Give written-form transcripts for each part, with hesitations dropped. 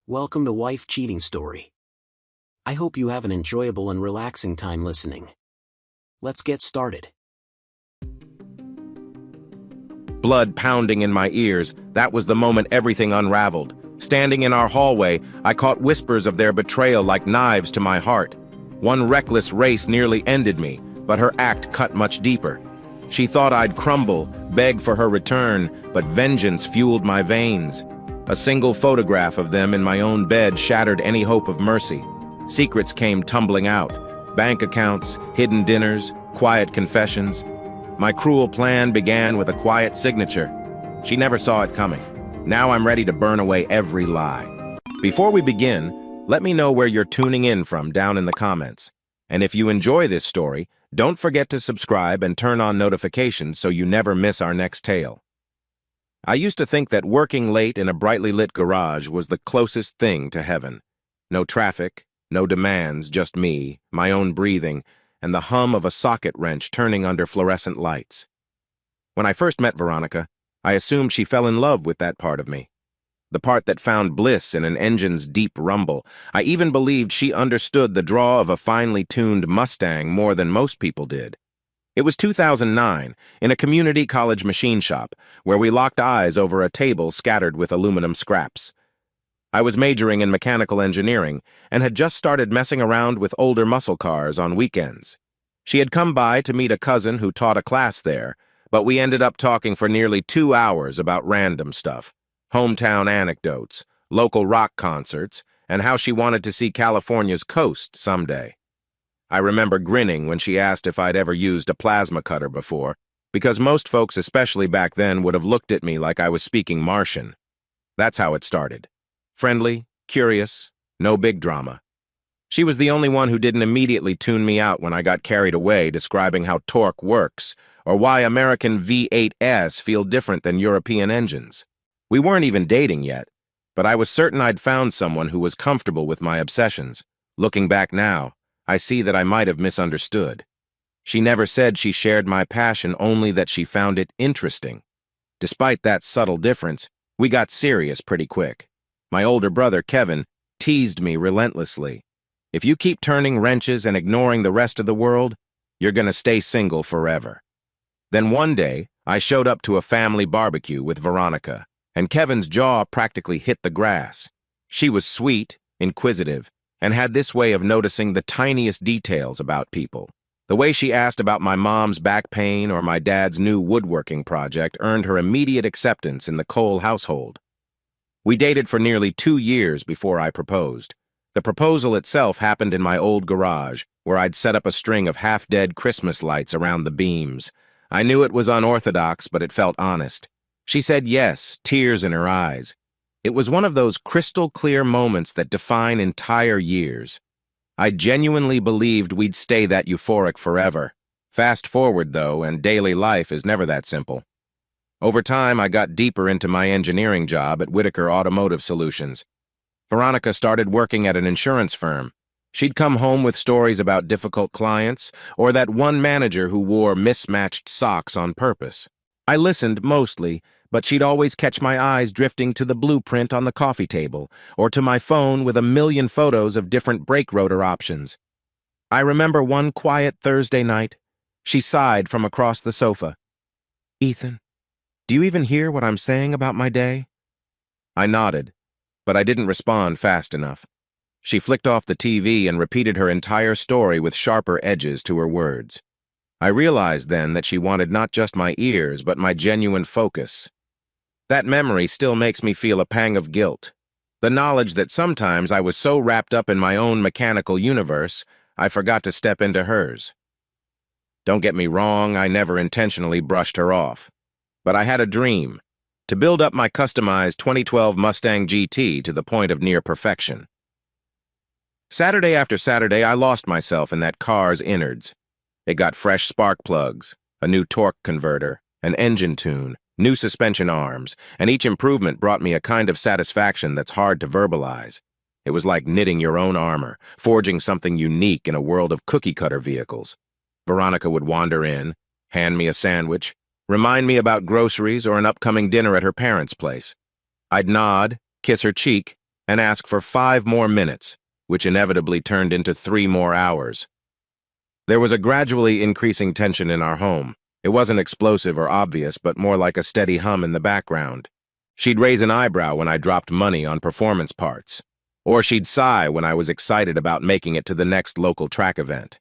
Welcome to Wife Cheating Story. I hope you have an enjoyable and relaxing time listening. Let's get started. Blood pounding in my ears, that was the moment everything unraveled. Standing in our hallway, I caught whispers of their betrayal like knives to my heart. One reckless race nearly ended me, but her act cut much deeper. She thought I'd crumble, beg for her return, but vengeance fueled my veins. A single photograph of them in my own bed shattered any hope of mercy. Secrets came tumbling out. Bank accounts, hidden dinners, quiet confessions. My cruel plan began with a quiet signature. She never saw it coming. Now I'm ready to burn away every lie. Before we begin, let me know where you're tuning in from down in the comments. And if you enjoy this story, don't forget to subscribe and turn on notifications so you never miss our next tale. I used to think that working late in a brightly lit garage was the closest thing to heaven. No traffic, no demands, just me, my own breathing, and the hum of a socket wrench turning under fluorescent lights. When I first met Veronica, I assumed she fell in love with that part of me. The part that found bliss in an engine's deep rumble. I even believed she understood the draw of a finely tuned Mustang more than most people did. It was 2009, in a community college machine shop, where we locked eyes over a table scattered with aluminum scraps. I was majoring in mechanical engineering and had just started messing around with older muscle cars on weekends. She had come by to meet a cousin who taught a class there, but we ended up talking for nearly 2 hours about random stuff. Hometown anecdotes, local rock concerts, and how she wanted to see California's coast someday. I remember grinning when she asked if I'd ever used a plasma cutter before, because most folks, especially back then, would have looked at me like I was speaking Martian. That's how it started. Friendly, curious, no big drama. She was the only one who didn't immediately tune me out when I got carried away describing how torque works, or why American V8s feel different than European engines. We weren't even dating yet, but I was certain I'd found someone who was comfortable with my obsessions. Looking back now, I see that I might have misunderstood. She never said she shared my passion, only that she found it interesting. Despite that subtle difference, we got serious pretty quick. My older brother, Kevin, teased me relentlessly. If you keep turning wrenches and ignoring the rest of the world, you're gonna stay single forever. Then one day, I showed up to a family barbecue with Veronica, and Kevin's jaw practically hit the grass. She was sweet, inquisitive, and had this way of noticing the tiniest details about people. The way she asked about my mom's back pain or my dad's new woodworking project earned her immediate acceptance in the Cole household. We dated for nearly 2 years before I proposed. The proposal itself happened in my old garage, where I'd set up a string of half-dead Christmas lights around the beams. I knew it was unorthodox, but it felt honest. She said yes, tears in her eyes. It was one of those crystal-clear moments that define entire years. I genuinely believed we'd stay that euphoric forever. Fast forward, though, and daily life is never that simple. Over time, I got deeper into my engineering job at Whitaker Automotive Solutions. Veronica started working at an insurance firm. She'd come home with stories about difficult clients, or that one manager who wore mismatched socks on purpose. I listened mostly, but she'd always catch my eyes drifting to the blueprint on the coffee table, or to my phone with a million photos of different brake rotor options. I remember one quiet Thursday night, she sighed from across the sofa. "Ethan, do you even hear what I'm saying about my day?" I nodded, but I didn't respond fast enough. She flicked off the TV and repeated her entire story with sharper edges to her words. I realized then that she wanted not just my ears, but my genuine focus. That memory still makes me feel a pang of guilt. The knowledge that sometimes I was so wrapped up in my own mechanical universe, I forgot to step into hers. Don't get me wrong, I never intentionally brushed her off. But I had a dream, to build up my customized 2012 Mustang GT to the point of near perfection. Saturday after Saturday, I lost myself in that car's innards. It got fresh spark plugs, a new torque converter, an engine tune, new suspension arms, and each improvement brought me a kind of satisfaction that's hard to verbalize. It was like knitting your own armor, forging something unique in a world of cookie-cutter vehicles. Veronica would wander in, hand me a sandwich, remind me about groceries or an upcoming dinner at her parents' place. I'd nod, kiss her cheek, and ask for 5 more minutes, which inevitably turned into 3 more hours. There was a gradually increasing tension in our home. It wasn't explosive or obvious, but more like a steady hum in the background. She'd raise an eyebrow when I dropped money on performance parts, or she'd sigh when I was excited about making it to the next local track event.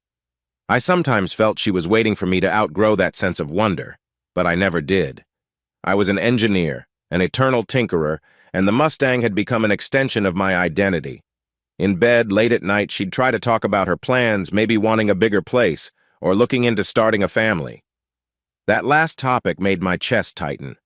I sometimes felt she was waiting for me to outgrow that sense of wonder, but I never did. I was an engineer, an eternal tinkerer, and the Mustang had become an extension of my identity. In bed, late at night, she'd try to talk about her plans, maybe wanting a bigger place, or looking into starting a family. That last topic made my chest tighten.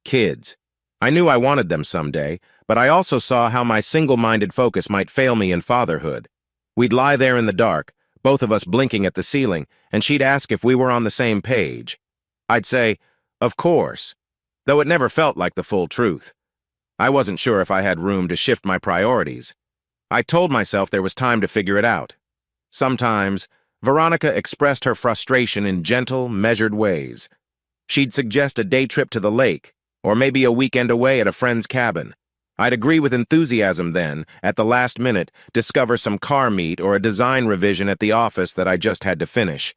Kids. I knew I wanted them someday, but I also saw how my single-minded focus might fail me in fatherhood. We'd lie there in the dark, both of us blinking at the ceiling, and she'd ask if we were on the same page. I'd say, "Of course," though it never felt like the full truth. I wasn't sure if I had room to shift my priorities. I told myself there was time to figure it out. Sometimes, Veronica expressed her frustration in gentle, measured ways. She'd suggest a day trip to the lake, or maybe a weekend away at a friend's cabin. I'd agree with enthusiasm then, at the last minute, discover some car meet or a design revision at the office that I just had to finish.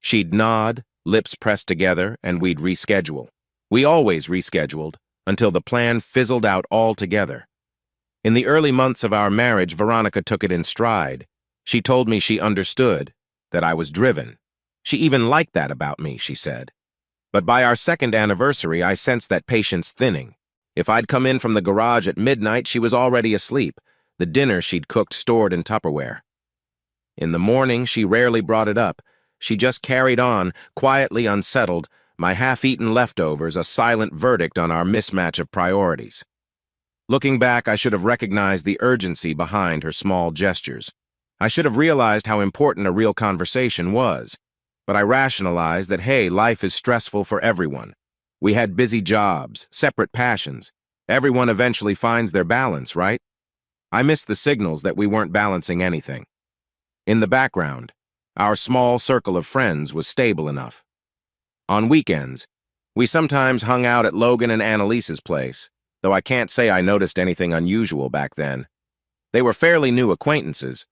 She'd nod, lips pressed together, and we'd reschedule. We always rescheduled, until the plan fizzled out altogether. In the early months of our marriage, Veronica took it in stride. She told me she understood, that I was driven. She even liked that about me, she said. But by our second anniversary, I sensed that patience thinning. If I'd come in from the garage at midnight, she was already asleep, the dinner she'd cooked stored in Tupperware. In the morning, she rarely brought it up. She just carried on, quietly unsettled, my half-eaten leftovers a silent verdict on our mismatch of priorities. Looking back, I should have recognized the urgency behind her small gestures. I should have realized how important a real conversation was. But I rationalized that, hey, life is stressful for everyone. We had busy jobs, separate passions. Everyone eventually finds their balance, right? I missed the signals that we weren't balancing anything. In the background, our small circle of friends was stable enough. On weekends, we sometimes hung out at Logan and Annalise's place, though I can't say I noticed anything unusual back then. They were fairly new acquaintances.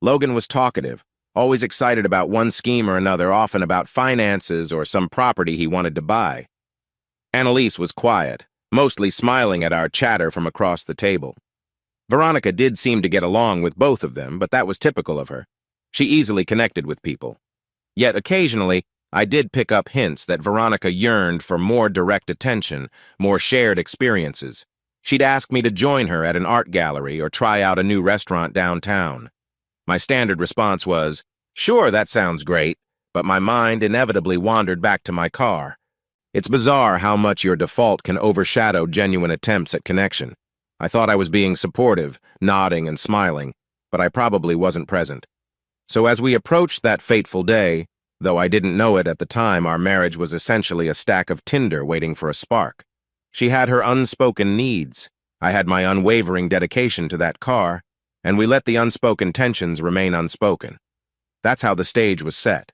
Logan was talkative, always excited about one scheme or another, often about finances or some property he wanted to buy. Annalise was quiet, mostly smiling at our chatter from across the table. Veronica did seem to get along with both of them, but that was typical of her. She easily connected with people. Yet occasionally, I did pick up hints that Veronica yearned for more direct attention, more shared experiences. She'd ask me to join her at an art gallery or try out a new restaurant downtown. My standard response was, "Sure, that sounds great," but my mind inevitably wandered back to my car. It's bizarre how much your default can overshadow genuine attempts at connection. I thought I was being supportive, nodding and smiling, but I probably wasn't present. So as we approached that fateful day, though I didn't know it at the time, our marriage was essentially a stack of tinder waiting for a spark. She had her unspoken needs. I had my unwavering dedication to that car, and we let the unspoken tensions remain unspoken. That's how the stage was set.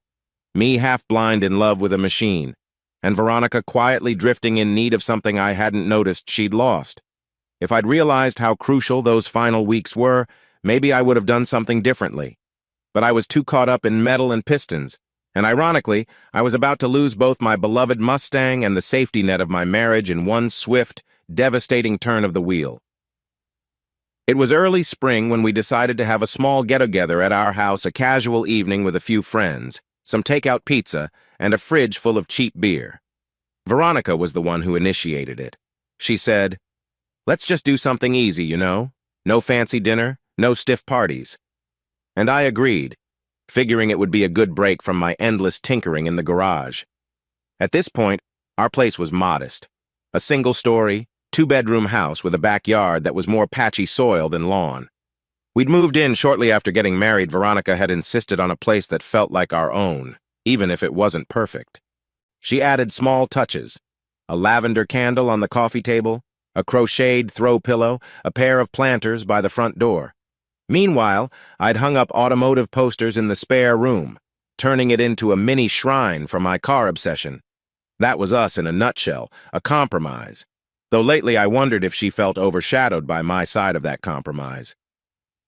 Me half-blind in love with a machine, and Veronica quietly drifting in need of something I hadn't noticed she'd lost. If I'd realized how crucial those final weeks were, maybe I would have done something differently. But I was too caught up in metal and pistons, and ironically, I was about to lose both my beloved Mustang and the safety net of my marriage in one swift, devastating turn of the wheel. It was early spring when we decided to have a small get-together at our house, a casual evening with a few friends, some takeout pizza, and a fridge full of cheap beer. Veronica was the one who initiated it. She said, "Let's just do something easy, you know? No fancy dinner, no stiff parties." And I agreed, figuring it would be a good break from my endless tinkering in the garage. At this point, our place was modest. A single-story, two-bedroom house with a backyard that was more patchy soil than lawn. We'd moved in shortly after getting married. Veronica had insisted on a place that felt like our own, even if it wasn't perfect. She added small touches, a lavender candle on the coffee table, a crocheted throw pillow, a pair of planters by the front door. Meanwhile, I'd hung up automotive posters in the spare room, turning it into a mini shrine for my car obsession. That was us in a nutshell, a compromise. though lately I wondered if she felt overshadowed by my side of that compromise.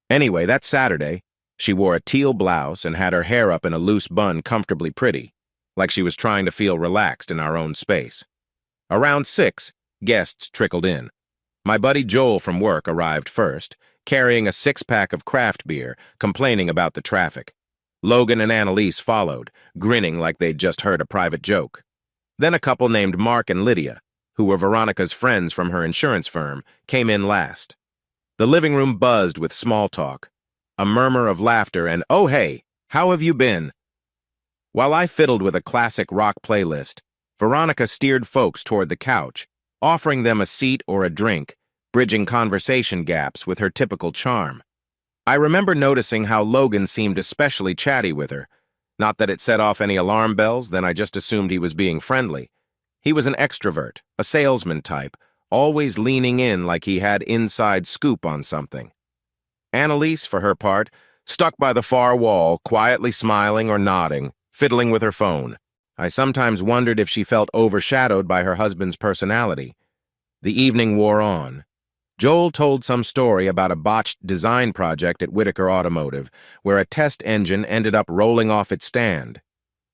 Anyway, that Saturday, she wore a teal blouse and had her hair up in a loose bun comfortably pretty, like she was trying to feel relaxed in our own space. Around 6, guests trickled in. My buddy Joel from work arrived first, carrying a 6-pack of craft beer, complaining about the traffic. Logan and Annalise followed, grinning like they'd just heard a private joke. Then a couple named Mark and Lydia, who were Veronica's friends from her insurance firm, came in last. The living room buzzed with small talk, a murmur of laughter, and, "Oh hey, how have you been?" While I fiddled with a classic rock playlist, Veronica steered folks toward the couch, offering them a seat or a drink, bridging conversation gaps with her typical charm. I remember noticing how Logan seemed especially chatty with her. Not that it set off any alarm bells, then I just assumed he was being friendly. He was an extrovert, a salesman type, always leaning in like he had inside scoop on something. Annalise, for her part, stuck by the far wall, quietly smiling or nodding, fiddling with her phone. I sometimes wondered if she felt overshadowed by her husband's personality. The evening wore on. Joel told some story about a botched design project at Whitaker Automotive, where a test engine ended up rolling off its stand.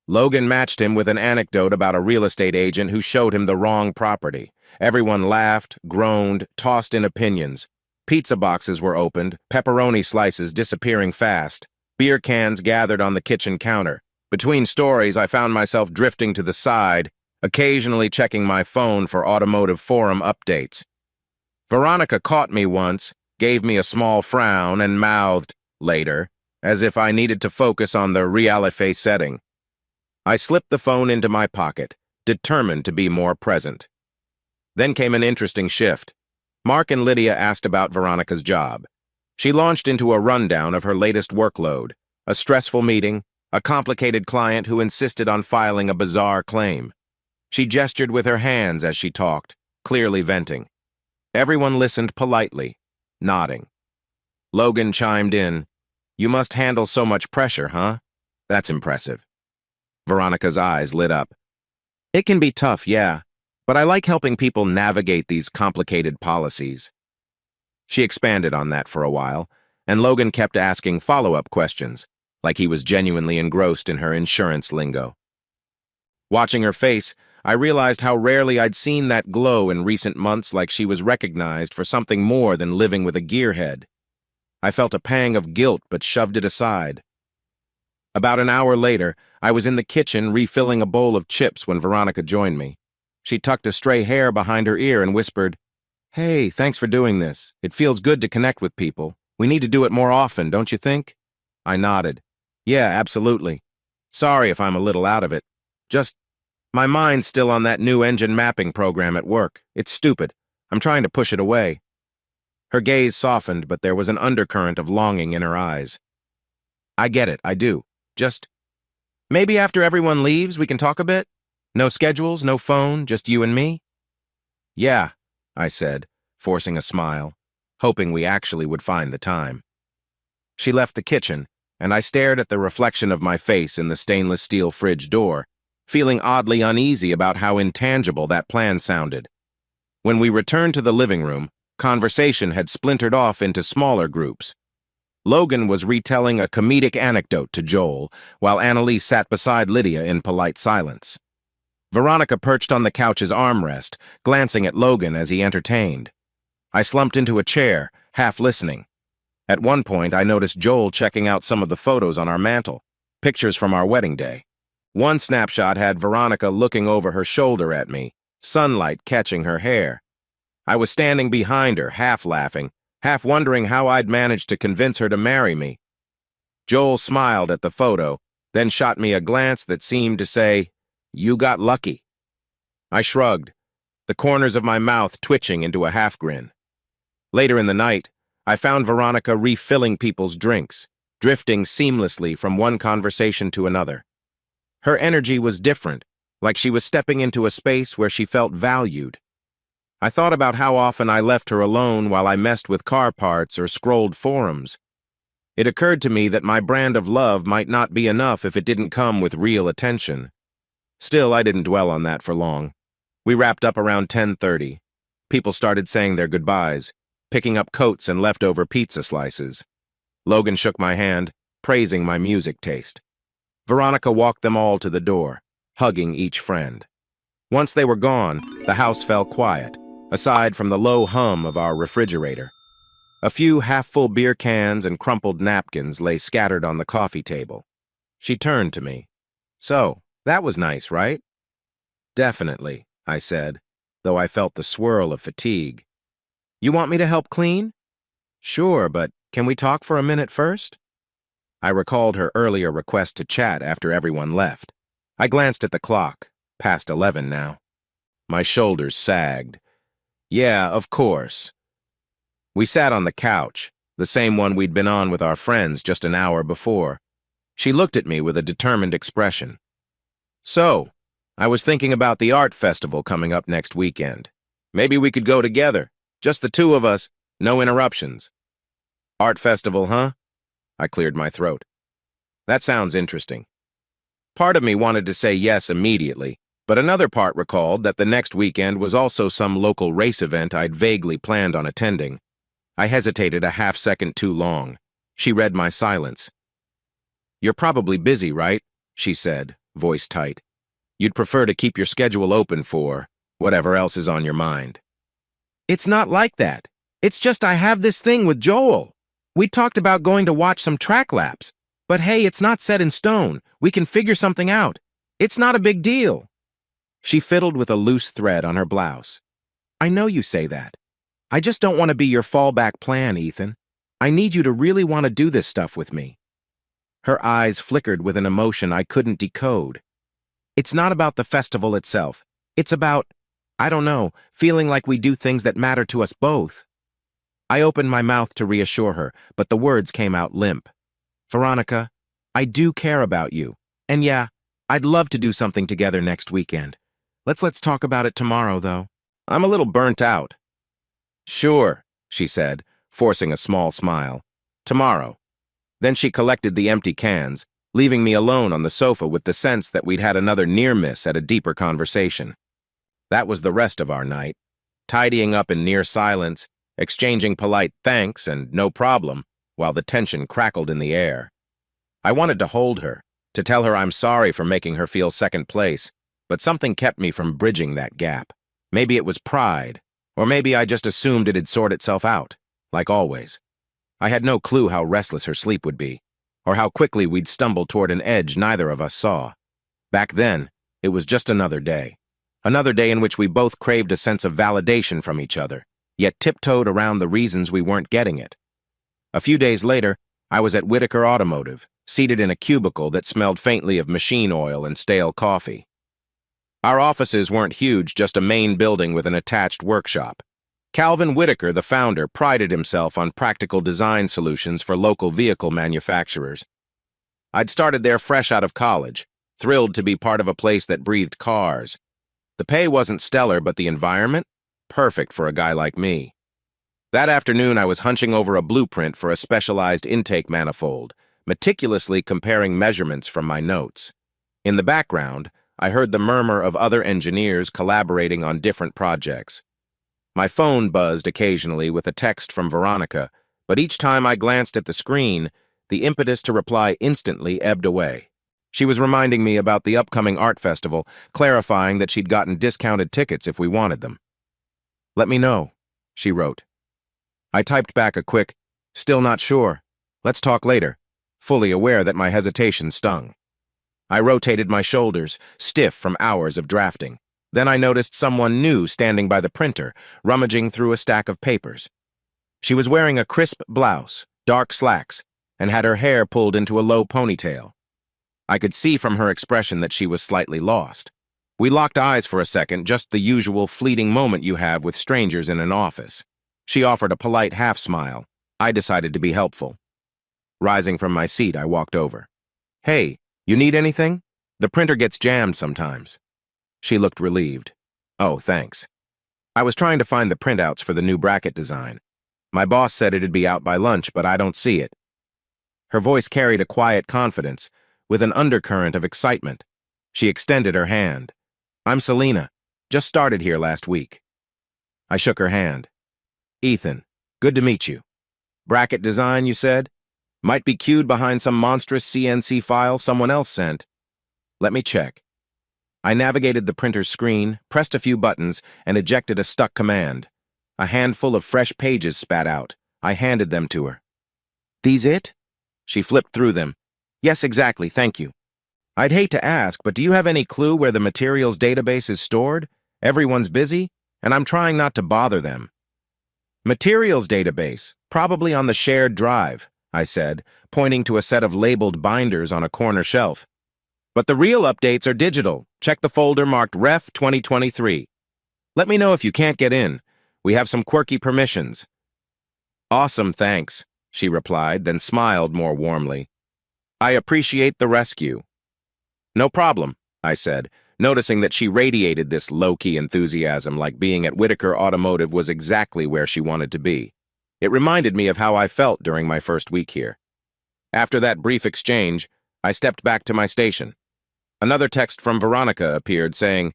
Logan matched him with an anecdote about a real estate agent who showed him the wrong property. Everyone laughed, groaned, tossed in opinions. Pizza boxes were opened, pepperoni slices disappearing fast. Beer cans gathered on the kitchen counter. Between stories, I found myself drifting to the side, occasionally checking my phone for automotive forum updates. Veronica caught me once, gave me a small frown, and mouthed, "Later," as if I needed to focus on the reality setting. I slipped the phone into my pocket, determined to be more present. Then came an interesting shift. Mark and Lydia asked about Veronica's job. She launched into a rundown of her latest workload, a stressful meeting, a complicated client who insisted on filing a bizarre claim. She gestured with her hands as she talked, clearly venting. Everyone listened politely, nodding. Logan chimed in, "You must handle so much pressure, huh? That's impressive." Veronica's eyes lit up. "It can be tough, yeah, but I like helping people navigate these complicated policies." She expanded on that for a while, and Logan kept asking follow-up questions, like he was genuinely engrossed in her insurance lingo. Watching her face, I realized how rarely I'd seen that glow in recent months, like she was recognized for something more than living with a gearhead. I felt a pang of guilt but shoved it aside. About an hour later, I was in the kitchen refilling a bowl of chips when Veronica joined me. She tucked a stray hair behind her ear and whispered, "Hey, thanks for doing this. It feels good to connect with people. We need to do it more often, don't you think?" I nodded. "Yeah, absolutely. Sorry if I'm a little out of it. Just, my mind's still on that new engine mapping program at work. It's stupid. I'm trying to push it away." Her gaze softened, but there was an undercurrent of longing in her eyes. "I get it, I do. Just, maybe after everyone leaves, we can talk a bit? No schedules, no phone, just you and me?" "Yeah," I said, forcing a smile, hoping we actually would find the time. She left the kitchen, and I stared at the reflection of my face in the stainless steel fridge door, feeling oddly uneasy about how intangible that plan sounded. When we returned to the living room, conversation had splintered off into smaller groups. Logan was retelling a comedic anecdote to Joel, while Annalise sat beside Lydia in polite silence. Veronica perched on the couch's armrest, glancing at Logan as he entertained. I slumped into a chair, half listening. At one point, I noticed Joel checking out some of the photos on our mantel, pictures from our wedding day. One snapshot had Veronica looking over her shoulder at me, sunlight catching her hair. I was standing behind her, half laughing, half wondering how I'd managed to convince her to marry me. Joel smiled at the photo, then shot me a glance that seemed to say, "You got lucky." I shrugged, the corners of my mouth twitching into a half-grin. Later in the night, I found Veronica refilling people's drinks, drifting seamlessly from one conversation to another. Her energy was different, like she was stepping into a space where she felt valued. I thought about how often I left her alone while I messed with car parts or scrolled forums. It occurred to me that my brand of love might not be enough if it didn't come with real attention. Still, I didn't dwell on that for long. We wrapped up around 10:30. People started saying their goodbyes, picking up coats and leftover pizza slices. Logan shook my hand, praising my music taste. Veronica walked them all to the door, hugging each friend. Once they were gone, the house fell quiet, aside from the low hum of our refrigerator. A few half-full beer cans and crumpled napkins lay scattered on the coffee table. She turned to me. "So, that was nice, right?" "Definitely," I said, though I felt the swirl of fatigue. "You want me to help clean?" "Sure, but can we talk for a minute first?" I recalled her earlier request to chat after everyone left. I glanced at the clock, past 11 now. My shoulders sagged. "Yeah, of course." We sat on the couch, the same one we'd been on with our friends just an hour before. She looked at me with a determined expression. "So, I was thinking about the art festival coming up next weekend. Maybe we could go together, just the two of us, no interruptions." "Art festival, huh?" I cleared my throat. "That sounds interesting." Part of me wanted to say yes immediately, but another part recalled that the next weekend was also some local race event I'd vaguely planned on attending. I hesitated a half-second too long. She read my silence. "You're probably busy, right?" she said, voice tight. "You'd prefer to keep your schedule open for whatever else is on your mind." "It's not like that. It's just I have this thing with Joel. We talked about going to watch some track laps. But hey, it's not set in stone. We can figure something out. It's not a big deal." She fiddled with a loose thread on her blouse. "I know you say that. I just don't want to be your fallback plan, Ethan. I need you to really want to do this stuff with me." Her eyes flickered with an emotion I couldn't decode. "It's not about the festival itself. It's about, I don't know, feeling like we do things that matter to us both." I opened my mouth to reassure her, but the words came out limp. "Veronica, I do care about you. And yeah, I'd love to do something together next weekend. Let's talk about it tomorrow, though. I'm a little burnt out." "Sure," she said, forcing a small smile. "Tomorrow." Then she collected the empty cans, leaving me alone on the sofa with the sense that we'd had another near miss at a deeper conversation. That was the rest of our night, tidying up in near silence, exchanging polite thanks and no problem, while the tension crackled in the air. I wanted to hold her, to tell her I'm sorry for making her feel second place, but something kept me from bridging that gap. Maybe it was pride, or maybe I just assumed it'd sort itself out, like always. I had no clue how restless her sleep would be, or how quickly we'd stumble toward an edge neither of us saw. Back then, it was just another day in which we both craved a sense of validation from each other, yet tiptoed around the reasons we weren't getting it. A few days later, I was at Whitaker Automotive, seated in a cubicle that smelled faintly of machine oil and stale coffee. Our offices weren't huge, just a main building with an attached workshop. Calvin Whitaker, the founder, prided himself on practical design solutions for local vehicle manufacturers. I'd started there fresh out of college, thrilled to be part of a place that breathed cars. The pay wasn't stellar, but the environment? Perfect for a guy like me. That afternoon, I was hunching over a blueprint for a specialized intake manifold, meticulously comparing measurements from my notes. In the background, I heard the murmur of other engineers collaborating on different projects. My phone buzzed occasionally with a text from Veronica, but each time I glanced at the screen, the impetus to reply instantly ebbed away. She was reminding me about the upcoming art festival, clarifying that she'd gotten discounted tickets if we wanted them. "Let me know," she wrote. I typed back a quick, "Still not sure. Let's talk later," fully aware that my hesitation stung. I rotated my shoulders, stiff from hours of drafting. Then I noticed someone new standing by the printer, rummaging through a stack of papers. She was wearing a crisp blouse, dark slacks, and had her hair pulled into a low ponytail. I could see from her expression that she was slightly lost. We locked eyes for a second, just the usual fleeting moment you have with strangers in an office. She offered a polite half-smile. I decided to be helpful. Rising from my seat, I walked over. "Hey, you need anything? The printer gets jammed sometimes." She looked relieved. "Oh, thanks. I was trying to find the printouts for the new bracket design. My boss said it'd be out by lunch, but I don't see it." Her voice carried a quiet confidence, with an undercurrent of excitement. She extended her hand. "I'm Selena. Just started here last week." I shook her hand. Ethan, good to meet you. Bracket design, you said? Might be queued behind some monstrous CNC file someone else sent. Let me check. I navigated the printer's screen, pressed a few buttons, and ejected a stuck command. A handful of fresh pages spat out. I handed them to her. These it? She flipped through them. Yes, exactly, thank you. I'd hate to ask, but do you have any clue where the materials database is stored? Everyone's busy, and I'm trying not to bother them. Materials database, probably on the shared drive, I said, pointing to a set of labeled binders on a corner shelf. But the real updates are digital. Check the folder marked Ref 2023. Let me know if you can't get in. We have some quirky permissions. Awesome, thanks, she replied, then smiled more warmly. I appreciate the rescue. No problem, I said, noticing that she radiated this low-key enthusiasm like being at Whitaker Automotive was exactly where she wanted to be. It reminded me of how I felt during my first week here. After that brief exchange, I stepped back to my station. Another text from Veronica appeared saying,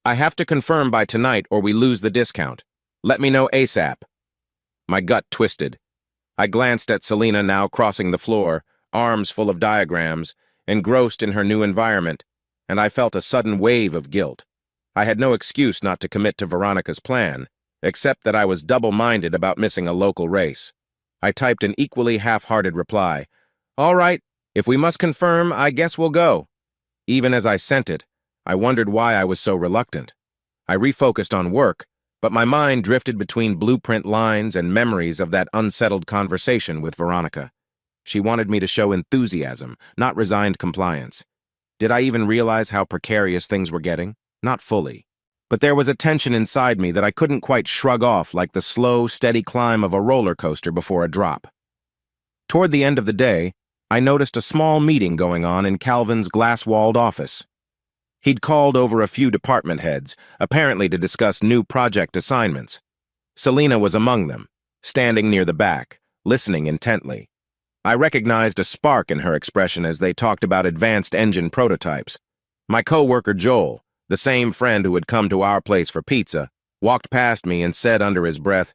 I have to confirm by tonight or we lose the discount. Let me know ASAP. My gut twisted. I glanced at Selena now crossing the floor, arms full of diagrams, engrossed in her new environment, and I felt a sudden wave of guilt. I had no excuse not to commit to Veronica's plan, except that I was double-minded about missing a local race. I typed an equally half-hearted reply. All right, if we must confirm, I guess we'll go. Even as I sent it, I wondered why I was so reluctant. I refocused on work, but my mind drifted between blueprint lines and memories of that unsettled conversation with Veronica. She wanted me to show enthusiasm, not resigned compliance. Did I even realize how precarious things were getting? Not fully. But there was a tension inside me that I couldn't quite shrug off like the slow, steady climb of a roller coaster before a drop. Toward the end of the day, I noticed a small meeting going on in Calvin's glass-walled office. He'd called over a few department heads, apparently to discuss new project assignments. Selena was among them, standing near the back, listening intently. I recognized a spark in her expression as they talked about advanced engine prototypes. My co-worker Joel, the same friend who had come to our place for pizza, walked past me and said under his breath,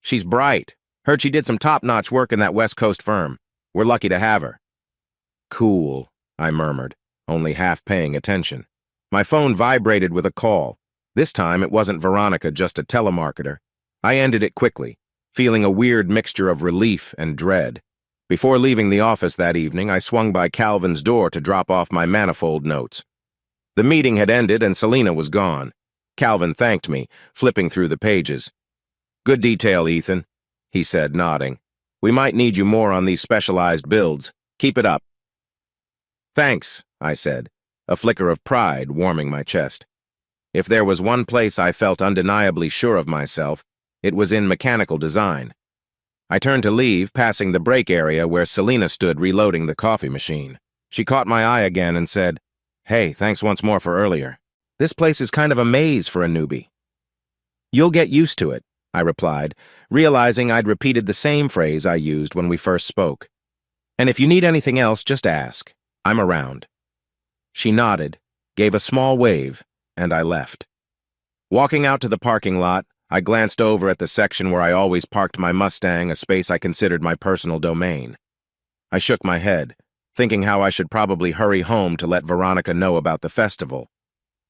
She's bright. Heard she did some top-notch work in that West Coast firm. We're lucky to have her. Cool, I murmured, only half paying attention. My phone vibrated with a call. This time it wasn't Veronica, just a telemarketer. I ended it quickly, feeling a weird mixture of relief and dread. Before leaving the office that evening, I swung by Calvin's door to drop off my manifold notes. The meeting had ended and Selena was gone. Calvin thanked me, flipping through the pages. Good detail, Ethan, he said, nodding. We might need you more on these specialized builds. Keep it up. Thanks, I said, a flicker of pride warming my chest. If there was one place I felt undeniably sure of myself, it was in mechanical design. I turned to leave, passing the break area where Selena stood reloading the coffee machine. She caught my eye again and said, Hey, thanks once more for earlier. This place is kind of a maze for a newbie. You'll get used to it, I replied, realizing I'd repeated the same phrase I used when we first spoke. And if you need anything else, just ask. I'm around. She nodded, gave a small wave, and I left. Walking out to the parking lot, I glanced over at the section where I always parked my Mustang, a space I considered my personal domain. I shook my head, thinking how I should probably hurry home to let Veronica know about the festival.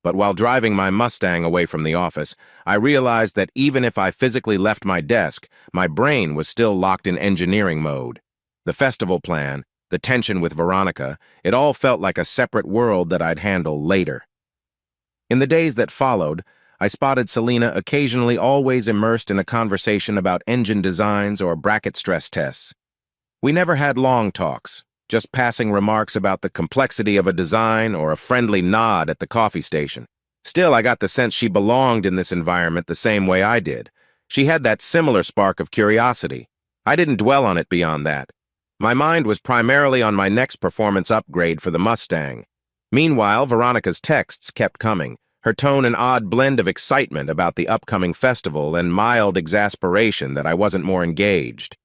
But while driving my Mustang away from the office, I realized that even if I physically left my desk, my brain was still locked in engineering mode. The festival plan, the tension with Veronica, it all felt like a separate world that I'd handle later. In the days that followed, I spotted Selena occasionally always immersed in a conversation about engine designs or bracket stress tests. We never had long talks, just passing remarks about the complexity of a design or a friendly nod at the coffee station. Still, I got the sense she belonged in this environment the same way I did. She had that similar spark of curiosity. I didn't dwell on it beyond that. My mind was primarily on my next performance upgrade for the Mustang. Meanwhile, Veronica's texts kept coming, her tone an odd blend of excitement about the upcoming festival and mild exasperation that I wasn't more engaged.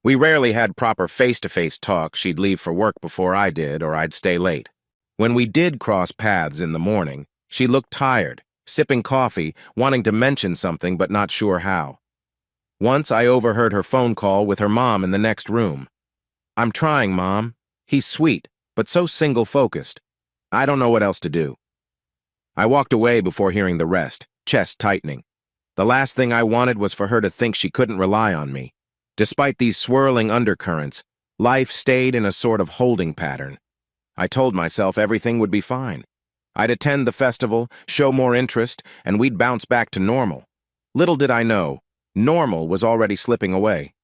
We rarely had proper face-to-face talk. She'd leave for work before I did, or I'd stay late. When we did cross paths in the morning, she looked tired, sipping coffee, wanting to mention something but not sure how. Once I overheard her phone call with her mom in the next room. "I'm trying, Mom. He's sweet, but so single-focused. I don't know what else to do." I walked away before hearing the rest, chest tightening. The last thing I wanted was for her to think she couldn't rely on me. Despite these swirling undercurrents, life stayed in a sort of holding pattern. I told myself everything would be fine. I'd attend the festival, show more interest, and we'd bounce back to normal. Little did I know, normal was already slipping away.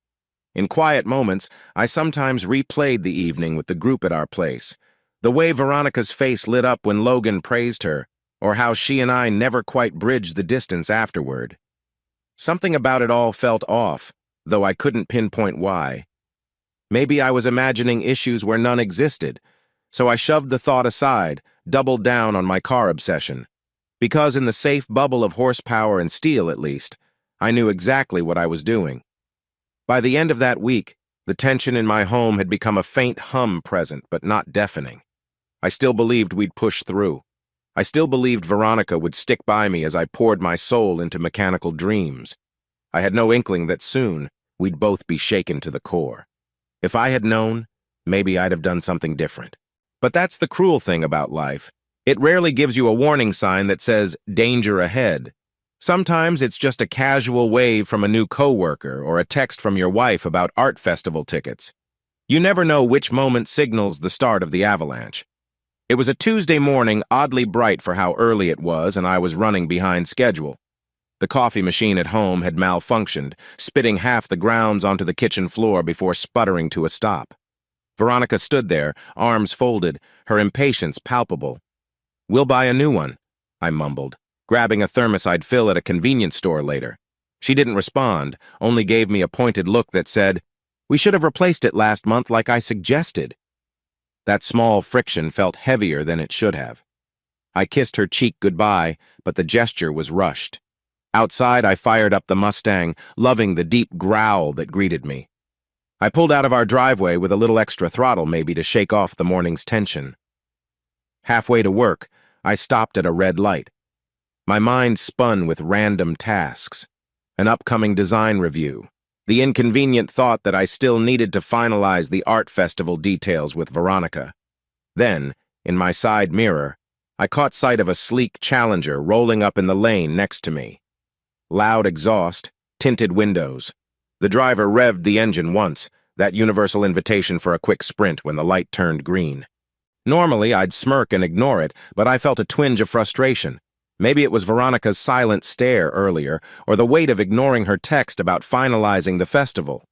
In quiet moments, I sometimes replayed the evening with the group at our place. The way Veronica's face lit up when Logan praised her, or how she and I never quite bridged the distance afterward. Something about it all felt off, though I couldn't pinpoint why. Maybe I was imagining issues where none existed, so I shoved the thought aside, doubled down on my car obsession. Because in the safe bubble of horsepower and steel, at least, I knew exactly what I was doing. By the end of that week, the tension in my home had become a faint hum present, but not deafening. I still believed we'd push through. I still believed Veronica would stick by me as I poured my soul into mechanical dreams. I had no inkling that soon we'd both be shaken to the core. If I had known, maybe I'd have done something different. But that's the cruel thing about life. It rarely gives you a warning sign that says, "Danger ahead." Sometimes it's just a casual wave from a new coworker or a text from your wife about art festival tickets. You never know which moment signals the start of the avalanche. It was a Tuesday morning, oddly bright for how early it was, and I was running behind schedule. The coffee machine at home had malfunctioned, spitting half the grounds onto the kitchen floor before sputtering to a stop. Veronica stood there, arms folded, her impatience palpable. "We'll buy a new one," I mumbled, grabbing a thermos I'd fill at a convenience store later. She didn't respond, only gave me a pointed look that said, "We should have replaced it last month like I suggested." That small friction felt heavier than it should have. I kissed her cheek goodbye, but the gesture was rushed. Outside, I fired up the Mustang, loving the deep growl that greeted me. I pulled out of our driveway with a little extra throttle maybe to shake off the morning's tension. Halfway to work, I stopped at a red light. My mind spun with random tasks. An upcoming design review. The inconvenient thought that I still needed to finalize the art festival details with Veronica. Then, in my side mirror, I caught sight of a sleek Challenger rolling up in the lane next to me. Loud exhaust, tinted windows. The driver revved the engine once, that universal invitation for a quick sprint when the light turned green. Normally, I'd smirk and ignore it, but I felt a twinge of frustration. Maybe it was Veronica's silent stare earlier, or the weight of ignoring her text about finalizing the festival.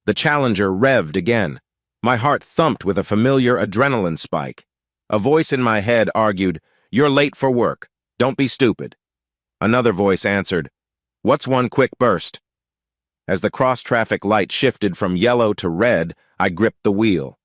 The Challenger revved again. My heart thumped with a familiar adrenaline spike. A voice in my head argued, "You're late for work. Don't be stupid." Another voice answered, "What's one quick burst?" As the cross-traffic light shifted from yellow to red, I gripped the wheel.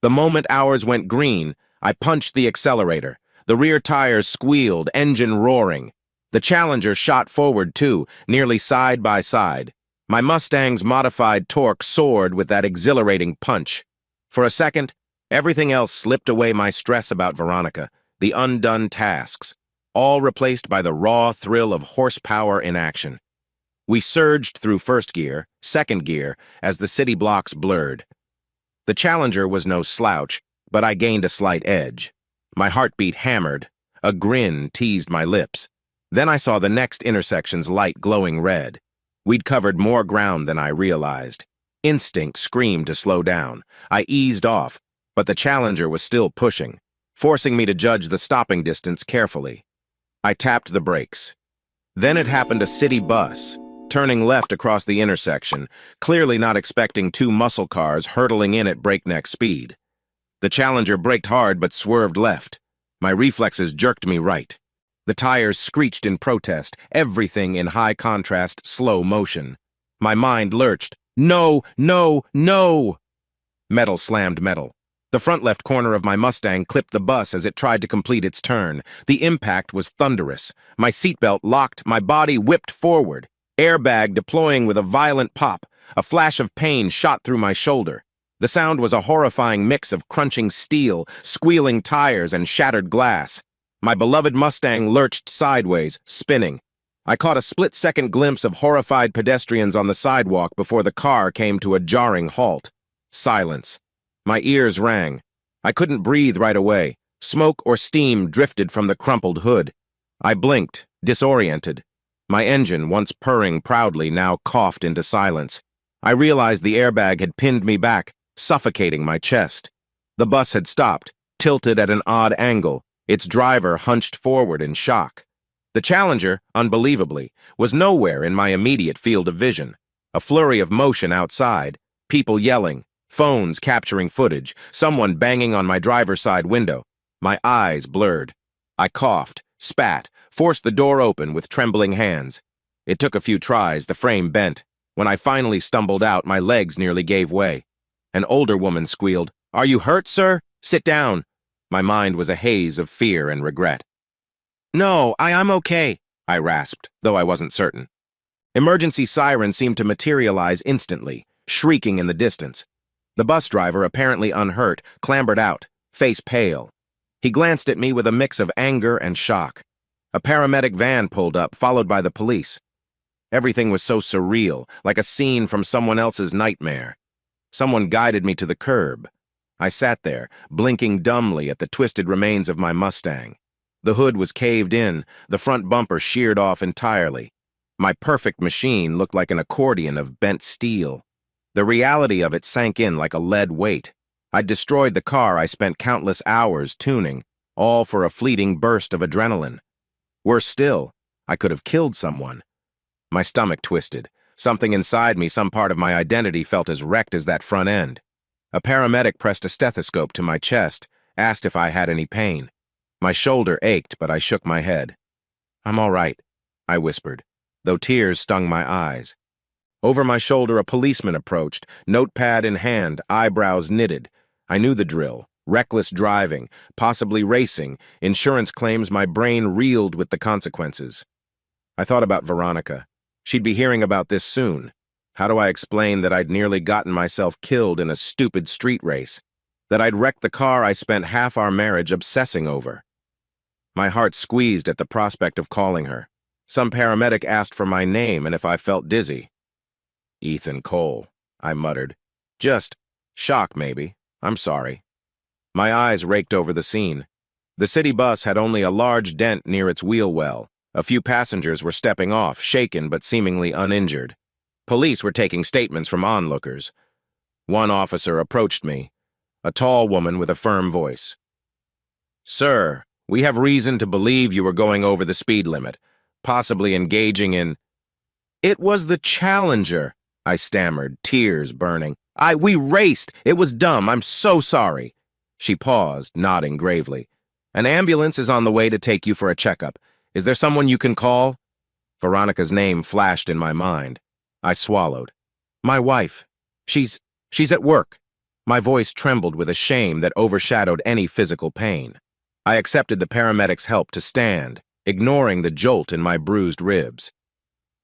The moment ours went green, I punched the accelerator. The rear tires squealed, engine roaring. The Challenger shot forward too, nearly side by side. My Mustang's modified torque soared with that exhilarating punch. For a second, everything else slipped away, my stress about Veronica, the undone tasks, all replaced by the raw thrill of horsepower in action. We surged through first gear, second gear, as the city blocks blurred. The Challenger was no slouch, but I gained a slight edge. My heartbeat hammered. A grin teased my lips. Then I saw the next intersection's light glowing red. We'd covered more ground than I realized. Instinct screamed to slow down. I eased off, but the Challenger was still pushing, forcing me to judge the stopping distance carefully. I tapped the brakes. Then it happened: a city bus, turning left across the intersection, clearly not expecting two muscle cars hurtling in at breakneck speed. The Challenger braked hard but swerved left. My reflexes jerked me right. The tires screeched in protest, everything in high-contrast, slow motion. My mind lurched. No, no, no! Metal slammed metal. The front left corner of my Mustang clipped the bus as it tried to complete its turn. The impact was thunderous. My seatbelt locked, my body whipped forward. Airbag deploying with a violent pop. A flash of pain shot through my shoulder. The sound was a horrifying mix of crunching steel, squealing tires, and shattered glass. My beloved Mustang lurched sideways, spinning. I caught a split-second glimpse of horrified pedestrians on the sidewalk before the car came to a jarring halt. Silence. My ears rang. I couldn't breathe right away. Smoke or steam drifted from the crumpled hood. I blinked, disoriented. My engine, once purring proudly, now coughed into silence. I realized the airbag had pinned me back, suffocating my chest. The bus had stopped, tilted at an odd angle, its driver hunched forward in shock. The Challenger, unbelievably, was nowhere in my immediate field of vision. A flurry of motion outside, people yelling, phones capturing footage, someone banging on my driver's side window. My eyes blurred. I coughed, spat, forced the door open with trembling hands. It took a few tries, the frame bent. When I finally stumbled out, my legs nearly gave way. An older woman squealed, "Are you hurt, sir? Sit down." My mind was a haze of fear and regret. "No, I'm okay," I rasped, though I wasn't certain. Emergency sirens seemed to materialize instantly, shrieking in the distance. The bus driver, apparently unhurt, clambered out, face pale. He glanced at me with a mix of anger and shock. A paramedic van pulled up, followed by the police. Everything was so surreal, like a scene from someone else's nightmare. Someone guided me to the curb. I sat there, blinking dumbly at the twisted remains of my Mustang. The hood was caved in, the front bumper sheared off entirely. My perfect machine looked like an accordion of bent steel. The reality of it sank in like a lead weight. I'd destroyed the car I spent countless hours tuning, all for a fleeting burst of adrenaline. Worse still, I could have killed someone. My stomach twisted. Something inside me, some part of my identity, felt as wrecked as that front end. A paramedic pressed a stethoscope to my chest, asked if I had any pain. My shoulder ached, but I shook my head. "I'm all right," I whispered, though tears stung my eyes. Over my shoulder, a policeman approached, notepad in hand, eyebrows knitted. I knew the drill. Reckless driving, possibly racing, insurance claims. My brain reeled with the consequences. I thought about Veronica. She'd be hearing about this soon. How do I explain that I'd nearly gotten myself killed in a stupid street race? That I'd wrecked the car I spent half our marriage obsessing over? My heart squeezed at the prospect of calling her. Some paramedic asked for my name and if I felt dizzy. "Ethan Cole," I muttered. "Just shock, maybe. I'm sorry." My eyes raked over the scene. The city bus had only a large dent near its wheel well. A few passengers were stepping off, shaken but seemingly uninjured. Police were taking statements from onlookers. One officer approached me, a tall woman with a firm voice. "Sir, we have reason to believe you were going over the speed limit, possibly engaging in—" "It was the Challenger," I stammered, tears burning. We raced. It was dumb. I'm so sorry." She paused, nodding gravely. "An ambulance is on the way to take you for a checkup. Is there someone you can call?" Veronica's name flashed in my mind. I swallowed. "My wife. She's at work." My voice trembled with a shame that overshadowed any physical pain. I accepted the paramedics' help to stand, ignoring the jolt in my bruised ribs.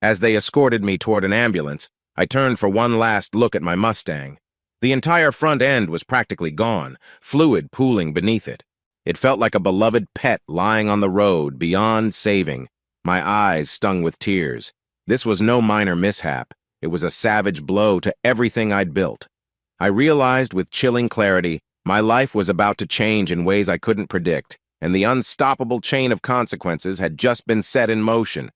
As they escorted me toward an ambulance, I turned for one last look at my Mustang. The entire front end was practically gone, fluid pooling beneath it. It felt like a beloved pet lying on the road, beyond saving. My eyes stung with tears. This was no minor mishap. It was a savage blow to everything I'd built. I realized with chilling clarity my life was about to change in ways I couldn't predict, and the unstoppable chain of consequences had just been set in motion.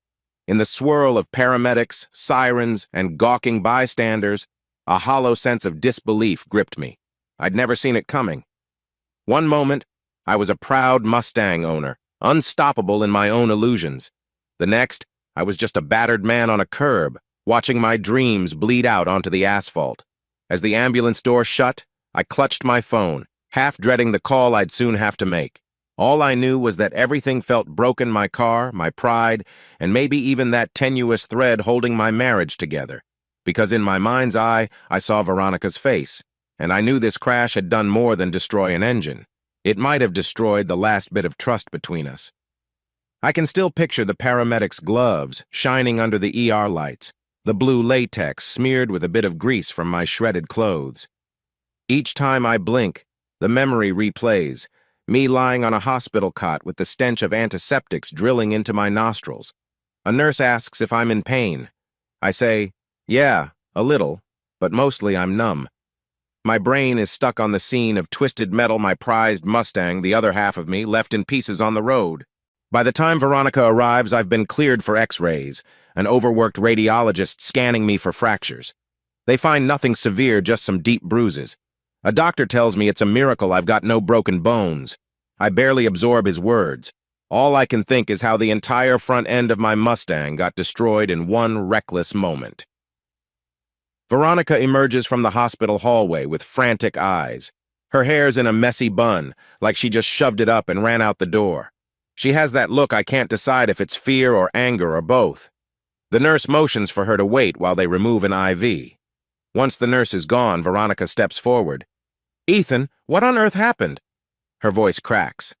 In the swirl of paramedics, sirens, and gawking bystanders, a hollow sense of disbelief gripped me. I'd never seen it coming. One moment, I was a proud Mustang owner, unstoppable in my own illusions. The next, I was just a battered man on a curb, watching my dreams bleed out onto the asphalt. As the ambulance door shut, I clutched my phone, half dreading the call I'd soon have to make. All I knew was that everything felt broken: my car, my pride, and maybe even that tenuous thread holding my marriage together. Because in my mind's eye, I saw Veronica's face, and I knew this crash had done more than destroy an engine. It might have destroyed the last bit of trust between us. I can still picture the paramedics' gloves shining under the ER lights, the blue latex smeared with a bit of grease from my shredded clothes. Each time I blink, the memory replays, Me lying on a hospital cot with the stench of antiseptics drilling into my nostrils. A nurse asks if I'm in pain. I say, yeah, a little, but mostly I'm numb. My brain is stuck on the scene of Twisted Metal, my prized Mustang, the other half of me, left in pieces on the road. By the time Veronica arrives, I've been cleared for x-rays, an overworked radiologist scanning me for fractures. They find nothing severe, just some deep bruises. A doctor tells me it's a miracle I've got no broken bones. I barely absorb his words. All I can think is how the entire front end of my Mustang got destroyed in one reckless moment. Veronica emerges from the hospital hallway with frantic eyes. Her hair's in a messy bun, like she just shoved it up and ran out the door. She has that look I can't decide if it's fear or anger or both. The nurse motions for her to wait while they remove an IV. Once the nurse is gone, Veronica steps forward. "Ethan, what on earth happened?" Her voice cracks.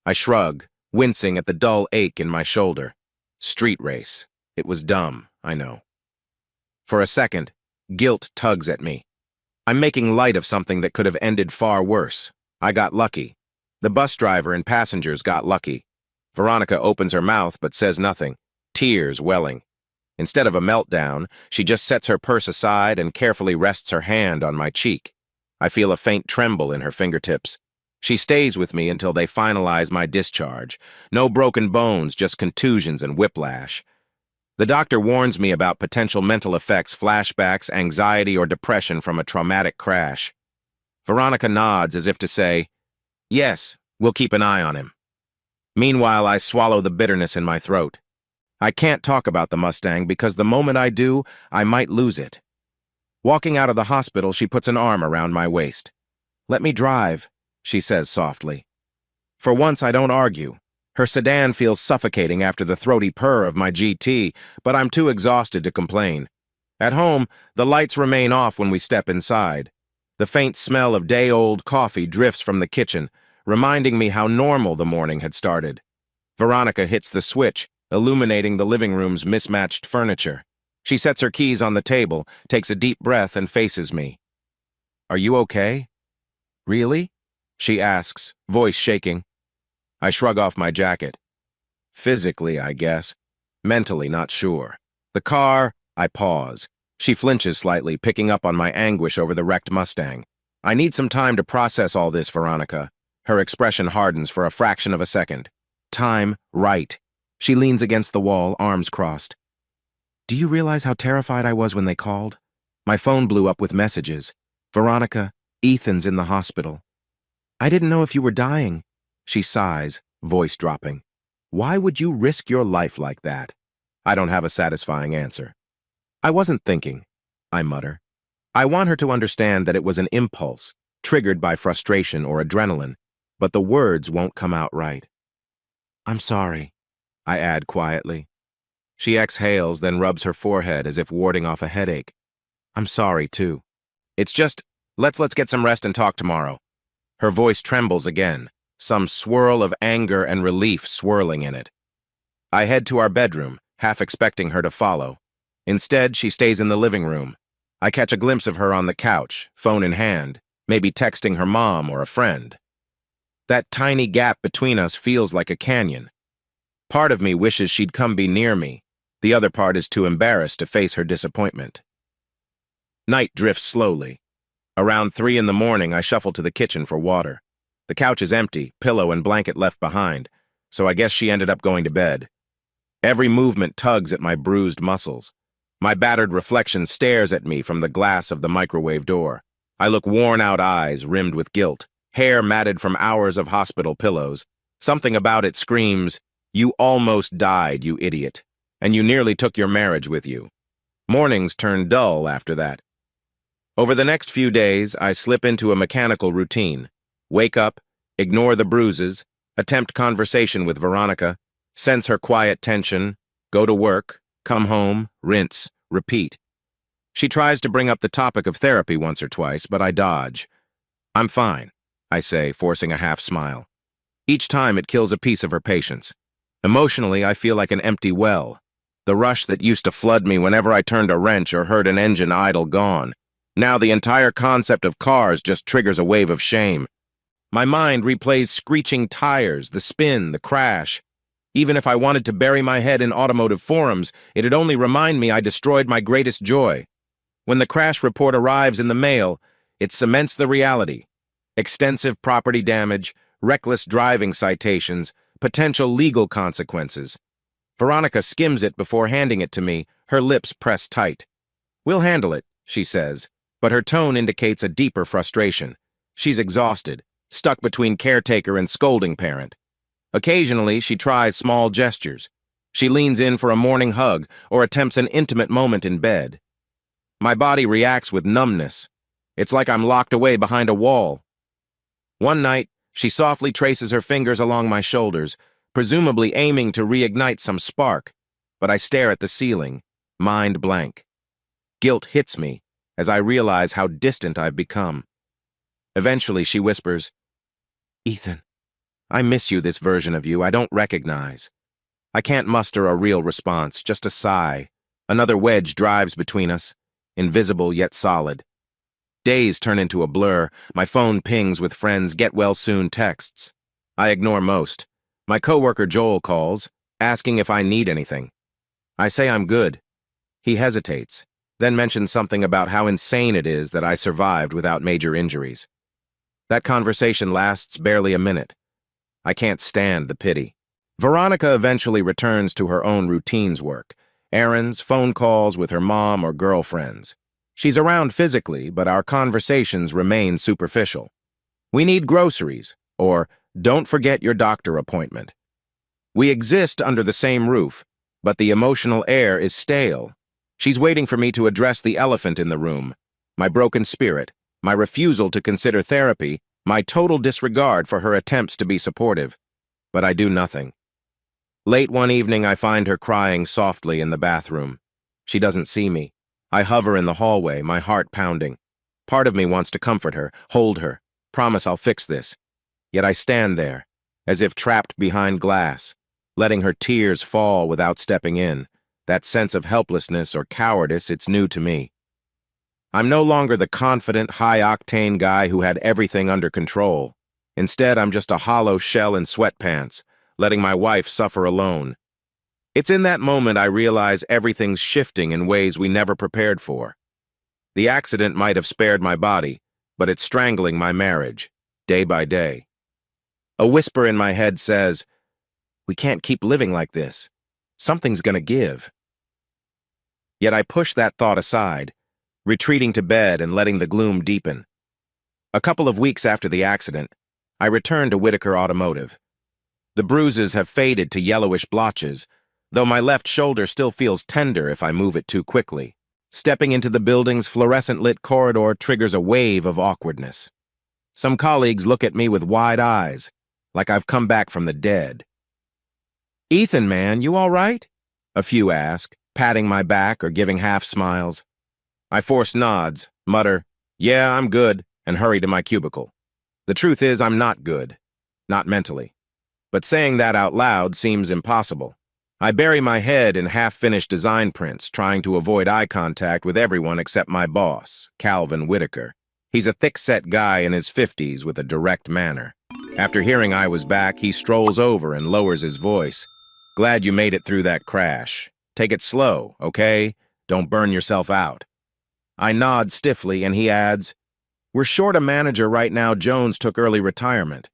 I shrug, wincing at the dull ache in my shoulder. Street race. It was dumb, I know. For a second, guilt tugs at me. I'm making light of something that could have ended far worse. I got lucky. The bus driver and passengers got lucky. Veronica opens her mouth but says nothing, tears welling. Instead of a meltdown, she just sets her purse aside and carefully rests her hand on my cheek. I feel a faint tremble in her fingertips. She stays with me until they finalize my discharge. No broken bones, just contusions and whiplash. The doctor warns me about potential mental effects, flashbacks, anxiety, or depression from a traumatic crash. Veronica nods as if to say, "Yes, we'll keep an eye on him." Meanwhile, I swallow the bitterness in my throat. I can't talk about the Mustang because the moment I do, I might lose it. Walking out of the hospital, she puts an arm around my waist. "Let me drive," she says softly. For once, I don't argue. Her sedan feels suffocating after the throaty purr of my GT, but I'm too exhausted to complain. At home, the lights remain off when we step inside. The faint smell of day-old coffee drifts from the kitchen, reminding me how normal the morning had started. Veronica hits the switch, illuminating the living room's mismatched furniture. She sets her keys on the table, takes a deep breath, and faces me. "Are you okay?" "Really?" she asks, voice shaking. I shrug off my jacket. Physically, I guess. Mentally, not sure. The car, I pause. She flinches slightly, picking up on my anguish over the wrecked Mustang. "I need some time to process all this, Veronica." Her expression hardens for a fraction of a second. Time, right. She leans against the wall, arms crossed. "Do you realize how terrified I was when they called? My phone blew up with messages. 'Veronica, Ethan's in the hospital.' I didn't know if you were dying." She sighs, voice dropping. "Why would you risk your life like that?" I don't have a satisfying answer. "I wasn't thinking," I mutter. I want her to understand that it was an impulse, triggered by frustration or adrenaline, but the words won't come out right. "I'm sorry," I add quietly. She exhales, then rubs her forehead as if warding off a headache. "I'm sorry, too. It's just, let's get some rest and talk tomorrow." Her voice trembles again, some swirl of anger and relief swirling in it. I head to our bedroom, half expecting her to follow. Instead, she stays in the living room. I catch a glimpse of her on the couch, phone in hand, maybe texting her mom or a friend. That tiny gap between us feels like a canyon. Part of me wishes she'd come be near me. The other part is too embarrassed to face her disappointment. Night drifts slowly. Around 3 in the morning, I shuffle to the kitchen for water. The couch is empty, pillow and blanket left behind, so I guess she ended up going to bed. Every movement tugs at my bruised muscles. My battered reflection stares at me from the glass of the microwave door. I look worn-out eyes rimmed with guilt, hair matted from hours of hospital pillows. Something about it screams, "You almost died, you idiot, and you nearly took your marriage with you." Mornings turn dull after that. Over the next few days, I slip into a mechanical routine. Wake up, ignore the bruises, attempt conversation with Veronica, sense her quiet tension, go to work, come home, rinse, repeat. She tries to bring up the topic of therapy once or twice, but I dodge. "I'm fine," I say, forcing a half smile. Each time it kills a piece of her patience. Emotionally, I feel like an empty well. The rush that used to flood me whenever I turned a wrench or heard an engine idle gone. Now the entire concept of cars just triggers a wave of shame. My mind replays screeching tires, the spin, the crash. Even if I wanted to bury my head in automotive forums, it'd only remind me I destroyed my greatest joy. When the crash report arrives in the mail, it cements the reality. Extensive property damage, reckless driving citations, potential legal consequences. Veronica skims it before handing it to me, her lips pressed tight. "We'll handle it," she says, but her tone indicates a deeper frustration. She's exhausted, stuck between caretaker and scolding parent. Occasionally, she tries small gestures. She leans in for a morning hug or attempts an intimate moment in bed. My body reacts with numbness. It's like I'm locked away behind a wall. One night, she softly traces her fingers along my shoulders, presumably aiming to reignite some spark, but I stare at the ceiling, mind blank. Guilt hits me as I realize how distant I've become. Eventually, she whispers, "Ethan, I miss you, this version of you I don't recognize." I can't muster a real response, just a sigh. Another wedge drives between us, invisible yet solid. Days turn into a blur. My phone pings with friends' get-well-soon texts. I ignore most. My coworker Joel calls, asking if I need anything. I say I'm good. He hesitates, then mentions something about how insane it is that I survived without major injuries. That conversation lasts barely a minute. I can't stand the pity. Veronica eventually returns to her own routine's work, errands, phone calls with her mom or girlfriends. She's around physically, but our conversations remain superficial. "We need groceries," or "Don't forget your doctor appointment." We exist under the same roof, but the emotional air is stale. She's waiting for me to address the elephant in the room, my broken spirit, my refusal to consider therapy, my total disregard for her attempts to be supportive. But I do nothing. Late one evening, I find her crying softly in the bathroom. She doesn't see me. I hover in the hallway, my heart pounding. Part of me wants to comfort her, hold her, promise I'll fix this. Yet I stand there, as if trapped behind glass, letting her tears fall without stepping in. That sense of helplessness or cowardice, it's new to me. I'm no longer the confident, high-octane guy who had everything under control. Instead, I'm just a hollow shell in sweatpants, letting my wife suffer alone. It's in that moment I realize everything's shifting in ways we never prepared for. The accident might have spared my body, but it's strangling my marriage, day by day. A whisper in my head says, "We can't keep living like this. Something's gonna give." Yet I push that thought aside, retreating to bed and letting the gloom deepen. A couple of weeks after the accident, I return to Whitaker Automotive. The bruises have faded to yellowish blotches, though my left shoulder still feels tender if I move it too quickly. Stepping into the building's fluorescent-lit corridor triggers a wave of awkwardness. Some colleagues look at me with wide eyes, like I've come back from the dead. "Ethan, man, you all right?" a few ask, patting my back or giving half smiles. I force nods, mutter, "Yeah, I'm good," and hurry to my cubicle. The truth is, I'm not good. Not mentally. But saying that out loud seems impossible. I bury my head in half-finished design prints, trying to avoid eye contact with everyone except my boss, Calvin Whitaker. He's a thick-set guy in his 50s with a direct manner. After hearing I was back, he strolls over and lowers his voice. "Glad you made it through that crash. Take it slow, okay? Don't burn yourself out." I nod stiffly, and he adds, "We're short a manager right now. Jones took early retirement.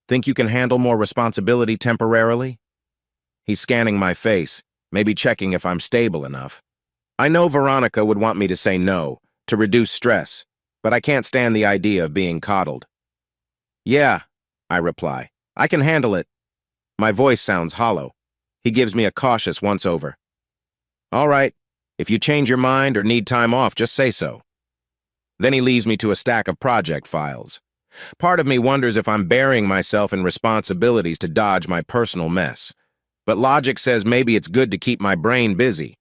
Think you can handle more responsibility temporarily?" He's scanning my face, maybe checking if I'm stable enough. I know Veronica would want me to say no, to reduce stress, but I can't stand the idea of being coddled. "Yeah," I reply. "I can handle it." My voice sounds hollow. He gives me a cautious once-over. "All right, if you change your mind or need time off, just say so." Then he leaves me to a stack of project files. Part of me wonders if I'm burying myself in responsibilities to dodge my personal mess. But logic says maybe it's good to keep my brain busy.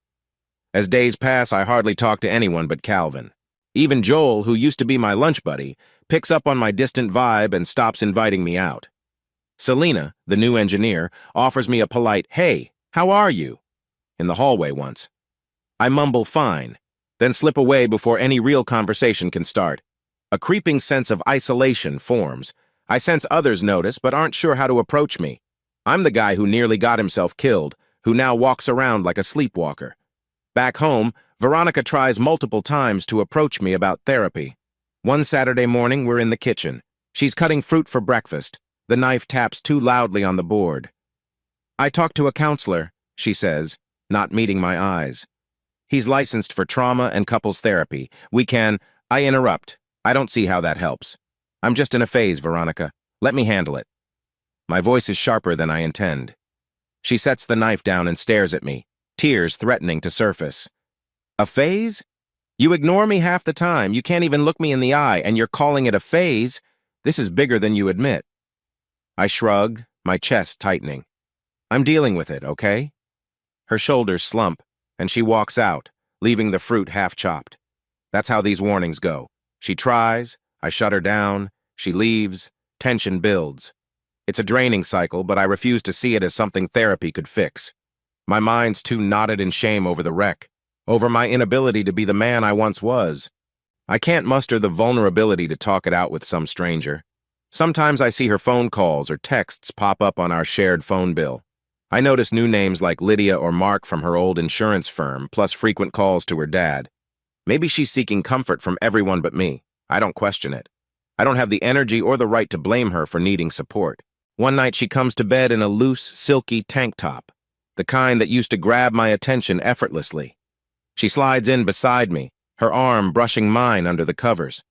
As days pass, I hardly talk to anyone but Calvin. Even Joel, who used to be my lunch buddy, picks up on my distant vibe and stops inviting me out. Selena, the new engineer, offers me a polite, "Hey, how are you?" in the hallway once. I mumble fine, then slip away before any real conversation can start. A creeping sense of isolation forms. I sense others notice but aren't sure how to approach me. I'm the guy who nearly got himself killed, who now walks around like a sleepwalker. Back home, Veronica tries multiple times to approach me about therapy. One Saturday morning, we're in the kitchen. She's cutting fruit for breakfast. The knife taps too loudly on the board. "I talked to a counselor," she says, not meeting my eyes. "He's licensed for trauma and couples therapy. I interrupt. I don't see how that helps. I'm just in a phase, Veronica. Let me handle it." My voice is sharper than I intend. She sets the knife down and stares at me, tears threatening to surface. "A phase? You ignore me half the time. You can't even look me in the eye, and you're calling it a phase? This is bigger than you admit." I shrug, my chest tightening. "I'm dealing with it, okay?" Her shoulders slump, and she walks out, leaving the fruit half-chopped. That's how these warnings go. She tries, I shut her down, she leaves, tension builds. It's a draining cycle, but I refuse to see it as something therapy could fix. My mind's too knotted in shame over the wreck, over my inability to be the man I once was. I can't muster the vulnerability to talk it out with some stranger. Sometimes I see her phone calls or texts pop up on our shared phone bill. I notice new names like Lydia or Mark from her old insurance firm, plus frequent calls to her dad. Maybe she's seeking comfort from everyone but me. I don't question it. I don't have the energy or the right to blame her for needing support. One night she comes to bed in a loose, silky tank top, the kind that used to grab my attention effortlessly. She slides in beside me, her arm brushing mine under the covers.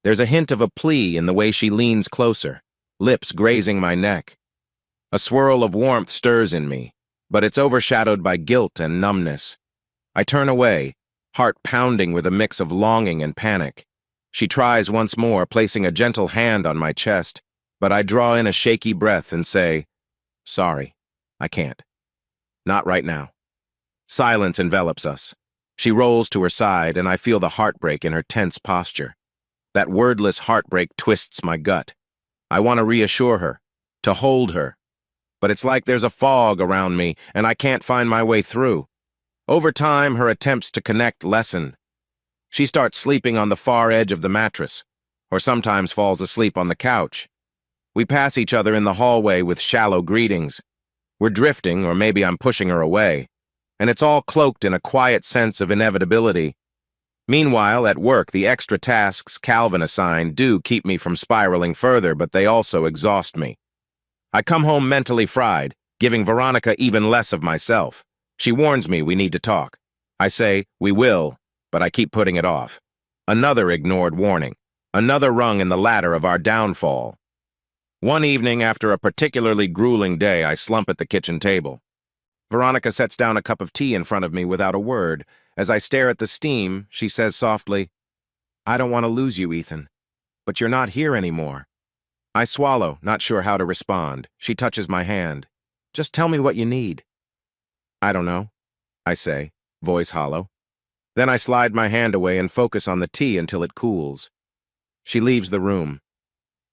There's a hint of a plea in the way she leans closer, lips grazing my neck. A swirl of warmth stirs in me, but it's overshadowed by guilt and numbness. I turn away, heart pounding with a mix of longing and panic. She tries once more, placing a gentle hand on my chest, but I draw in a shaky breath and say, "Sorry, I can't. Not right now." Silence envelops us. She rolls to her side, and I feel the heartbreak in her tense posture. That wordless heartbreak twists my gut. I want to reassure her, to hold her. But it's like there's a fog around me, and I can't find my way through. Over time, her attempts to connect lessen. She starts sleeping on the far edge of the mattress, or sometimes falls asleep on the couch. We pass each other in the hallway with shallow greetings. We're drifting, or maybe I'm pushing her away, and it's all cloaked in a quiet sense of inevitability. Meanwhile, at work, the extra tasks Calvin assigned do keep me from spiraling further, but they also exhaust me. I come home mentally fried, giving Veronica even less of myself. She warns me we need to talk. I say, we will, but I keep putting it off. Another ignored warning. Another rung in the ladder of our downfall. One evening, after a particularly grueling day, I slump at the kitchen table. Veronica sets down a cup of tea in front of me without a word. As I stare at the steam, she says softly, "I don't want to lose you, Ethan, but you're not here anymore." I swallow, not sure how to respond. She touches my hand. "Just tell me what you need." "I don't know," I say, voice hollow. Then I slide my hand away and focus on the tea until it cools. She leaves the room.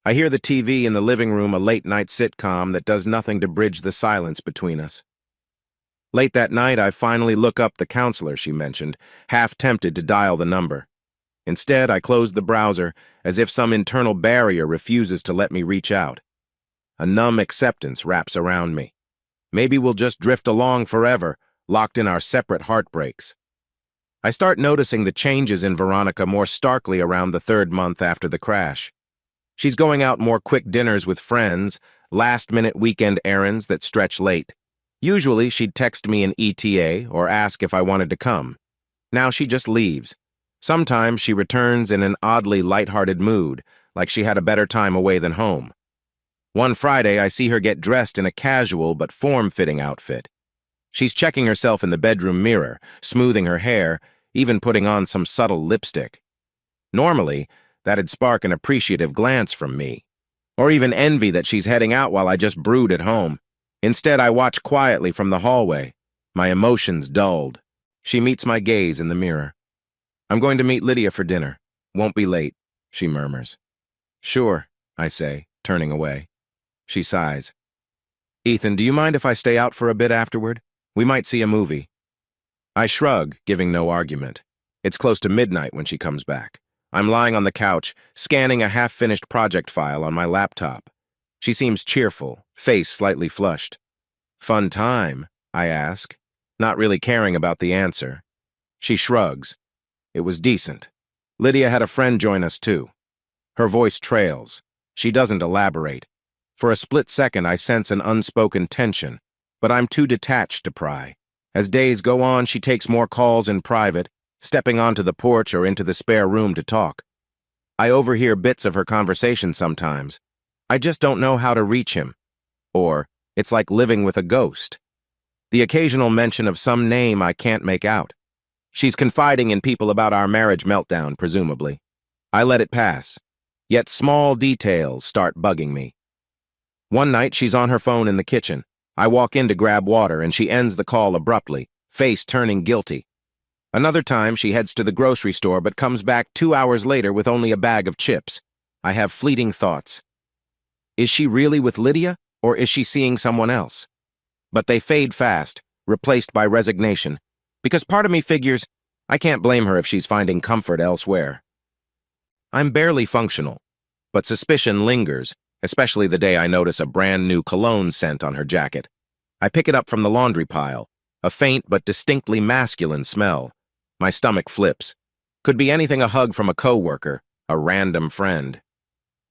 I hear the TV in the living room, a late-night sitcom that does nothing to bridge the silence between us. Late that night, I finally look up the counselor she mentioned, half tempted to dial the number. Instead, I close the browser, as if some internal barrier refuses to let me reach out. A numb acceptance wraps around me. Maybe we'll just drift along forever, locked in our separate heartbreaks. I start noticing the changes in Veronica more starkly around the third month after the crash. She's going out more quick dinners with friends, last-minute weekend errands that stretch late. Usually, she'd text me an ETA or ask if I wanted to come. Now she just leaves. Sometimes she returns in an oddly lighthearted mood, like she had a better time away than home. One Friday, I see her get dressed in a casual but form-fitting outfit. She's checking herself in the bedroom mirror, smoothing her hair, even putting on some subtle lipstick. Normally, that'd spark an appreciative glance from me, or even envy that she's heading out while I just brood at home. Instead, I watch quietly from the hallway, my emotions dulled. She meets my gaze in the mirror. "I'm going to meet Lydia for dinner. Won't be late," she murmurs. "Sure," I say, turning away. She sighs. "Ethan, do you mind if I stay out for a bit afterward? We might see a movie." I shrug, giving no argument. It's close to midnight when she comes back. I'm lying on the couch, scanning a half-finished project file on my laptop. She seems cheerful, face slightly flushed. "Fun time?" I ask, not really caring about the answer. She shrugs. "It was decent. Lydia had a friend join us too." Her voice trails. She doesn't elaborate. For a split second, I sense an unspoken tension, but I'm too detached to pry. As days go on, she takes more calls in private, stepping onto the porch or into the spare room to talk. I overhear bits of her conversation sometimes. I just don't know how to reach him. Or, it's like living with a ghost. The occasional mention of some name I can't make out. She's confiding in people about our marriage meltdown, presumably. I let it pass. Yet small details start bugging me. One night, she's on her phone in the kitchen. I walk in to grab water, and she ends the call abruptly, face turning guilty. Another time, she heads to the grocery store but comes back 2 hours later with only a bag of chips. I have fleeting thoughts. Is she really with Lydia, or is she seeing someone else? But they fade fast, replaced by resignation, because part of me figures I can't blame her if she's finding comfort elsewhere. I'm barely functional, but suspicion lingers, especially the day I notice a brand new cologne scent on her jacket. I pick it up from the laundry pile, a faint but distinctly masculine smell. My stomach flips. Could be anything: a hug from a coworker, a random friend.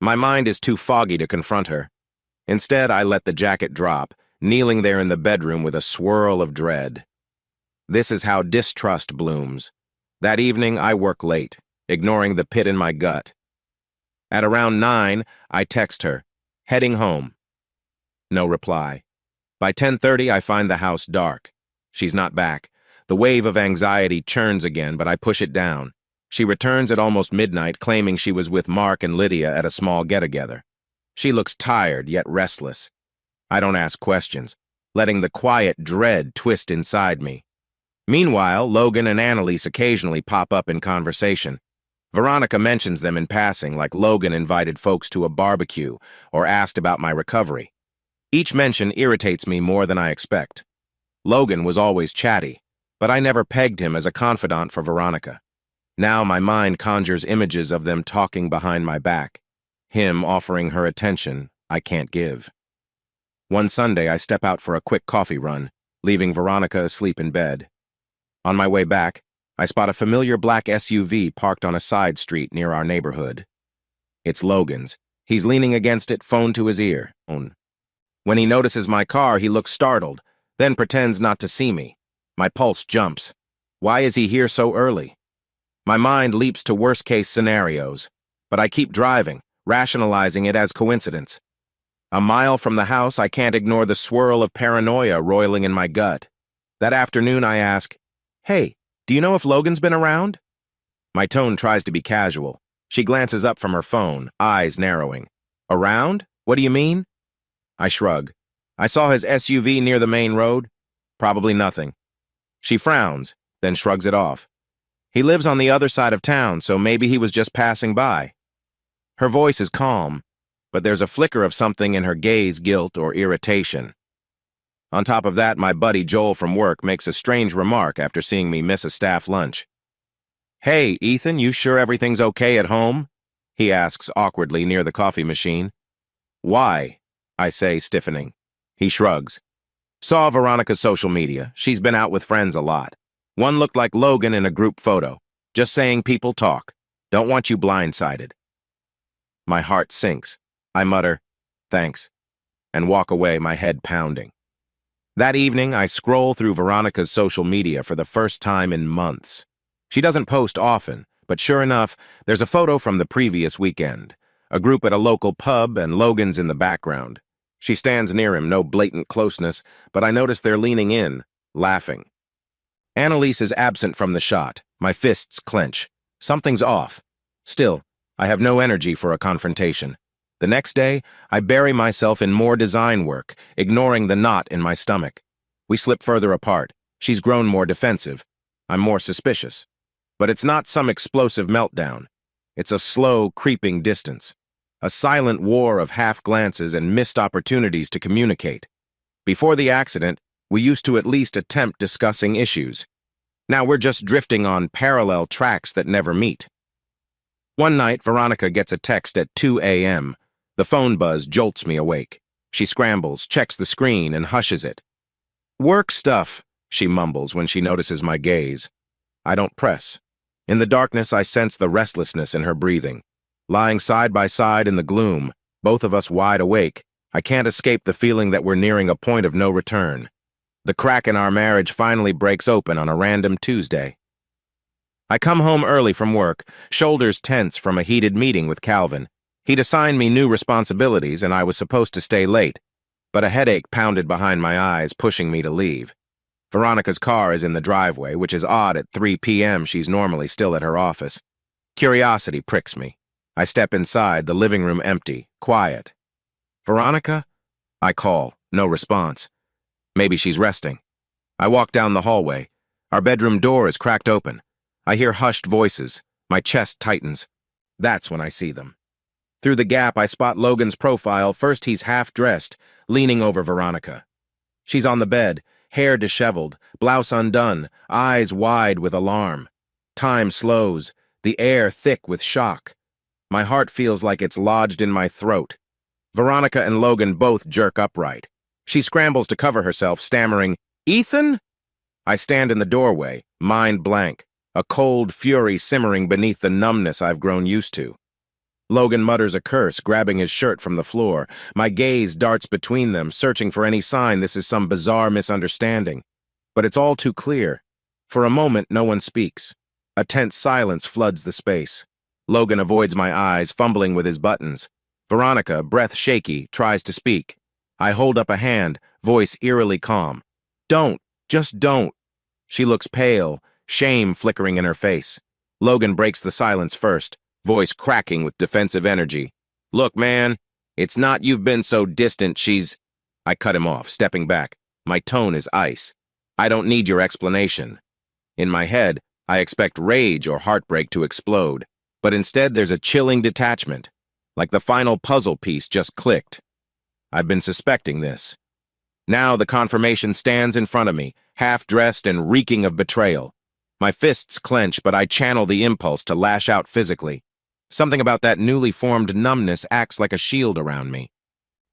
My mind is too foggy to confront her. Instead, I let the jacket drop, kneeling there in the bedroom with a swirl of dread. This is how distrust blooms. That evening, I work late, ignoring the pit in my gut. At around 9, I text her, heading home. No reply. By 10:30, I find the house dark. She's not back. The wave of anxiety churns again, but I push it down. She returns at almost midnight, claiming she was with Mark and Lydia at a small get-together. She looks tired, yet restless. I don't ask questions, letting the quiet dread twist inside me. Meanwhile, Logan and Annalise occasionally pop up in conversation. Veronica mentions them in passing, like Logan invited folks to a barbecue or asked about my recovery. Each mention irritates me more than I expect. Logan was always chatty, but I never pegged him as a confidant for Veronica. Now my mind conjures images of them talking behind my back, him offering her attention I can't give. One Sunday, I step out for a quick coffee run, leaving Veronica asleep in bed. On my way back, I spot a familiar black SUV parked on a side street near our neighborhood. It's Logan's. He's leaning against it, phone to his ear. When he notices my car, he looks startled, then pretends not to see me. My pulse jumps. Why is he here so early? My mind leaps to worst-case scenarios, but I keep driving, rationalizing it as coincidence. A mile from the house, I can't ignore the swirl of paranoia roiling in my gut. That afternoon, I ask, "Hey, do you know if Logan's been around?" My tone tries to be casual. She glances up from her phone, eyes narrowing. "Around? What do you mean?" I shrug. "I saw his SUV near the main road. Probably nothing." She frowns, then shrugs it off. "He lives on the other side of town, so maybe he was just passing by." Her voice is calm, but there's a flicker of something in her gaze, guilt or irritation. On top of that, my buddy Joel from work makes a strange remark after seeing me miss a staff lunch. "Hey, Ethan, you sure everything's okay at home?" he asks awkwardly near the coffee machine. "Why?" I say, stiffening. He shrugs. "Saw Veronica's social media. She's been out with friends a lot. One looked like Logan in a group photo. Just saying people talk. Don't want you blindsided." My heart sinks. I mutter, "Thanks," and walk away, my head pounding. That evening, I scroll through Veronica's social media for the first time in months. She doesn't post often, but sure enough, there's a photo from the previous weekend. A group at a local pub, and Logan's in the background. She stands near him, no blatant closeness, but I notice they're leaning in, laughing. Annalise is absent from the shot. My fists clench. Something's off. Still, I have no energy for a confrontation. The next day, I bury myself in more design work, ignoring the knot in my stomach. We slip further apart. She's grown more defensive. I'm more suspicious. But it's not some explosive meltdown. It's a slow, creeping distance. A silent war of half-glances and missed opportunities to communicate. Before the accident, we used to at least attempt discussing issues. Now we're just drifting on parallel tracks that never meet. One night, Veronica gets a text at 2 a.m. The phone buzz jolts me awake. She scrambles, checks the screen, and hushes it. "Work stuff," she mumbles when she notices my gaze. I don't press. In the darkness, I sense the restlessness in her breathing. Lying side by side in the gloom, both of us wide awake, I can't escape the feeling that we're nearing a point of no return. The crack in our marriage finally breaks open on a random Tuesday. I come home early from work, shoulders tense from a heated meeting with Calvin. He'd assigned me new responsibilities and I was supposed to stay late, but a headache pounded behind my eyes, pushing me to leave. Veronica's car is in the driveway, which is odd at 3 p.m. She's normally still at her office. Curiosity pricks me. I step inside, the living room empty, quiet. "Veronica?" I call, no response. Maybe she's resting. I walk down the hallway. Our bedroom door is cracked open. I hear hushed voices. My chest tightens. That's when I see them. Through the gap, I spot Logan's profile. First, he's half-dressed, leaning over Veronica. She's on the bed, hair disheveled, blouse undone, eyes wide with alarm. Time slows, the air thick with shock. My heart feels like it's lodged in my throat. Veronica and Logan both jerk upright. She scrambles to cover herself, stammering, "Ethan?" I stand in the doorway, mind blank, a cold fury simmering beneath the numbness I've grown used to. Logan mutters a curse, grabbing his shirt from the floor. My gaze darts between them, searching for any sign this is some bizarre misunderstanding. But it's all too clear. For a moment, no one speaks. A tense silence floods the space. Logan avoids my eyes, fumbling with his buttons. Veronica, breath shaky, tries to speak. I hold up a hand, voice eerily calm. "Don't, just don't." She looks pale, shame flickering in her face. Logan breaks the silence first, voice cracking with defensive energy. "Look, man, it's not you've been so distant, she's—" I cut him off, stepping back. My tone is ice. "I don't need your explanation." In my head, I expect rage or heartbreak to explode, but instead there's a chilling detachment, like the final puzzle piece just clicked. I've been suspecting this. Now the confirmation stands in front of me, half-dressed and reeking of betrayal. My fists clench, but I channel the impulse to lash out physically. Something about that newly formed numbness acts like a shield around me.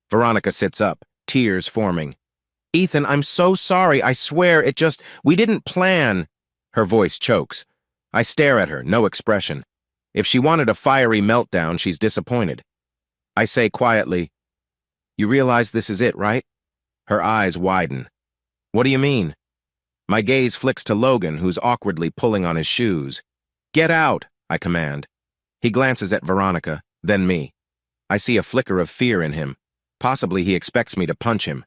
Veronica sits up, tears forming. "Ethan, I'm so sorry. I swear, we didn't plan." Her voice chokes. I stare at her, no expression. If she wanted a fiery meltdown, she's disappointed. I say quietly, "You realize this is it, right?" Her eyes widen. "What do you mean?" My gaze flicks to Logan, who's awkwardly pulling on his shoes. "Get out," I command. He glances at Veronica, then me. I see a flicker of fear in him. Possibly he expects me to punch him.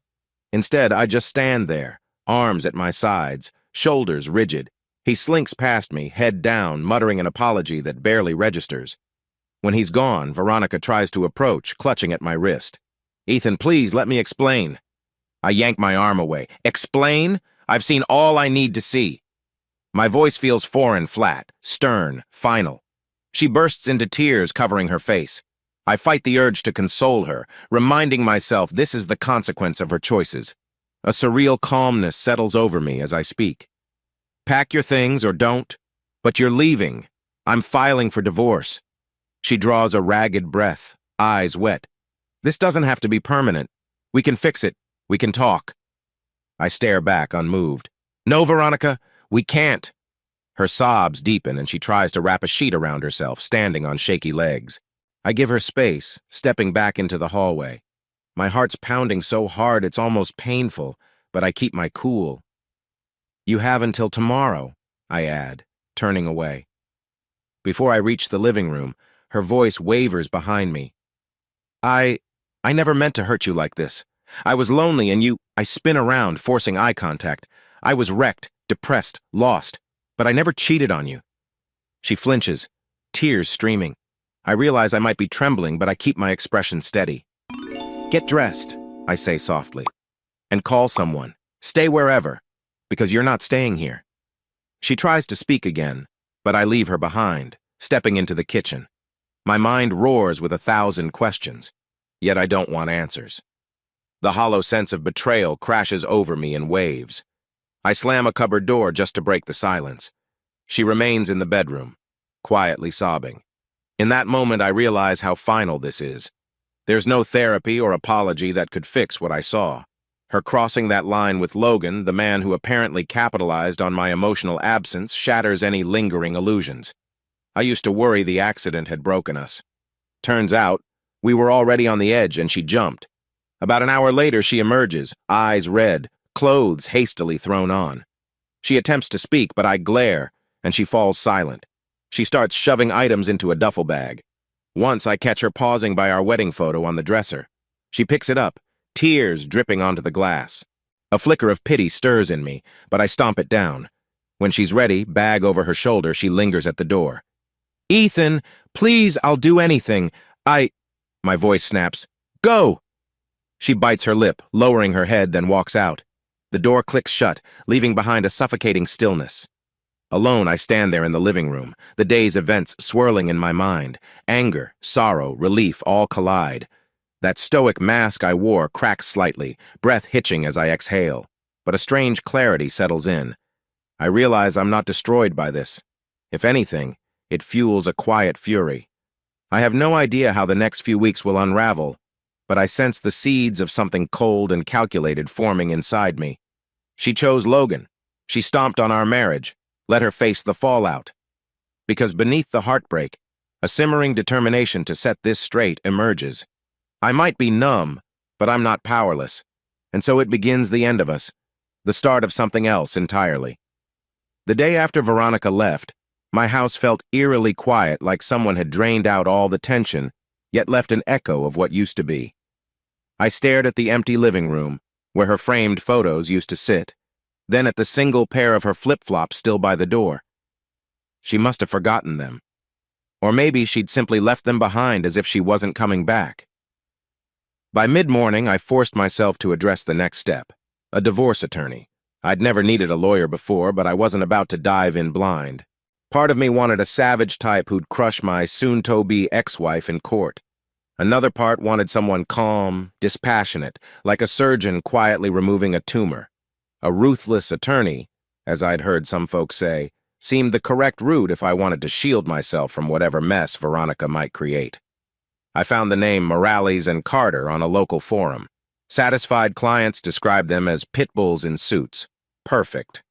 Instead, I just stand there, arms at my sides, shoulders rigid. He slinks past me, head down, muttering an apology that barely registers. When he's gone, Veronica tries to approach, clutching at my wrist. "Ethan, please, let me explain." I yank my arm away. "Explain? I've seen all I need to see." My voice feels foreign, flat, stern, final. She bursts into tears, covering her face. I fight the urge to console her, reminding myself this is the consequence of her choices. A surreal calmness settles over me as I speak. "Pack your things or don't, but you're leaving. I'm filing for divorce." She draws a ragged breath, eyes wet. "This doesn't have to be permanent. We can fix it. We can talk." I stare back, unmoved. "No, Veronica, we can't." Her sobs deepen and she tries to wrap a sheet around herself, standing on shaky legs. I give her space, stepping back into the hallway. My heart's pounding so hard it's almost painful, but I keep my cool. "You have until tomorrow," I add, turning away. Before I reach the living room, her voice wavers behind me. I never meant to hurt you like this. I was lonely and I spin around, forcing eye contact. I was wrecked, depressed, lost, but I never cheated on you." She flinches, tears streaming. I realize I might be trembling, but I keep my expression steady. "Get dressed," I say softly, "and call someone. Stay wherever, because you're not staying here." She tries to speak again, but I leave her behind, stepping into the kitchen. My mind roars with 1,000 questions, yet I don't want answers. The hollow sense of betrayal crashes over me in waves. I slam a cupboard door just to break the silence. She remains in the bedroom, quietly sobbing. In that moment, I realize how final this is. There's no therapy or apology that could fix what I saw. Her crossing that line with Logan, the man who apparently capitalized on my emotional absence, shatters any lingering illusions. I used to worry the accident had broken us. Turns out, we were already on the edge and she jumped. About an hour later, she emerges, eyes red, clothes hastily thrown on. She attempts to speak, but I glare, and she falls silent. She starts shoving items into a duffel bag. Once I catch her pausing by our wedding photo on the dresser. She picks it up, tears dripping onto the glass. A flicker of pity stirs in me, but I stomp it down. When she's ready, bag over her shoulder, she lingers at the door. "Ethan, please, I'll do anything. My voice snaps. "Go!" She bites her lip, lowering her head, then walks out. The door clicks shut, leaving behind a suffocating stillness. Alone, I stand there in the living room, the day's events swirling in my mind. Anger, sorrow, relief all collide. That stoic mask I wore cracks slightly, breath hitching as I exhale. But a strange clarity settles in. I realize I'm not destroyed by this. If anything, it fuels a quiet fury. I have no idea how the next few weeks will unravel, but I sense the seeds of something cold and calculated forming inside me. She chose Logan. She stomped on our marriage. Let her face the fallout. Because beneath the heartbreak, a simmering determination to set this straight emerges. I might be numb, but I'm not powerless. And so it begins the end of us, the start of something else entirely. The day after Veronica left, my house felt eerily quiet, like someone had drained out all the tension, yet left an echo of what used to be. I stared at the empty living room, where her framed photos used to sit, then at the single pair of her flip-flops still by the door. She must have forgotten them. Or maybe she'd simply left them behind as if she wasn't coming back. By mid-morning, I forced myself to address the next step, a divorce attorney. I'd never needed a lawyer before, but I wasn't about to dive in blind. Part of me wanted a savage type who'd crush my soon-to-be ex-wife in court. Another part wanted someone calm, dispassionate, like a surgeon quietly removing a tumor. A ruthless attorney, as I'd heard some folks say, seemed the correct route if I wanted to shield myself from whatever mess Veronica might create. I found the name Morales and Carter on a local forum. Satisfied clients described them as pit bulls in suits. Perfect.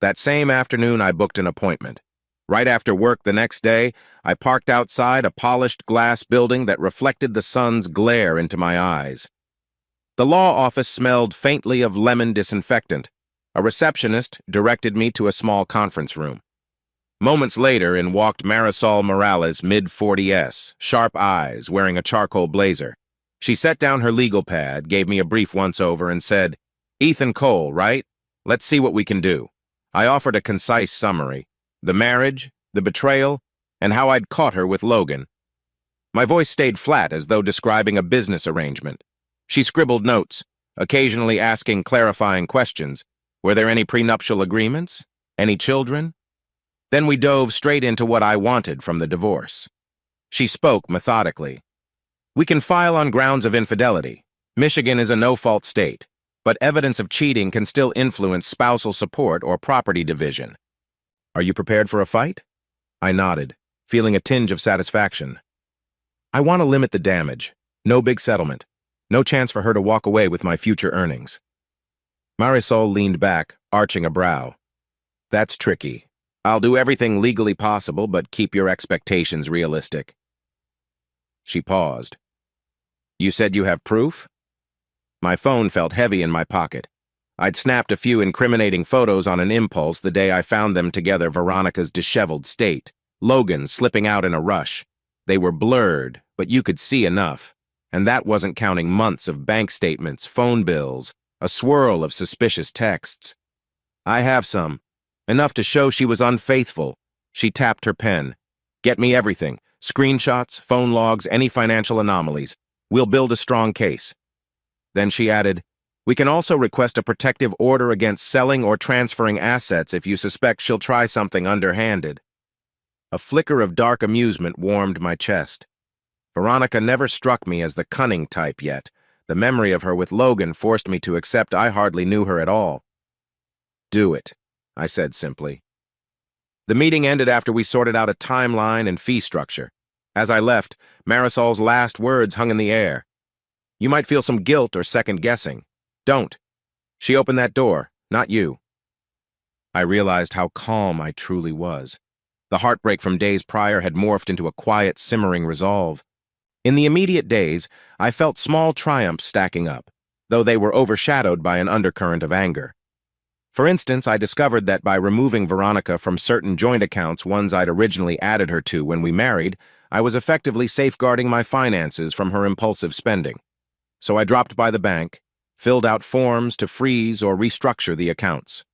That same afternoon, I booked an appointment. Right after work the next day, I parked outside a polished glass building that reflected the sun's glare into my eyes. The law office smelled faintly of lemon disinfectant. A receptionist directed me to a small conference room. Moments later, in walked Marisol Morales, mid-40s, sharp eyes, wearing a charcoal blazer. She set down her legal pad, gave me a brief once-over, and said, "Ethan Cole, right? Let's see what we can do." I offered a concise summary. The marriage, the betrayal, and how I'd caught her with Logan. My voice stayed flat as though describing a business arrangement. She scribbled notes, occasionally asking clarifying questions. Were there any prenuptial agreements? Any children? Then we dove straight into what I wanted from the divorce. She spoke methodically. "We can file on grounds of infidelity. Michigan is a no-fault state, but evidence of cheating can still influence spousal support or property division. Are you prepared for a fight?" I nodded, feeling a tinge of satisfaction. "I want to limit the damage. No big settlement. No chance for her to walk away with my future earnings." Marisol leaned back, arching a brow. "That's tricky. I'll do everything legally possible, but keep your expectations realistic." She paused. "You said you have proof?" My phone felt heavy in my pocket. I'd snapped a few incriminating photos on an impulse the day I found them together, Veronica's disheveled state, Logan slipping out in a rush. They were blurred, but you could see enough. And that wasn't counting months of bank statements, phone bills, a swirl of suspicious texts. "I have some. Enough to show she was unfaithful." She tapped her pen. "Get me everything. Screenshots, phone logs, any financial anomalies. We'll build a strong case." Then she added, "We can also request a protective order against selling or transferring assets if you suspect she'll try something underhanded." A flicker of dark amusement warmed my chest. Veronica never struck me as the cunning type yet. The memory of her with Logan forced me to accept I hardly knew her at all. "Do it," I said simply. The meeting ended after we sorted out a timeline and fee structure. As I left, Marisol's last words hung in the air. You might feel some guilt or second-guessing. Don't. She opened that door, not you. I realized how calm I truly was. The heartbreak from days prior had morphed into a quiet, simmering resolve. In the immediate days, I felt small triumphs stacking up, though they were overshadowed by an undercurrent of anger. For instance, I discovered that by removing Veronica from certain joint accounts, ones I'd originally added her to when we married, I was effectively safeguarding my finances from her impulsive spending. So I dropped by the bank, filled out forms to freeze or restructure the accounts.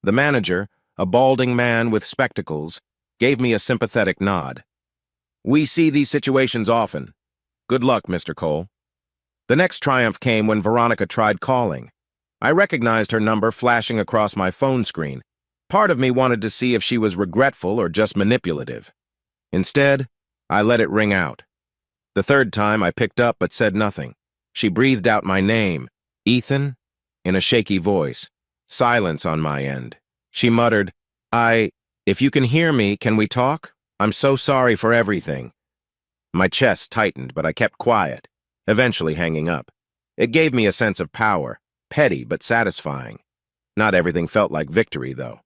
The manager, a balding man with spectacles, gave me a sympathetic nod. We see these situations often. Good luck, Mr. Cole. The next triumph came when Veronica tried calling. I recognized her number flashing across my phone screen. Part of me wanted to see if she was regretful or just manipulative. Instead, I let it ring out. The third time I picked up but said nothing. She breathed out my name, Ethan, in a shaky voice. Silence on my end. She muttered, If you can hear me, can we talk? I'm so sorry for everything. My chest tightened, but I kept quiet, eventually hanging up. It gave me a sense of power, petty but satisfying. Not everything felt like victory, though.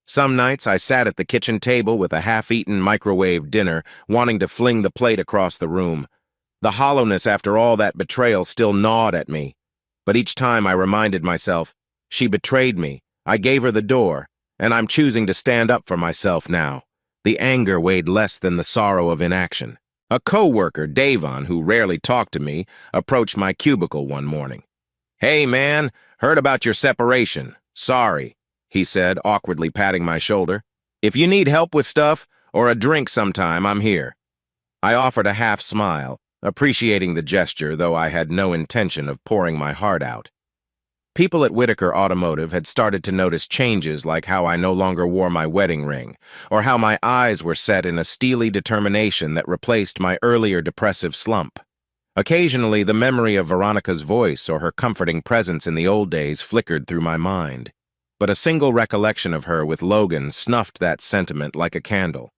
Some nights I sat at the kitchen table with a half-eaten microwave dinner, wanting to fling the plate across the room. The hollowness after all that betrayal still gnawed at me. But each time I reminded myself, she betrayed me, I gave her the door, and I'm choosing to stand up for myself now. The anger weighed less than the sorrow of inaction. A co-worker, Davon, who rarely talked to me, approached my cubicle one morning. Hey, man, heard about your separation. Sorry, he said, awkwardly patting my shoulder. If you need help with stuff or a drink sometime, I'm here. I offered a half smile, appreciating the gesture, though I had no intention of pouring my heart out. People at Whitaker Automotive had started to notice changes like how I no longer wore my wedding ring, or how my eyes were set in a steely determination that replaced my earlier depressive slump. Occasionally, the memory of Veronica's voice or her comforting presence in the old days flickered through my mind. But a single recollection of her with Logan snuffed that sentiment like a candle.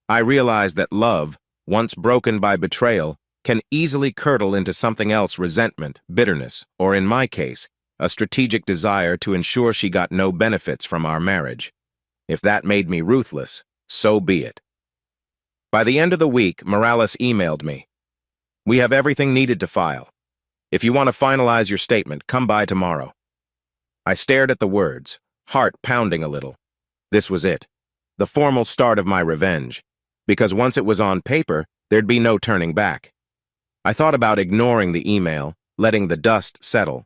I realized that love, once broken by betrayal, can easily curdle into something else: resentment, bitterness, or in my case, a strategic desire to ensure she got no benefits from our marriage. If that made me ruthless, so be it. By the end of the week, Morales emailed me. We have everything needed to file. If you want to finalize your statement, come by tomorrow. I stared at the words, heart pounding a little. This was it, the formal start of my revenge, because once it was on paper, there'd be no turning back. I thought about ignoring the email, letting the dust settle,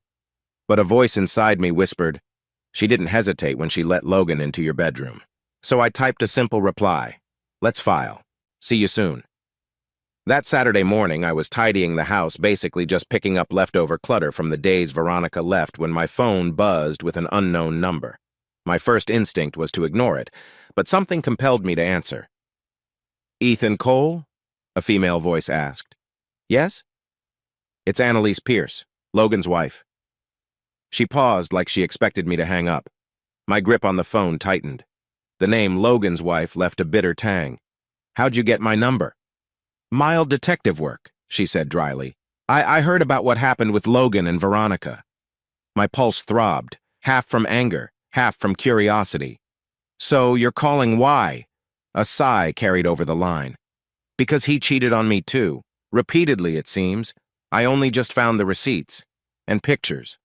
but a voice inside me whispered, she didn't hesitate when she let Logan into your bedroom. So I typed a simple reply, let's file. See you soon. That Saturday morning, I was tidying the house, basically just picking up leftover clutter from the days Veronica left, when my phone buzzed with an unknown number. My first instinct was to ignore it, but something compelled me to answer. Ethan Cole? A female voice asked. Yes? It's Annalise Pierce, Logan's wife. She paused like she expected me to hang up. My grip on the phone tightened. The name Logan's wife left a bitter tang. How'd you get my number? Mild detective work, she said dryly. I heard about what happened with Logan and Veronica. My pulse throbbed, half from anger, half from curiosity. So you're calling why? A sigh carried over the line. Because he cheated on me too. Repeatedly, it seems. I only just found the receipts. And pictures.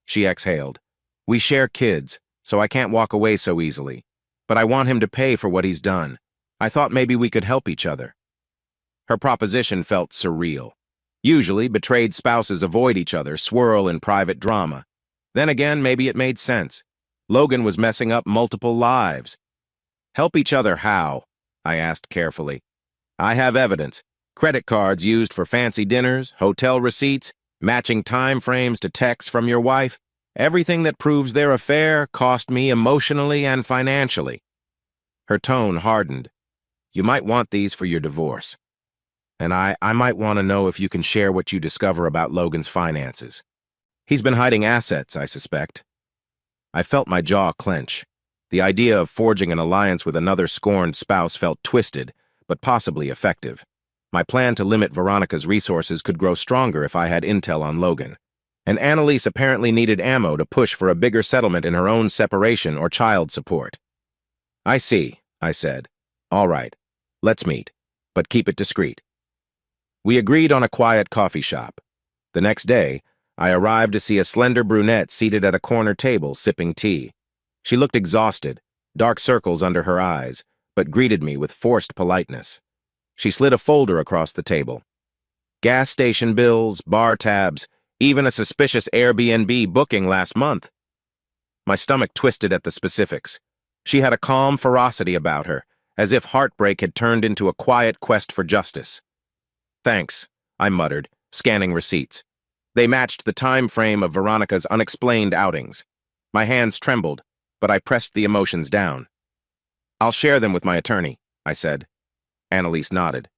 She exhaled. We share kids, so I can't walk away so easily. But I want him to pay for what he's done. I thought maybe we could help each other. Her proposition felt surreal. Usually, betrayed spouses avoid each other, swirl in private drama. Then again, maybe it made sense. Logan was messing up multiple lives. Help each other how? I asked carefully. I have evidence. Credit cards used for fancy dinners, hotel receipts, matching time frames to texts from your wife. Everything that proves their affair cost me emotionally and financially. Her tone hardened. You might want these for your divorce. And I might want to know if you can share what you discover about Logan's finances. He's been hiding assets, I suspect. I felt my jaw clench. The idea of forging an alliance with another scorned spouse felt twisted, but possibly effective. My plan to limit Veronica's resources could grow stronger if I had intel on Logan. And Annalise apparently needed ammo to push for a bigger settlement in her own separation or child support. I see, I said. All right, let's meet, but keep it discreet. We agreed on a quiet coffee shop. The next day, I arrived to see a slender brunette seated at a corner table sipping tea. She looked exhausted, dark circles under her eyes, but greeted me with forced politeness. She slid a folder across the table. Gas station bills, bar tabs, even a suspicious Airbnb booking last month. My stomach twisted at the specifics. She had a calm ferocity about her, as if heartbreak had turned into a quiet quest for justice. Thanks, I muttered, scanning receipts. They matched the time frame of Veronica's unexplained outings. My hands trembled, but I pressed the emotions down. I'll share them with my attorney, I said. Annalise nodded.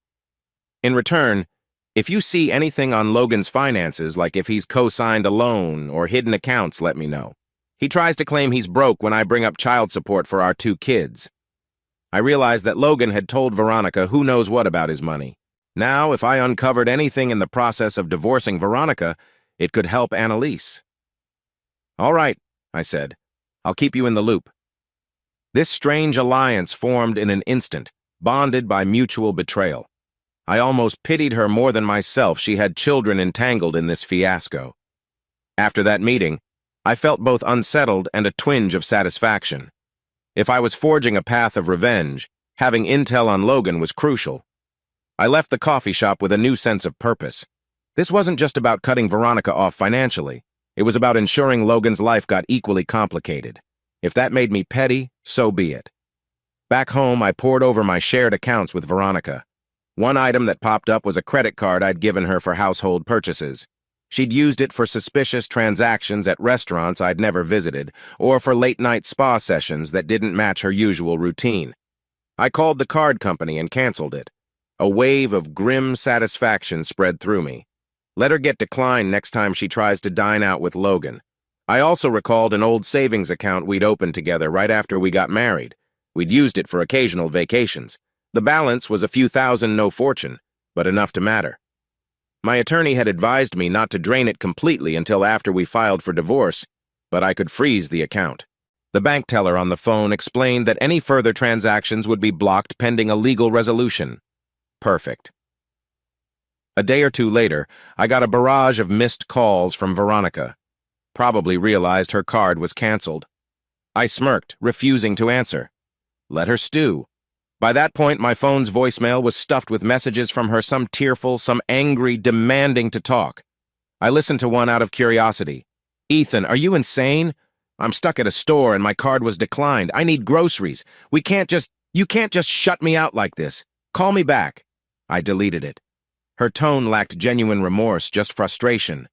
In return, if you see anything on Logan's finances, like if he's co-signed a loan or hidden accounts, let me know. He tries to claim he's broke when I bring up child support for our 2 kids. I realized that Logan had told Veronica who knows what about his money. Now, if I uncovered anything in the process of divorcing Veronica, it could help Annalise. All right, I said. I'll keep you in the loop. This strange alliance formed in an instant, bonded by mutual betrayal. I almost pitied her more than myself. She had children entangled in this fiasco. After that meeting, I felt both unsettled and a twinge of satisfaction. If I was forging a path of revenge, having intel on Logan was crucial. I left the coffee shop with a new sense of purpose. This wasn't just about cutting Veronica off financially. It was about ensuring Logan's life got equally complicated. If that made me petty, so be it. Back home, I pored over my shared accounts with Veronica. One item that popped up was a credit card I'd given her for household purchases. She'd used it for suspicious transactions at restaurants I'd never visited, or for late-night spa sessions that didn't match her usual routine. I called the card company and canceled it. A wave of grim satisfaction spread through me. Let her get declined next time she tries to dine out with Logan. I also recalled an old savings account we'd opened together right after we got married. We'd used it for occasional vacations. The balance was a few thousand, no fortune, but enough to matter. My attorney had advised me not to drain it completely until after we filed for divorce, but I could freeze the account. The bank teller on the phone explained that any further transactions would be blocked pending a legal resolution. Perfect. A day or two later, I got a barrage of missed calls from Veronica. Probably realized her card was canceled. I smirked, refusing to answer. Let her stew. By that point, my phone's voicemail was stuffed with messages from her, some tearful, some angry, demanding to talk. I listened to one out of curiosity. Ethan, are you insane? I'm stuck at a store and my card was declined. I need groceries. You can't just shut me out like this. Call me back. I deleted it. Her tone lacked genuine remorse, just frustration.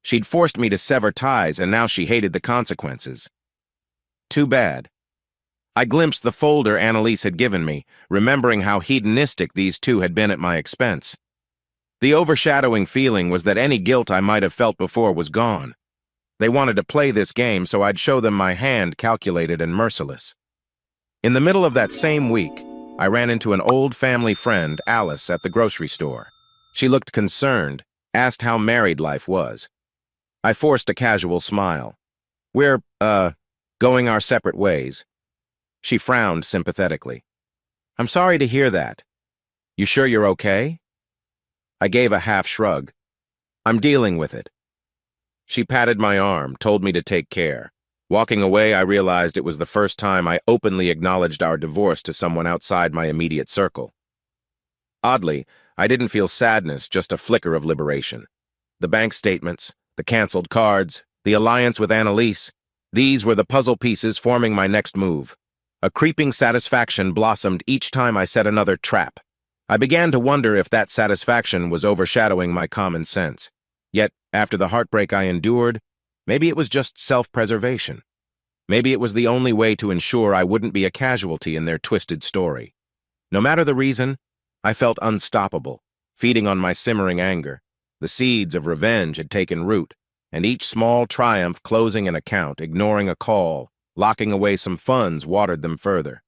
She'd forced me to sever ties, and now she hated the consequences. Too bad. I glimpsed the folder Annalise had given me, remembering how hedonistic these two had been at my expense. The overshadowing feeling was that any guilt I might have felt before was gone. They wanted to play this game, so I'd show them my hand, calculated and merciless. In the middle of that same week, I ran into an old family friend, Alice, at the grocery store. She looked concerned, asked how married life was. I forced a casual smile. We're, going our separate ways. She frowned sympathetically. I'm sorry to hear that. You sure you're okay? I gave a half shrug. I'm dealing with it. She patted my arm, told me to take care. Walking away, I realized it was the first time I openly acknowledged our divorce to someone outside my immediate circle. Oddly, I didn't feel sadness, just a flicker of liberation. The bank statements, the canceled cards, the alliance with Annalise, these were the puzzle pieces forming my next move. A creeping satisfaction blossomed each time I set another trap. I began to wonder if that satisfaction was overshadowing my common sense. Yet, after the heartbreak I endured, maybe it was just self-preservation. Maybe it was the only way to ensure I wouldn't be a casualty in their twisted story. No matter the reason, I felt unstoppable, feeding on my simmering anger. The seeds of revenge had taken root, and each small triumph, closing an account, ignoring a call, locking away some funds, watered them further.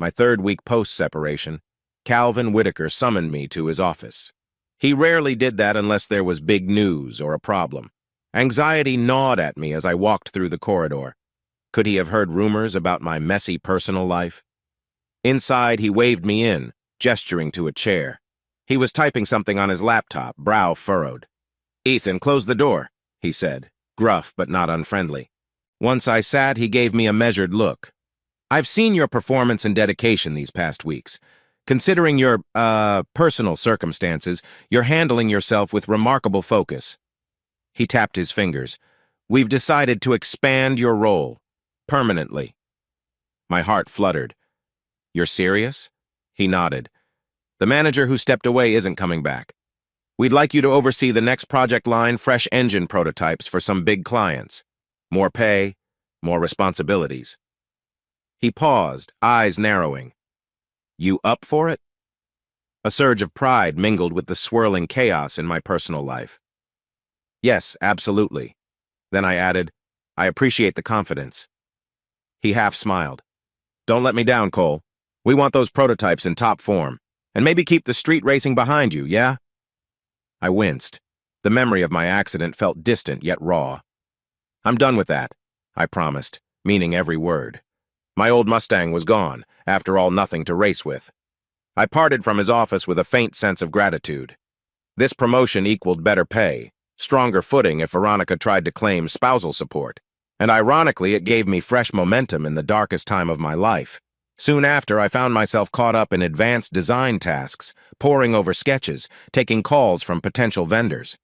My third week post-separation Calvin Whitaker summoned me to his office. He rarely did that unless there was big news or a problem. Anxiety gnawed at me as I walked through the corridor. Could he have heard rumors about my messy personal life? Inside, he waved me in, gesturing to a chair. He was typing something on his laptop, brow furrowed. "Ethan, close the door," he said, gruff but not unfriendly. Once I sat, he gave me a measured look. "I've seen your performance and dedication these past weeks. Considering your, personal circumstances, you're handling yourself with remarkable focus." He tapped his fingers. "We've decided to expand your role. Permanently." My heart fluttered. "You're serious?" He nodded. "The manager who stepped away isn't coming back. We'd like you to oversee the next project line, fresh engine prototypes for some big clients. More pay, more responsibilities." He paused, eyes narrowing. "You up for it?" A surge of pride mingled with the swirling chaos in my personal life. "Yes, absolutely." Then I added, "I appreciate the confidence." He half smiled. "Don't let me down, Cole. We want those prototypes in top form. And maybe keep the street racing behind you, yeah?" I winced. The memory of my accident felt distant yet raw. "I'm done with that," I promised, meaning every word. My old Mustang was gone, after all nothing to race with. I parted from his office with a faint sense of gratitude. This promotion equaled better pay, stronger footing if Veronica tried to claim spousal support, and ironically it gave me fresh momentum in the darkest time of my life. Soon after, I found myself caught up in advanced design tasks, poring over sketches, taking calls from potential vendors.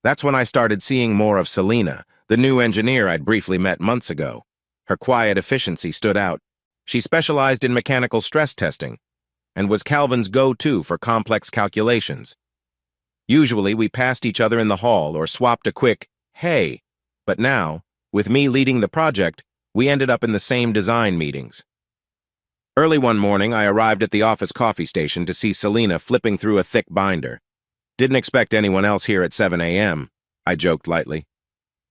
That's when I started seeing more of Selena, the new engineer I'd briefly met months ago. Her quiet efficiency stood out. She specialized in mechanical stress testing and was Calvin's go-to for complex calculations. Usually, we passed each other in the hall or swapped a quick, "Hey," but now, with me leading the project, we ended up in the same design meetings. Early one morning, I arrived at the office coffee station to see Selena flipping through a thick binder. "Didn't expect anyone else here at 7 a.m., I joked lightly.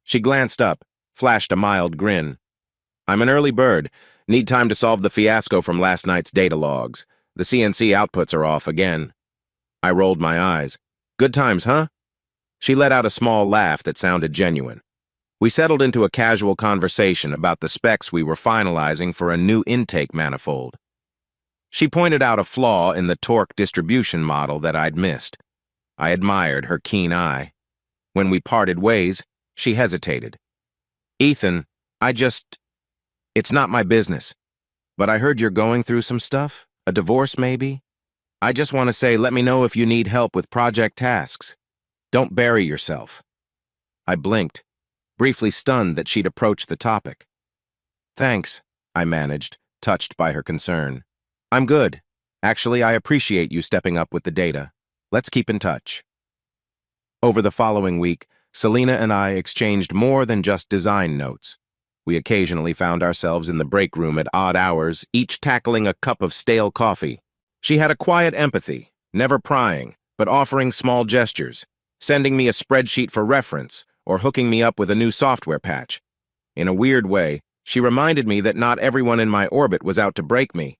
She glanced up, flashed a mild grin. "I'm an early bird. Need time to solve the fiasco from last night's data logs. The CNC outputs are off again." I rolled my eyes. "Good times, huh?" She let out a small laugh that sounded genuine. We settled into a casual conversation about the specs we were finalizing for a new intake manifold. She pointed out a flaw in the torque distribution model that I'd missed. I admired her keen eye. When we parted ways, she hesitated. "Ethan, it's not my business. But I heard you're going through some stuff? A divorce, maybe? I just want to say, let me know if you need help with project tasks. Don't bury yourself." I blinked, briefly stunned that she'd approached the topic. "Thanks," I managed, touched by her concern. "I'm good. Actually, I appreciate you stepping up with the data. Let's keep in touch." Over the following week, Selena and I exchanged more than just design notes. We occasionally found ourselves in the break room at odd hours, each tackling a cup of stale coffee. She had a quiet empathy, never prying, but offering small gestures, sending me a spreadsheet for reference, or hooking me up with a new software patch. In a weird way, she reminded me that not everyone in my orbit was out to break me.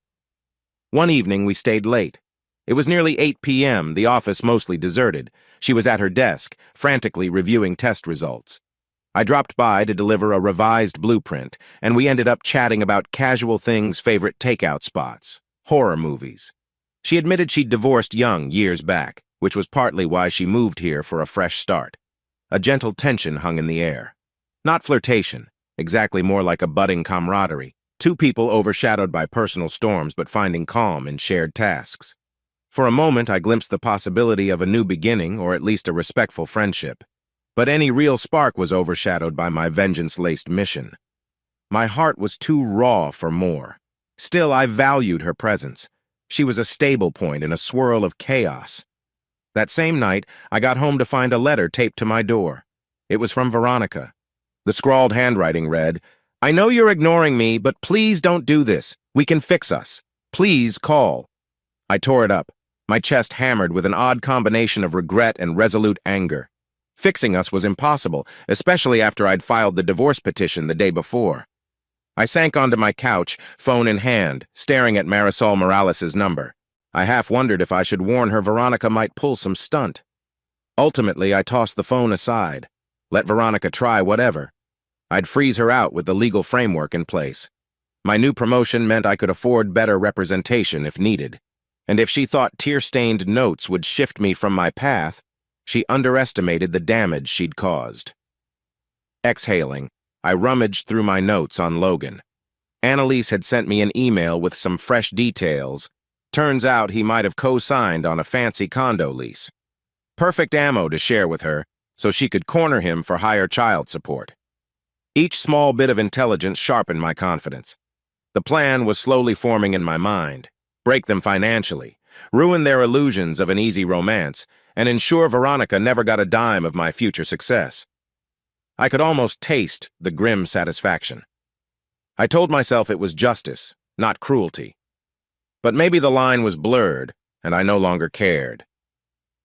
One evening, we stayed late. It was nearly 8 p.m., the office mostly deserted. She was at her desk, frantically reviewing test results. I dropped by to deliver a revised blueprint, and we ended up chatting about casual things, favorite takeout spots, horror movies. She admitted she'd divorced young years back, which was partly why she moved here for a fresh start. A gentle tension hung in the air. Not flirtation, exactly more like a budding camaraderie. Two people overshadowed by personal storms but finding calm in shared tasks. For a moment, I glimpsed the possibility of a new beginning or at least a respectful friendship. But any real spark was overshadowed by my vengeance-laced mission. My heart was too raw for more. Still, I valued her presence. She was a stable point in a swirl of chaos. That same night, I got home to find a letter taped to my door. It was from Veronica. The scrawled handwriting read, "I know you're ignoring me, but please don't do this. We can fix us. Please call." I tore it up, my chest hammered with an odd combination of regret and resolute anger. Fixing us was impossible, especially after I'd filed the divorce petition the day before. I sank onto my couch, phone in hand, staring at Marisol Morales' number. I half wondered if I should warn her Veronica might pull some stunt. Ultimately, I tossed the phone aside. Let Veronica try whatever. I'd freeze her out with the legal framework in place. My new promotion meant I could afford better representation if needed. And if she thought tear-stained notes would shift me from my path, she underestimated the damage she'd caused. Exhaling, I rummaged through my notes on Logan. Annalise had sent me an email with some fresh details. Turns out he might have co-signed on a fancy condo lease. Perfect ammo to share with her, so she could corner him for higher child support. Each small bit of intelligence sharpened my confidence. The plan was slowly forming in my mind. Break them financially, ruin their illusions of an easy romance, and ensure Veronica never got a dime of my future success. I could almost taste the grim satisfaction. I told myself it was justice, not cruelty. But maybe the line was blurred, and I no longer cared.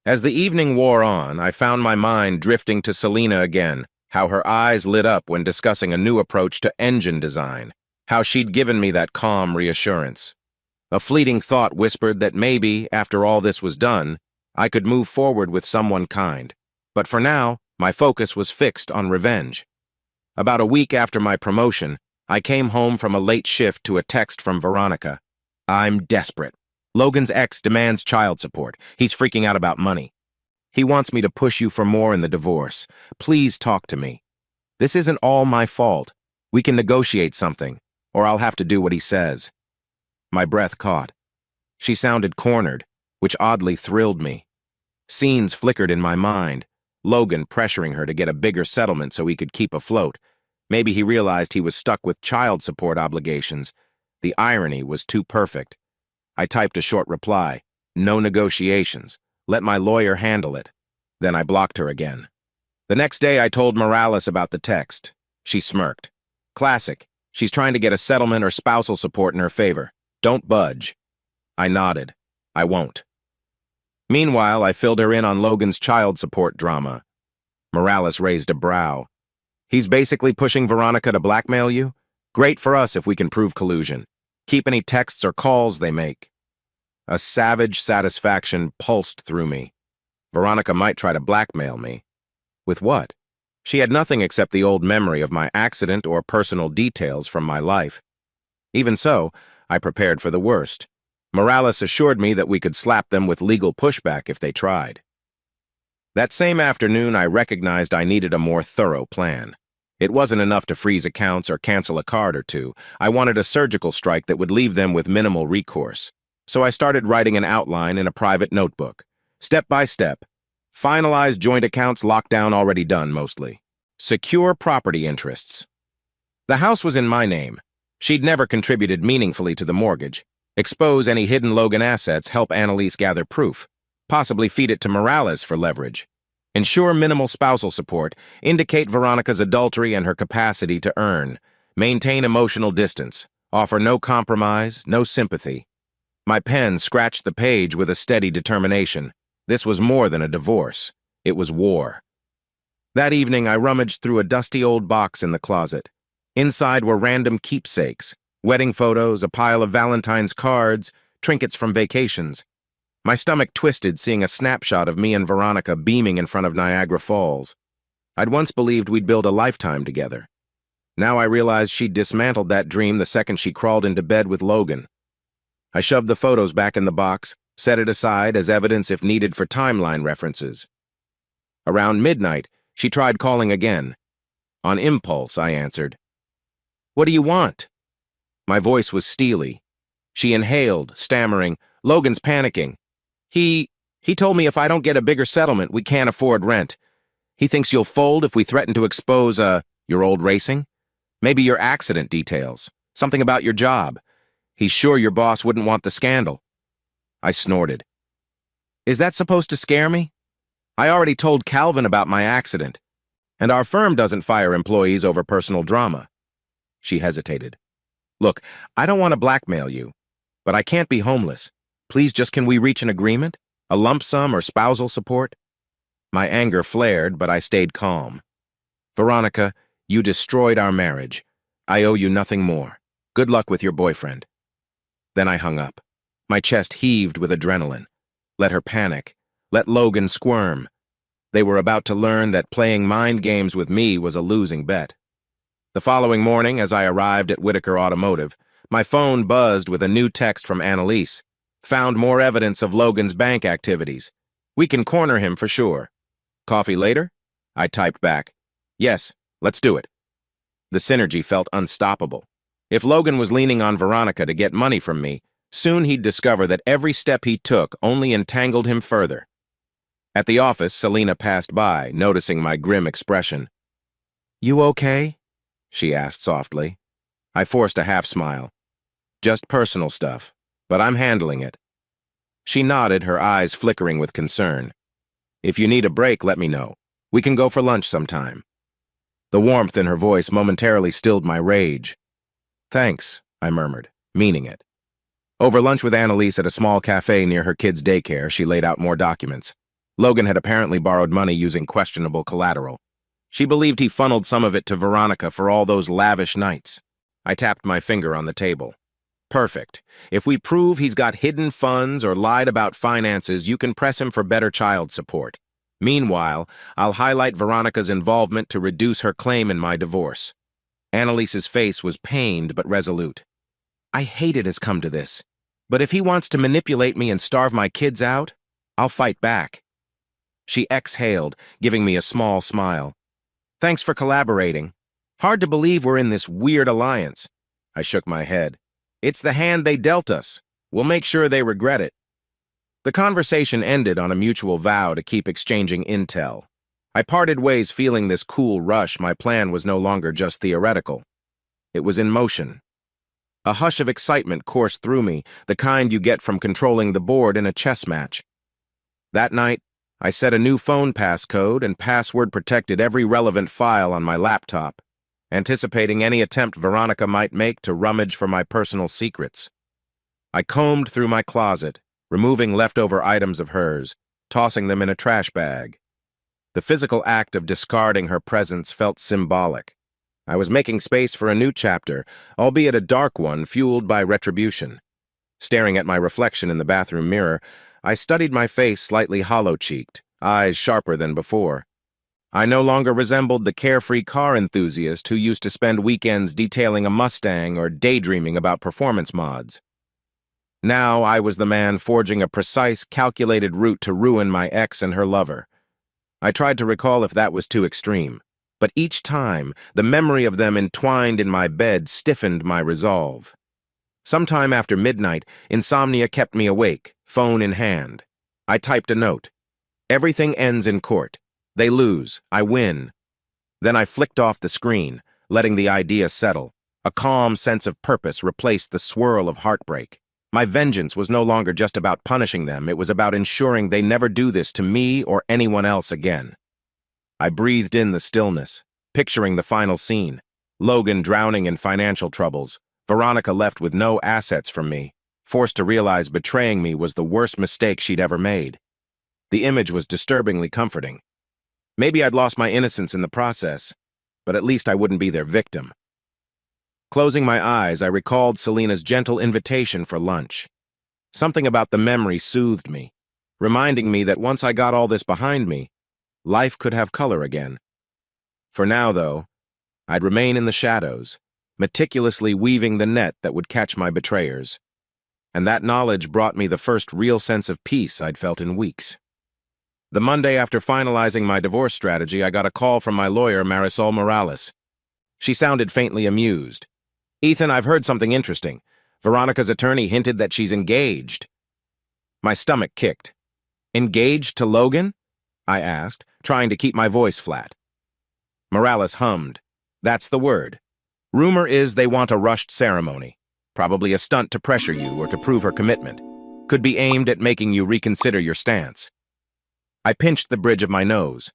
As the evening wore on, I found my mind drifting to Selena again, how her eyes lit up when discussing a new approach to engine design, how she'd given me that calm reassurance. A fleeting thought whispered that maybe, after all this was done, I could move forward with someone kind. But for now, my focus was fixed on revenge. About a week after my promotion, I came home from a late shift to a text from Veronica. "I'm desperate. Logan's ex demands child support. He's freaking out about money. He wants me to push you for more in the divorce. Please talk to me. This isn't all my fault. We can negotiate something, or I'll have to do what he says." My breath caught. She sounded cornered, which oddly thrilled me. Scenes flickered in my mind. Logan pressuring her to get a bigger settlement so he could keep afloat. Maybe he realized he was stuck with child support obligations. The irony was too perfect. I typed a short reply. No negotiations. Let my lawyer handle it. Then I blocked her again. The next day I told Morales about the text. She smirked. Classic. She's trying to get a settlement or spousal support in her favor. Don't budge. I nodded. I won't. Meanwhile, I filled her in on Logan's child support drama. Morales raised a brow. He's basically pushing Veronica to blackmail you? Great for us if we can prove collusion. Keep any texts or calls they make. A savage satisfaction pulsed through me. Veronica might try to blackmail me. With what? She had nothing except the old memory of my accident or personal details from my life. Even so, I prepared for the worst. Morales assured me that we could slap them with legal pushback if they tried. That same afternoon, I recognized I needed a more thorough plan. It wasn't enough to freeze accounts or cancel a card or two. I wanted a surgical strike that would leave them with minimal recourse. So I started writing an outline in a private notebook. Step by step. Finalize joint accounts, lockdown already done mostly. Secure property interests. The house was in my name. She'd never contributed meaningfully to the mortgage. Expose any hidden Logan assets, help Annalise gather proof. Possibly feed it to Morales for leverage. Ensure minimal spousal support. Indicate Veronica's adultery and her capacity to earn. Maintain emotional distance. Offer no compromise, no sympathy. My pen scratched the page with a steady determination. This was more than a divorce. It was war. That evening, I rummaged through a dusty old box in the closet. Inside were random keepsakes, wedding photos, a pile of Valentine's cards, trinkets from vacations. My stomach twisted seeing a snapshot of me and Veronica beaming in front of Niagara Falls. I'd once believed we'd build a lifetime together. Now I realized she'd dismantled that dream the second she crawled into bed with Logan. I shoved the photos back in the box, set it aside as evidence if needed for timeline references. Around midnight, she tried calling again. On impulse, I answered. "What do you want?" My voice was steely. She inhaled, stammering, "Logan's panicking. He told me if I don't get a bigger settlement, we can't afford rent. He thinks you'll fold if we threaten to expose, your old racing? Maybe your accident details. Something about your job. He's sure your boss wouldn't want the scandal." I snorted. "Is that supposed to scare me? I already told Calvin about my accident. And our firm doesn't fire employees over personal drama." She hesitated. "Look, I don't want to blackmail you, but I can't be homeless. Please, just can we reach an agreement? A lump sum or spousal support?" My anger flared, but I stayed calm. "Veronica, you destroyed our marriage. I owe you nothing more. Good luck with your boyfriend." Then I hung up. My chest heaved with adrenaline. Let her panic. Let Logan squirm. They were about to learn that playing mind games with me was a losing bet. The following morning, as I arrived at Whitaker Automotive, my phone buzzed with a new text from Annalise. Found more evidence of Logan's bank activities. We can corner him for sure. Coffee later? I typed back. Yes, let's do it. The synergy felt unstoppable. If Logan was leaning on Veronica to get money from me, soon he'd discover that every step he took only entangled him further. At the office, Selena passed by, noticing my grim expression. "You okay?" she asked softly. I forced a half-smile. "Just personal stuff, but I'm handling it." She nodded, her eyes flickering with concern. "If you need a break, let me know. We can go for lunch sometime." The warmth in her voice momentarily stilled my rage. "Thanks," I murmured, meaning it. Over lunch with Annalise at a small cafe near her kids' daycare, she laid out more documents. Logan had apparently borrowed money using questionable collateral. She believed he funneled some of it to Veronica for all those lavish nights. I tapped my finger on the table. "Perfect. If we prove he's got hidden funds or lied about finances, you can press him for better child support. Meanwhile, I'll highlight Veronica's involvement to reduce her claim in my divorce." Annalise's face was pained but resolute. "I hate it has come to this. But if he wants to manipulate me and starve my kids out, I'll fight back." She exhaled, giving me a small smile. "Thanks for collaborating. Hard to believe we're in this weird alliance." I shook my head. "It's the hand they dealt us. We'll make sure they regret it." The conversation ended on a mutual vow to keep exchanging intel. I parted ways feeling this cool rush. My plan was no longer just theoretical. It was in motion. A hush of excitement coursed through me, the kind you get from controlling the board in a chess match. That night, I set a new phone passcode and password-protected every relevant file on my laptop, anticipating any attempt Veronica might make to rummage for my personal secrets. I combed through my closet, removing leftover items of hers, tossing them in a trash bag. The physical act of discarding her presence felt symbolic. I was making space for a new chapter, albeit a dark one fueled by retribution. Staring at my reflection in the bathroom mirror, I studied my face slightly hollow-cheeked, eyes sharper than before. I no longer resembled the carefree car enthusiast who used to spend weekends detailing a Mustang or daydreaming about performance mods. Now I was the man forging a precise, calculated route to ruin my ex and her lover. I tried to recall if that was too extreme, but each time, the memory of them entwined in my bed stiffened my resolve. Sometime after midnight, insomnia kept me awake, phone in hand. I typed a note. "Everything ends in court. They lose. I win." Then I flicked off the screen, letting the idea settle. A calm sense of purpose replaced the swirl of heartbreak. My vengeance was no longer just about punishing them. It was about ensuring they never do this to me or anyone else again. I breathed in the stillness, picturing the final scene. Logan drowning in financial troubles. Veronica left with no assets from me, forced to realize betraying me was the worst mistake she'd ever made. The image was disturbingly comforting. Maybe I'd lost my innocence in the process, but at least I wouldn't be their victim. Closing my eyes, I recalled Selena's gentle invitation for lunch. Something about the memory soothed me, reminding me that once I got all this behind me, life could have color again. For now, though, I'd remain in the shadows, meticulously weaving the net that would catch my betrayers. And that knowledge brought me the first real sense of peace I'd felt in weeks. The Monday after finalizing my divorce strategy, I got a call from my lawyer, Marisol Morales. She sounded faintly amused. "Ethan, I've heard something interesting. Veronica's attorney hinted that she's engaged." My stomach kicked. "Engaged to Logan?" I asked, trying to keep my voice flat. Morales hummed. "That's the word. Rumor is they want a rushed ceremony. Probably a stunt to pressure you or to prove her commitment. Could be aimed at making you reconsider your stance." I pinched the bridge of my nose.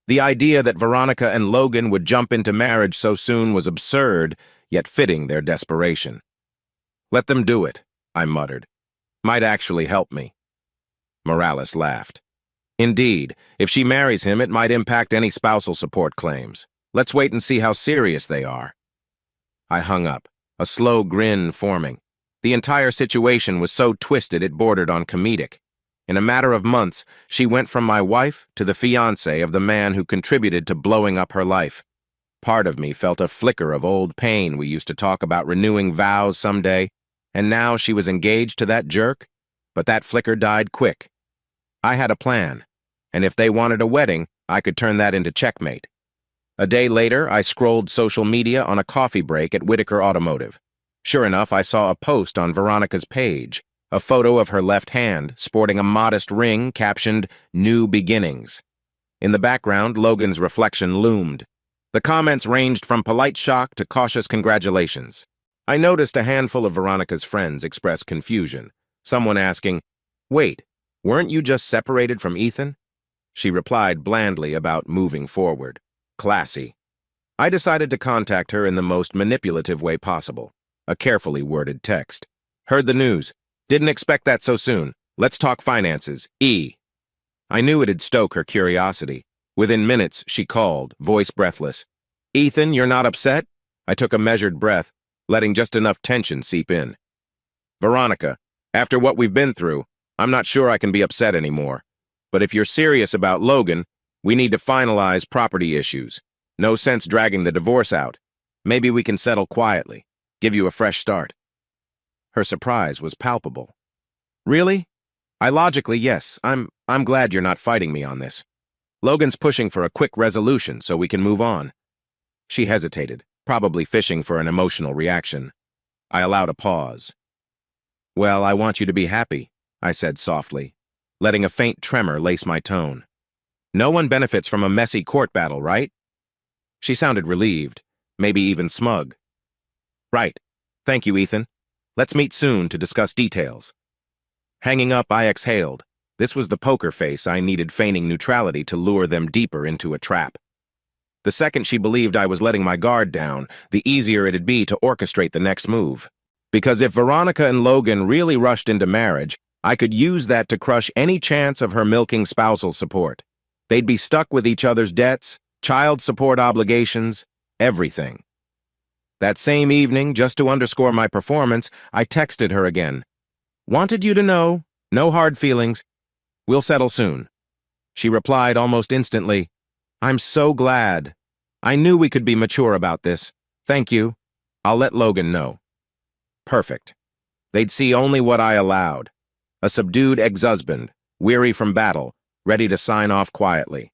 The idea that Veronica and Logan would jump into marriage so soon was absurd, yet fitting their desperation. "Let them do it," I muttered. "Might actually help me." Morales laughed. "Indeed, if she marries him, it might impact any spousal support claims. Let's wait and see how serious they are." I hung up, a slow grin forming. The entire situation was so twisted it bordered on comedic. In a matter of months, she went from my wife to the fiancé of the man who contributed to blowing up her life. Part of me felt a flicker of old pain. We used to talk about renewing vows someday, and now she was engaged to that jerk, but that flicker died quick. I had a plan, and if they wanted a wedding, I could turn that into checkmate. A day later, I scrolled social media on a coffee break at Whitaker Automotive. Sure enough, I saw a post on Veronica's page, a photo of her left hand sporting a modest ring captioned, "New Beginnings." In the background, Logan's reflection loomed. The comments ranged from polite shock to cautious congratulations. I noticed a handful of Veronica's friends express confusion, someone asking, "Wait, weren't you just separated from Ethan?" She replied blandly about moving forward. Classy. I decided to contact her in the most manipulative way possible. A carefully worded text. "Heard the news. Didn't expect that so soon. Let's talk finances. E." I knew it'd stoke her curiosity. Within minutes, she called, voice breathless. "Ethan, you're not upset?" I took a measured breath, letting just enough tension seep in. "Veronica, after what we've been through, I'm not sure I can be upset anymore. But if you're serious about Logan, we need to finalize property issues. No sense dragging the divorce out. Maybe we can settle quietly, give you a fresh start." Her surprise was palpable. "Really?" Yes. I'm glad you're not fighting me on this. Logan's pushing for a quick resolution so we can move on." She hesitated, probably fishing for an emotional reaction. I allowed a pause. "Well, I want you to be happy," I said softly, letting a faint tremor lace my tone. "No one benefits from a messy court battle, right?" She sounded relieved, maybe even smug. "Right. Thank you, Ethan. Let's meet soon to discuss details." Hanging up, I exhaled. This was the poker face I needed, feigning neutrality to lure them deeper into a trap. The second she believed I was letting my guard down, the easier it'd be to orchestrate the next move. Because if Veronica and Logan really rushed into marriage, I could use that to crush any chance of her milking spousal support. They'd be stuck with each other's debts, child support obligations, everything. That same evening, just to underscore my performance, I texted her again. "Wanted you to know, no hard feelings. We'll settle soon." She replied almost instantly, "I'm so glad. I knew we could be mature about this. Thank you. I'll let Logan know." Perfect. They'd see only what I allowed. A subdued ex-husband, weary from battle, ready to sign off quietly.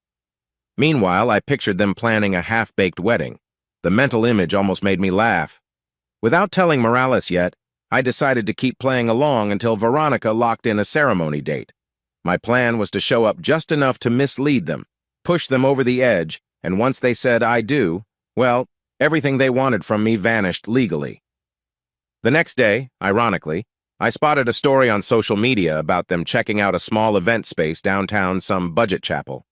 Meanwhile, I pictured them planning a half-baked wedding. The mental image almost made me laugh. Without telling Morales yet, I decided to keep playing along until Veronica locked in a ceremony date. My plan was to show up just enough to mislead them, push them over the edge, and once they said "I do," well, everything they wanted from me vanished legally. The next day, ironically, I spotted a story on social media about them checking out a small event space downtown some budget chapel.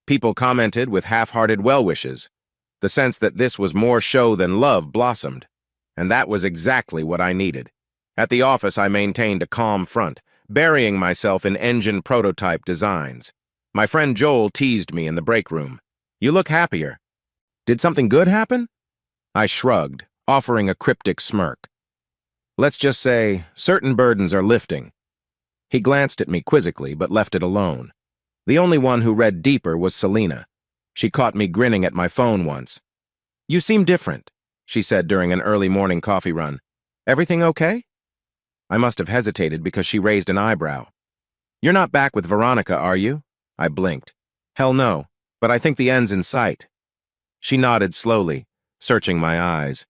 People commented with half-hearted well wishes. The sense that this was more show than love blossomed. And that was exactly what I needed. At the office, I maintained a calm front, burying myself in engine prototype designs. My friend Joel teased me in the break room. "You look happier. Did something good happen?" I shrugged, offering a cryptic smirk. "Let's just say, certain burdens are lifting." He glanced at me quizzically, but left it alone. The only one who read deeper was Selena. She caught me grinning at my phone once. "You seem different," she said during an early morning coffee run. "Everything okay?" I must have hesitated because she raised an eyebrow. "You're not back with Veronica, are you?" I blinked. "Hell no, but I think the end's in sight." She nodded slowly, searching my eyes.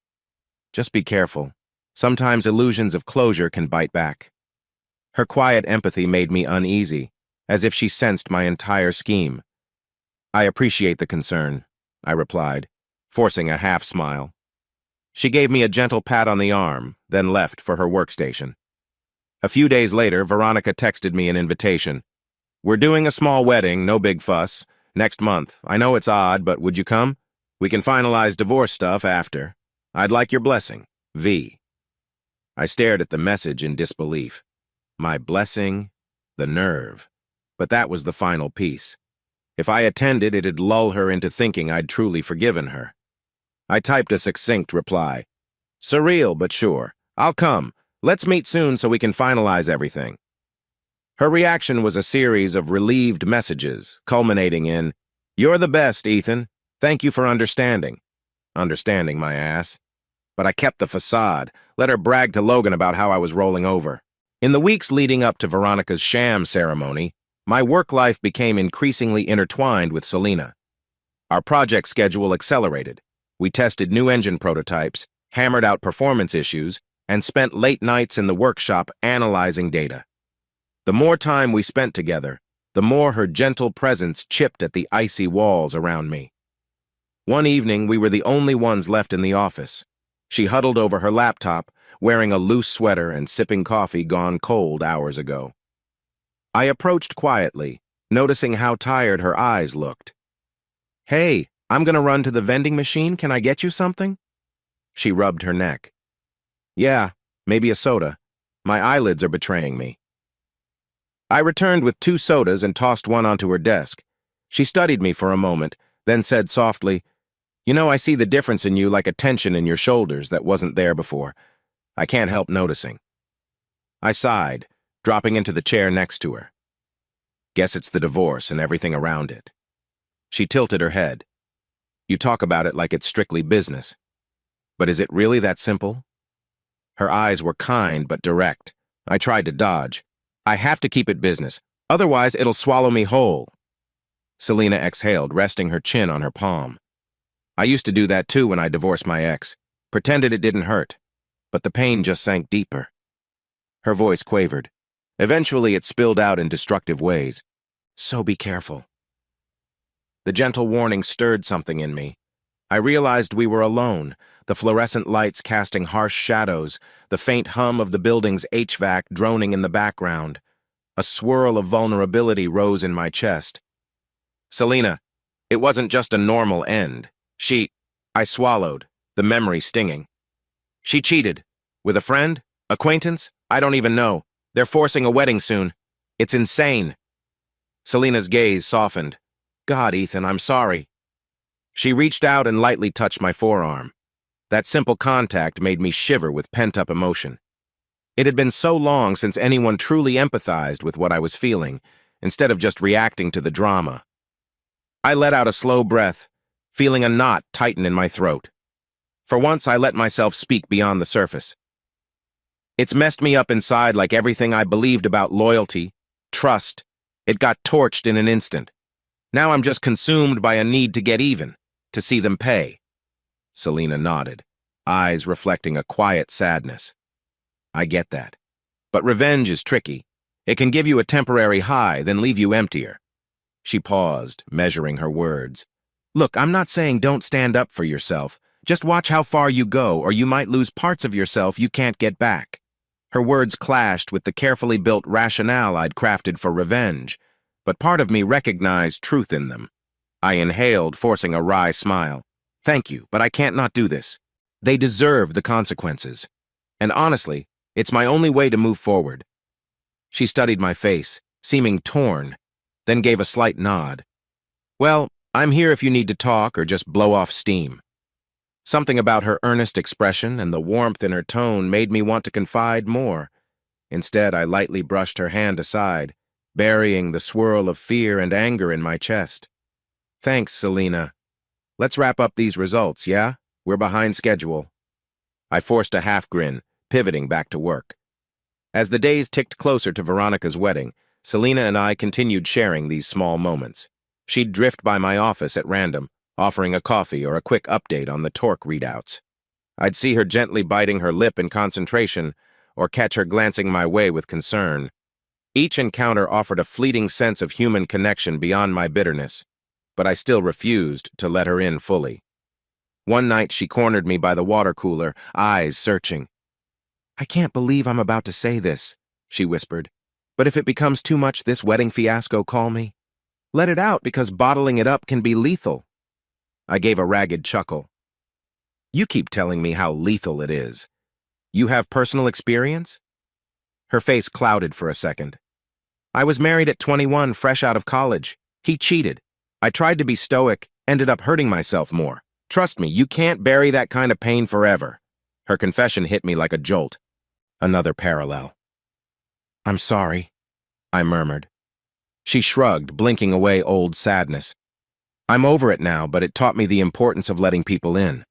"Just be careful. Sometimes illusions of closure can bite back." Her quiet empathy made me uneasy, as if she sensed my entire scheme. "I appreciate the concern," I replied, forcing a half-smile. She gave me a gentle pat on the arm, then left for her workstation. A few days later, Veronica texted me an invitation. "We're doing a small wedding, no big fuss. Next month. I know it's odd, but would you come? We can finalize divorce stuff after. I'd like your blessing. V." I stared at the message in disbelief. My blessing, the nerve. But that was the final piece. If I attended, it'd lull her into thinking I'd truly forgiven her. I typed a succinct reply. "Surreal, but sure. I'll come. Let's meet soon so we can finalize everything. Her reaction was a series of relieved messages, culminating in, "You're the best, Ethan. Thank you for understanding." Understanding, my ass. But I kept the facade, let her brag to Logan about how I was rolling over. In the weeks leading up to Veronica's sham ceremony, my work life became increasingly intertwined with Selena. Our project schedule accelerated. We tested new engine prototypes, hammered out performance issues, and spent late nights in the workshop analyzing data. The more time we spent together, the more her gentle presence chipped at the icy walls around me. One evening, we were the only ones left in the office. She huddled over her laptop, wearing a loose sweater and sipping coffee gone cold hours ago. I approached quietly, noticing how tired her eyes looked. "Hey, I'm gonna run to the vending machine. Can I get you something?" She rubbed her neck. "Yeah, maybe a soda. My eyelids are betraying me." I returned with 2 sodas and tossed one onto her desk. She studied me for a moment, then said softly, "You know, I see the difference in you like a tension in your shoulders that wasn't there before. I can't help noticing." I sighed, dropping into the chair next to her. "Guess it's the divorce and everything around it." She tilted her head. "You talk about it like it's strictly business. But is it really that simple?" Her eyes were kind but direct. I tried to dodge. "I have to keep it business. Otherwise, it'll swallow me whole." Selena exhaled, resting her chin on her palm. "I used to do that too when I divorced my ex. Pretended it didn't hurt. But the pain just sank deeper." Her voice quavered. Eventually, it spilled out in destructive ways. "So be careful." The gentle warning stirred something in me. I realized we were alone, the fluorescent lights casting harsh shadows, the faint hum of the building's HVAC droning in the background. A swirl of vulnerability rose in my chest. "Selena, it wasn't just a normal end. I swallowed, the memory stinging. She cheated. With a friend? Acquaintance? I don't even know. They're forcing a wedding soon. It's insane." Selena's gaze softened. "God, Ethan, I'm sorry." She reached out and lightly touched my forearm. That simple contact made me shiver with pent-up emotion. It had been so long since anyone truly empathized with what I was feeling, instead of just reacting to the drama. I let out a slow breath, feeling a knot tighten in my throat. For once, I let myself speak beyond the surface. "It's messed me up inside like everything I believed about loyalty, trust. It got torched in an instant. Now I'm just consumed by a need to get even, to see them pay." Selena nodded, eyes reflecting a quiet sadness. "I get that. But revenge is tricky. It can give you a temporary high, then leave you emptier." She paused, measuring her words. "Look, I'm not saying don't stand up for yourself. Just watch how far you go, or you might lose parts of yourself you can't get back." Her words clashed with the carefully built rationale I'd crafted for revenge, but part of me recognized truth in them. I inhaled, forcing a wry smile. "Thank you, but I can't not do this. They deserve the consequences. And honestly, it's my only way to move forward." She studied my face, seeming torn, then gave a slight nod. "Well, I'm here if you need to talk or just blow off steam." Something about her earnest expression and the warmth in her tone made me want to confide more. Instead, I lightly brushed her hand aside, burying the swirl of fear and anger in my chest. "Thanks, Selena. Let's wrap up these results, yeah? We're behind schedule." I forced a half grin, pivoting back to work. As the days ticked closer to Veronica's wedding, Selena and I continued sharing these small moments. She'd drift by my office at random, offering a coffee or a quick update on the torque readouts. I'd see her gently biting her lip in concentration, or catch her glancing my way with concern. Each encounter offered a fleeting sense of human connection beyond my bitterness, but I still refused to let her in fully. One night she cornered me by the water cooler, eyes searching. "I can't believe I'm about to say this," she whispered, "but if it becomes too much this wedding fiasco, call me. Let it out because bottling it up can be lethal." I gave a ragged chuckle. "You keep telling me how lethal it is. You have personal experience?" Her face clouded for a second. "I was married at 21, fresh out of college. He cheated. I tried to be stoic, ended up hurting myself more. Trust me, you can't bury that kind of pain forever." Her confession hit me like a jolt. Another parallel. "I'm sorry," I murmured. She shrugged, blinking away old sadness. "I'm over it now, but it taught me the importance of letting people in.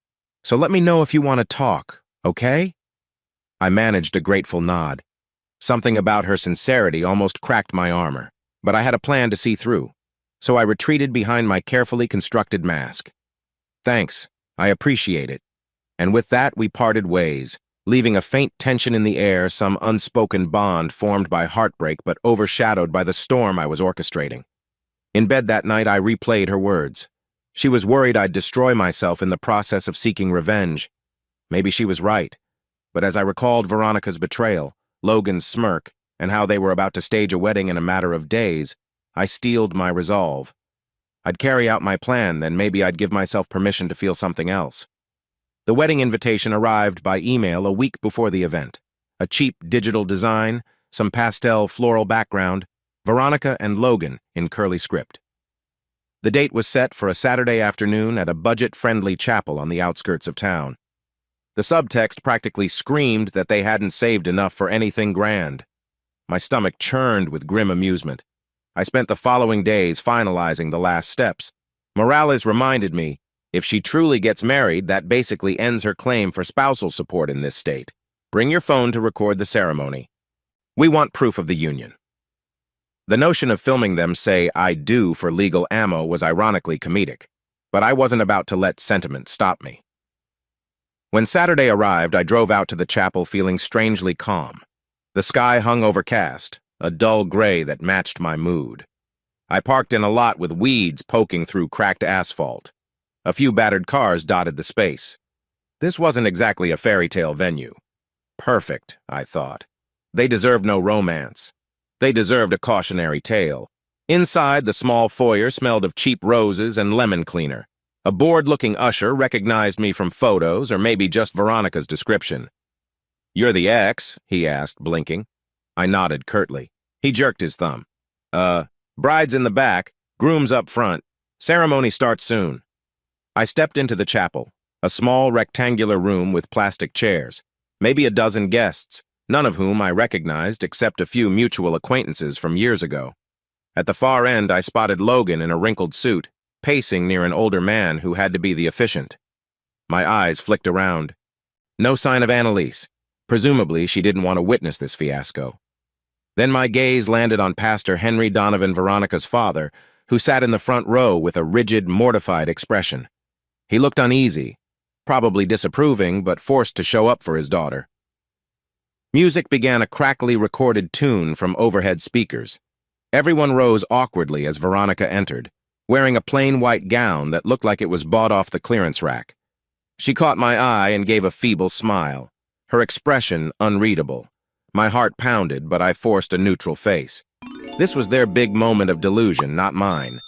So let me know if you want to talk, okay?" I managed a grateful nod. Something about her sincerity almost cracked my armor, but I had a plan to see through, so I retreated behind my carefully constructed mask. "Thanks, I appreciate it." And with that, we parted ways, leaving a faint tension in the air, some unspoken bond formed by heartbreak but overshadowed by the storm I was orchestrating. In bed that night, I replayed her words. She was worried I'd destroy myself in the process of seeking revenge. Maybe she was right, but as I recalled Veronica's betrayal, Logan's smirk, and how they were about to stage a wedding in a matter of days, I steeled my resolve. I'd carry out my plan, then maybe I'd give myself permission to feel something else. The wedding invitation arrived by email a week before the event. A cheap digital design, some pastel floral background, Veronica and Logan in curly script. The date was set for a Saturday afternoon at a budget-friendly chapel on the outskirts of town. The subtext practically screamed that they hadn't saved enough for anything grand. My stomach churned with grim amusement. I spent the following days finalizing the last steps. Morales reminded me, if she truly gets married, that basically ends her claim for spousal support in this state. Bring your phone to record the ceremony. We want proof of the union. The notion of filming them say "I do" for legal ammo was ironically comedic, but I wasn't about to let sentiment stop me. When Saturday arrived, I drove out to the chapel feeling strangely calm. The sky hung overcast, a dull gray that matched my mood. I parked in a lot with weeds poking through cracked asphalt. A few battered cars dotted the space. This wasn't exactly a fairy tale venue. Perfect, I thought. They deserved no romance. They deserved a cautionary tale. Inside, the small foyer smelled of cheap roses and lemon cleaner. A bored-looking usher recognized me from photos, or maybe just Veronica's description. "You're the ex?" he asked, blinking. I nodded curtly. He jerked his thumb. Bride's in the back, groom's up front. Ceremony starts soon." I stepped into the chapel, a small rectangular room with plastic chairs, maybe a dozen guests, none of whom I recognized except a few mutual acquaintances from years ago. At the far end, I spotted Logan in a wrinkled suit, pacing near an older man who had to be the officiant. My eyes flicked around. No sign of Annalise. Presumably, she didn't want to witness this fiasco. Then my gaze landed on Pastor Henry Donovan, Veronica's father, who sat in the front row with a rigid, mortified expression. He looked uneasy, probably disapproving, but forced to show up for his daughter. Music began a crackly recorded tune from overhead speakers. Everyone rose awkwardly as Veronica entered, wearing a plain white gown that looked like it was bought off the clearance rack. She caught my eye and gave a feeble smile, her expression unreadable. My heart pounded, but I forced a neutral face. This was their big moment of delusion, not mine.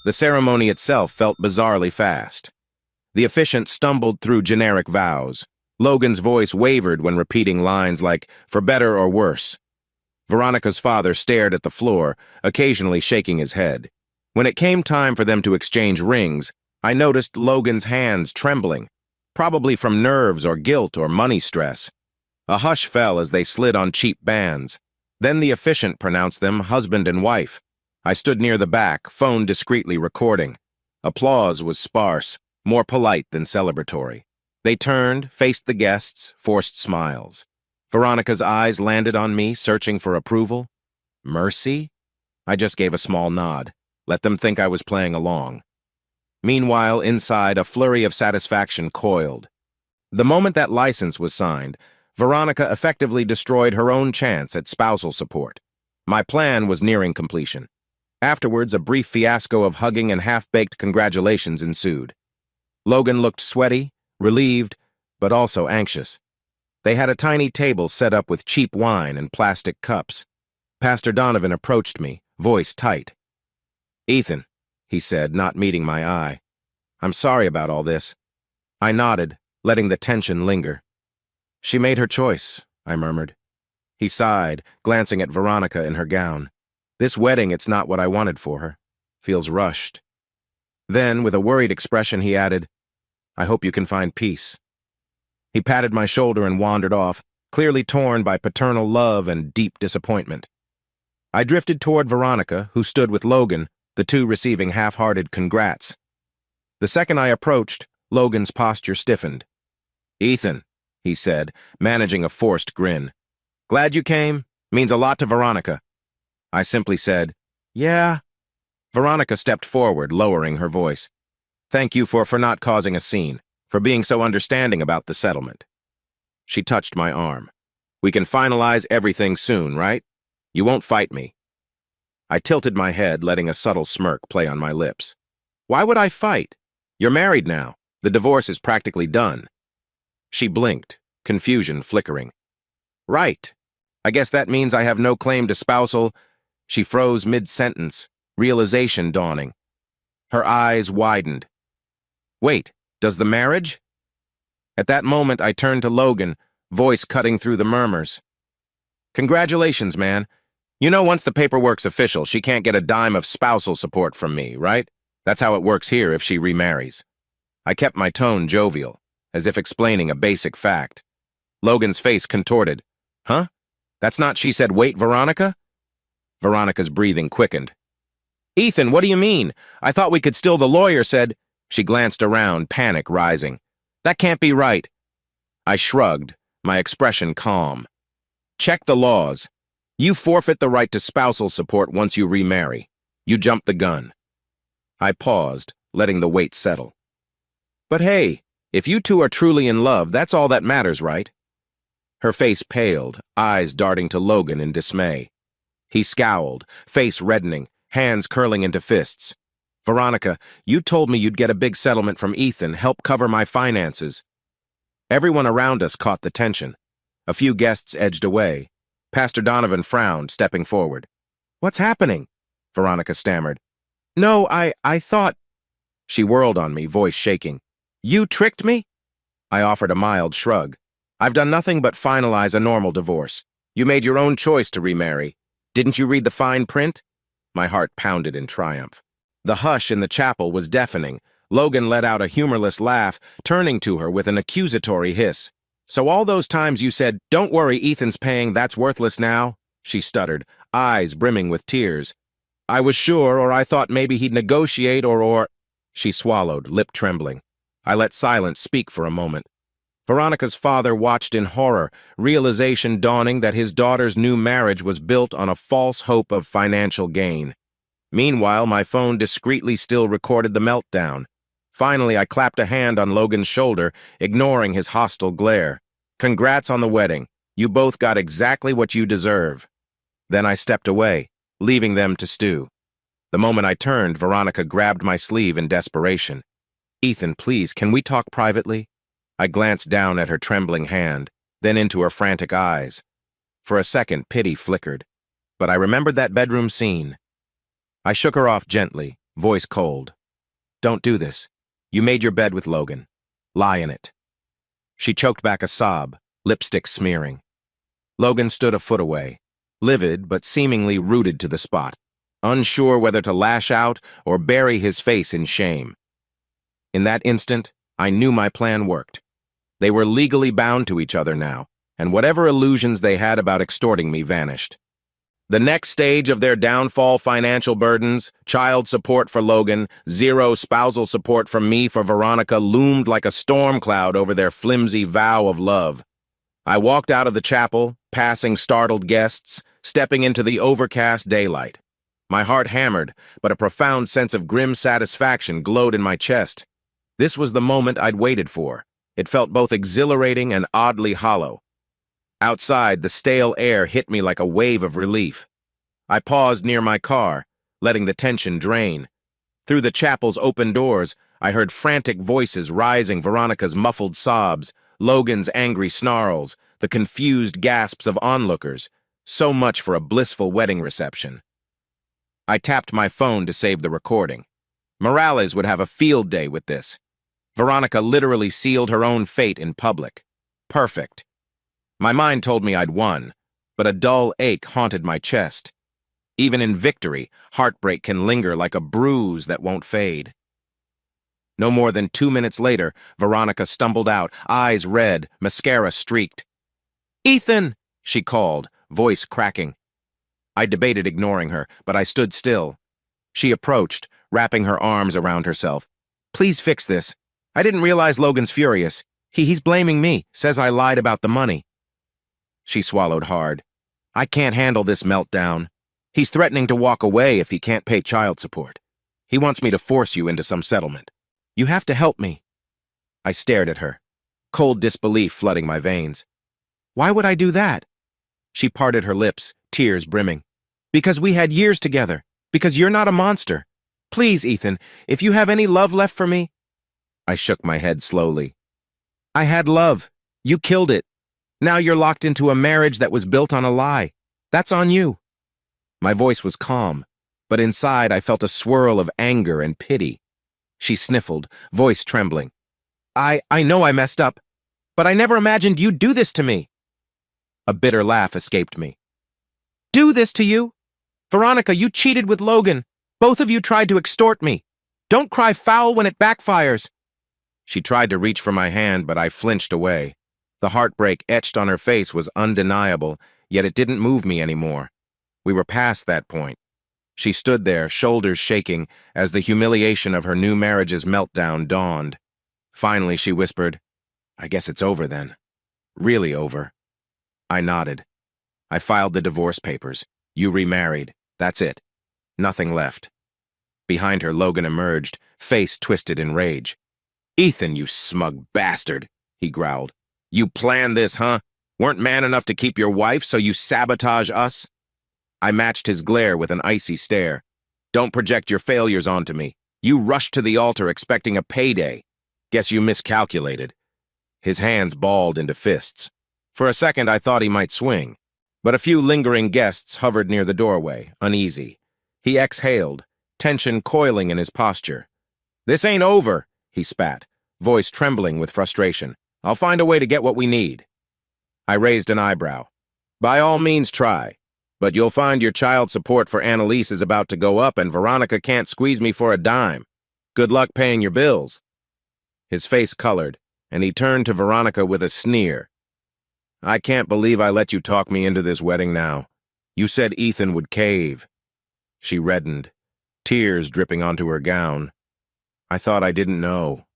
The ceremony itself felt bizarrely fast. The officiant stumbled through generic vows. Logan's voice wavered when repeating lines like, "for better or worse." Veronica's father stared at the floor, occasionally shaking his head. When it came time for them to exchange rings, I noticed Logan's hands trembling, probably from nerves or guilt or money stress. A hush fell as they slid on cheap bands. Then the officiant pronounced them husband and wife. I stood near the back, phone discreetly recording. Applause was sparse, more polite than celebratory. They turned, faced the guests, forced smiles. Veronica's eyes landed on me, searching for approval. Mercy? I just gave a small nod. Let them think I was playing along. Meanwhile, inside, a flurry of satisfaction coiled. The moment that license was signed, Veronica effectively destroyed her own chance at spousal support. My plan was nearing completion. Afterwards, a brief fiasco of hugging and half-baked congratulations ensued. Logan looked sweaty, relieved, but also anxious. They had a tiny table set up with cheap wine and plastic cups. Pastor Donovan approached me, voice tight. "Ethan," he said, not meeting my eye. "I'm sorry about all this." I nodded, letting the tension linger. "She made her choice," I murmured. He sighed, glancing at Veronica in her gown. "This wedding, it's not what I wanted for her. Feels rushed." Then, with a worried expression, he added, "I hope you can find peace." He patted my shoulder and wandered off, clearly torn by paternal love and deep disappointment. I drifted toward Veronica, who stood with Logan, the two receiving half-hearted congrats. The second I approached, Logan's posture stiffened. "Ethan," he said, managing a forced grin. "Glad you came. Means a lot to Veronica." I simply said, "Yeah." Veronica stepped forward, lowering her voice. "Thank you for not causing a scene, for being so understanding about the settlement." She touched my arm. "We can finalize everything soon, right? You won't fight me." I tilted my head, letting a subtle smirk play on my lips. "Why would I fight? You're married now. The divorce is practically done." She blinked, confusion flickering. "Right. I guess that means I have no claim to spousal—" She froze mid-sentence, realization dawning. Her eyes widened. "Wait, does the marriage?" At that moment, I turned to Logan, voice cutting through the murmurs. "Congratulations, man. You know once the paperwork's official, she can't get a dime of spousal support from me, right? That's how it works here if she remarries." I kept my tone jovial, as if explaining a basic fact. Logan's face contorted. "Huh? That's not," she said, "wait, Veronica?" Veronica's breathing quickened. "Ethan, what do you mean? I thought we could still—" The lawyer said. She glanced around, panic rising. "That can't be right." I shrugged, my expression calm. "Check the laws. You forfeit the right to spousal support once you remarry. You jumped the gun." I paused, letting the weight settle. "But hey, if you two are truly in love, that's all that matters, right?" Her face paled, eyes darting to Logan in dismay. He scowled, face reddening, hands curling into fists. "Veronica, you told me you'd get a big settlement from Ethan, help cover my finances." Everyone around us caught the tension. A few guests edged away. Pastor Donovan frowned, stepping forward. "What's happening?" Veronica stammered. "No, I thought—" She whirled on me, voice shaking. "You tricked me?" I offered a mild shrug. "I've done nothing but finalize a normal divorce. You made your own choice to remarry. Didn't you read the fine print?" My heart pounded in triumph. The hush in the chapel was deafening. Logan let out a humorless laugh, turning to her with an accusatory hiss. "So all those times you said, 'Don't worry, Ethan's paying, that's worthless now'?" She stuttered, eyes brimming with tears. "I was sure, or I thought maybe he'd negotiate, or—" She swallowed, lip trembling. I let silence speak for a moment. Veronica's father watched in horror, realization dawning that his daughter's new marriage was built on a false hope of financial gain. Meanwhile, my phone discreetly still recorded the meltdown. Finally, I clapped a hand on Logan's shoulder, ignoring his hostile glare. "Congrats on the wedding. You both got exactly what you deserve." Then I stepped away, leaving them to stew. The moment I turned, Veronica grabbed my sleeve in desperation. "Ethan, please, can we talk privately?" I glanced down at her trembling hand, then into her frantic eyes. For a second, pity flickered. But I remembered that bedroom scene. I shook her off gently, voice cold. "Don't do this. You made your bed with Logan. Lie in it." She choked back a sob, lipstick smearing. Logan stood a foot away, livid but seemingly rooted to the spot, unsure whether to lash out or bury his face in shame. In that instant, I knew my plan worked. They were legally bound to each other now, and whatever illusions they had about extorting me vanished. The next stage of their downfall: financial burdens, child support for Logan, zero spousal support from me for Veronica, loomed like a storm cloud over their flimsy vow of love. I walked out of the chapel, passing startled guests, stepping into the overcast daylight. My heart hammered, but a profound sense of grim satisfaction glowed in my chest. This was the moment I'd waited for. It felt both exhilarating and oddly hollow. Outside, the stale air hit me like a wave of relief. I paused near my car, letting the tension drain. Through the chapel's open doors, I heard frantic voices rising, Veronica's muffled sobs, Logan's angry snarls, the confused gasps of onlookers. So much for a blissful wedding reception. I tapped my phone to save the recording. Morales would have a field day with this. Veronica literally sealed her own fate in public. Perfect. My mind told me I'd won, but a dull ache haunted my chest. Even in victory, heartbreak can linger like a bruise that won't fade. No more than 2 minutes later, Veronica stumbled out, eyes red, mascara streaked. "Ethan!" she called, voice cracking. I debated ignoring her, but I stood still. She approached, wrapping her arms around herself. "Please fix this. I didn't realize Logan's furious. He's blaming me, says I lied about the money." She swallowed hard. "I can't handle this meltdown. He's threatening to walk away if he can't pay child support. He wants me to force you into some settlement. You have to help me." I stared at her, cold disbelief flooding my veins. "Why would I do that?" She parted her lips, tears brimming. "Because we had years together. Because you're not a monster. Please, Ethan, if you have any love left for me." I shook my head slowly. "I had love. You killed it. Now you're locked into a marriage that was built on a lie. That's on you." My voice was calm, but inside I felt a swirl of anger and pity. She sniffled, voice trembling. I know I messed up, but I never imagined you'd do this to me." A bitter laugh escaped me. "Do this to you? Veronica, you cheated with Logan. Both of you tried to extort me. Don't cry foul when it backfires." She tried to reach for my hand, but I flinched away. The heartbreak etched on her face was undeniable, yet it didn't move me anymore. We were past that point. She stood there, shoulders shaking, as the humiliation of her new marriage's meltdown dawned. Finally, she whispered, "I guess it's over then. Really over." I nodded. "I filed the divorce papers. You remarried. That's it. Nothing left." Behind her, Logan emerged, face twisted in rage. "Ethan, you smug bastard," he growled. "You planned this, huh? Weren't man enough to keep your wife, so you sabotage us?" I matched his glare with an icy stare. "Don't project your failures onto me. You rushed to the altar expecting a payday. Guess you miscalculated." His hands balled into fists. For a second, I thought he might swing, but a few lingering guests hovered near the doorway, uneasy. He exhaled, tension coiling in his posture. "This ain't over," he spat, voice trembling with frustration. "I'll find a way to get what we need." I raised an eyebrow. "By all means, try. But you'll find your child support for Annalise is about to go up and Veronica can't squeeze me for a dime. Good luck paying your bills." His face colored, and he turned to Veronica with a sneer. "I can't believe I let you talk me into this wedding now. You said Ethan would cave." She reddened, tears dripping onto her gown. "I thought I didn't know."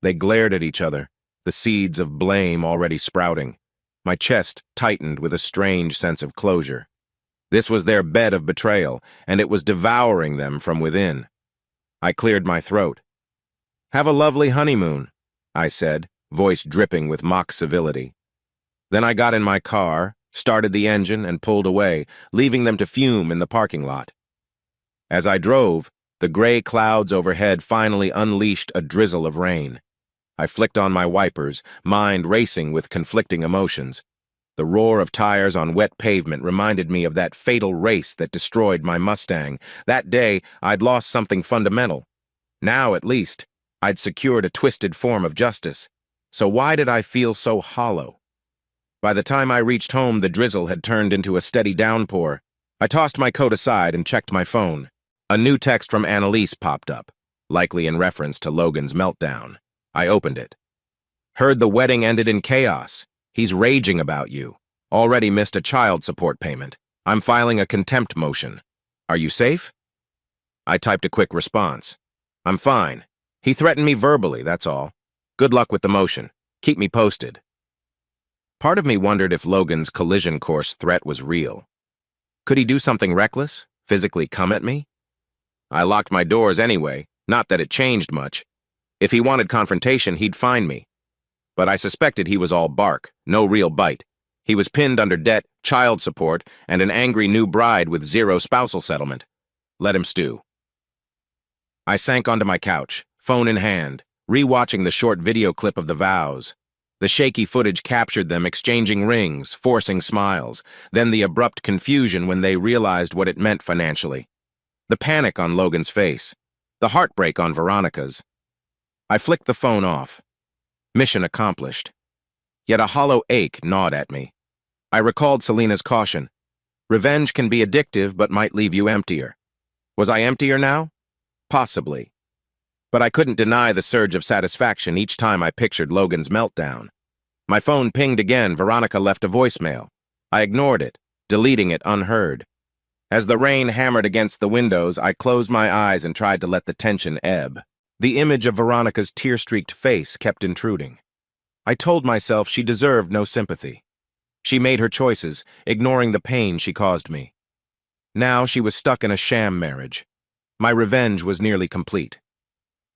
They glared at each other, the seeds of blame already sprouting. My chest tightened with a strange sense of closure. This was their bed of betrayal, and it was devouring them from within. I cleared my throat. "Have a lovely honeymoon," I said, voice dripping with mock civility. Then I got in my car, started the engine, and pulled away, leaving them to fume in the parking lot. As I drove, the gray clouds overhead finally unleashed a drizzle of rain. I flicked on my wipers, mind racing with conflicting emotions. The roar of tires on wet pavement reminded me of that fatal race that destroyed my Mustang. That day, I'd lost something fundamental. Now, at least, I'd secured a twisted form of justice. So why did I feel so hollow? By the time I reached home, the drizzle had turned into a steady downpour. I tossed my coat aside and checked my phone. A new text from Annalise popped up, likely in reference to Logan's meltdown. I opened it. "Heard the wedding ended in chaos. He's raging about you. Already missed a child support payment. I'm filing a contempt motion. Are you safe?" I typed a quick response. "I'm fine. He threatened me verbally, that's all. Good luck with the motion. Keep me posted." Part of me wondered if Logan's collision course threat was real. Could he do something reckless, physically come at me? I locked my doors anyway, not that it changed much. If he wanted confrontation, he'd find me. But I suspected he was all bark, no real bite. He was pinned under debt, child support, and an angry new bride with zero spousal settlement. Let him stew. I sank onto my couch, phone in hand, rewatching the short video clip of the vows. The shaky footage captured them exchanging rings, forcing smiles, then the abrupt confusion when they realized what it meant financially. The panic on Logan's face, the heartbreak on Veronica's. I flicked the phone off. Mission accomplished. Yet a hollow ache gnawed at me. I recalled Selena's caution. Revenge can be addictive but might leave you emptier. Was I emptier now? Possibly. But I couldn't deny the surge of satisfaction each time I pictured Logan's meltdown. My phone pinged again. Veronica left a voicemail. I ignored it, deleting it unheard. As the rain hammered against the windows, I closed my eyes and tried to let the tension ebb. The image of Veronica's tear-streaked face kept intruding. I told myself she deserved no sympathy. She made her choices, ignoring the pain she caused me. Now she was stuck in a sham marriage. My revenge was nearly complete.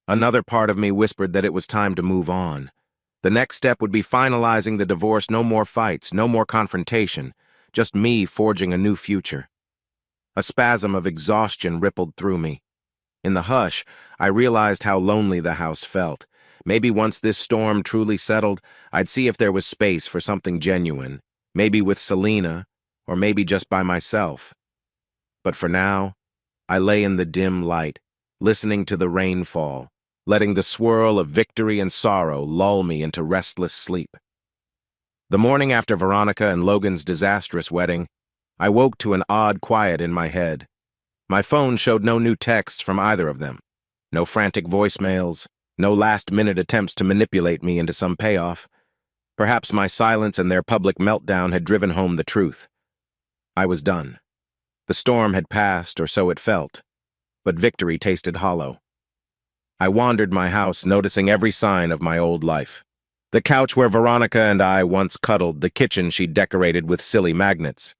Another part of me whispered that it was time to move on. The next step would be finalizing the divorce. No more fights, no more confrontation, just me forging a new future. A spasm of exhaustion rippled through me. In the hush, I realized how lonely the house felt. Maybe once this storm truly settled, I'd see if there was space for something genuine, maybe with Selena, or maybe just by myself. But for now, I lay in the dim light, listening to the rain fall, letting the swirl of victory and sorrow lull me into restless sleep. The morning after Veronica and Logan's disastrous wedding, I woke to an odd quiet in my head. My phone showed no new texts from either of them. No frantic voicemails, no last-minute attempts to manipulate me into some payoff. Perhaps my silence and their public meltdown had driven home the truth. I was done. The storm had passed, or so it felt, but victory tasted hollow. I wandered my house, noticing every sign of my old life. The couch where Veronica and I once cuddled, the kitchen she'd decorated with silly magnets.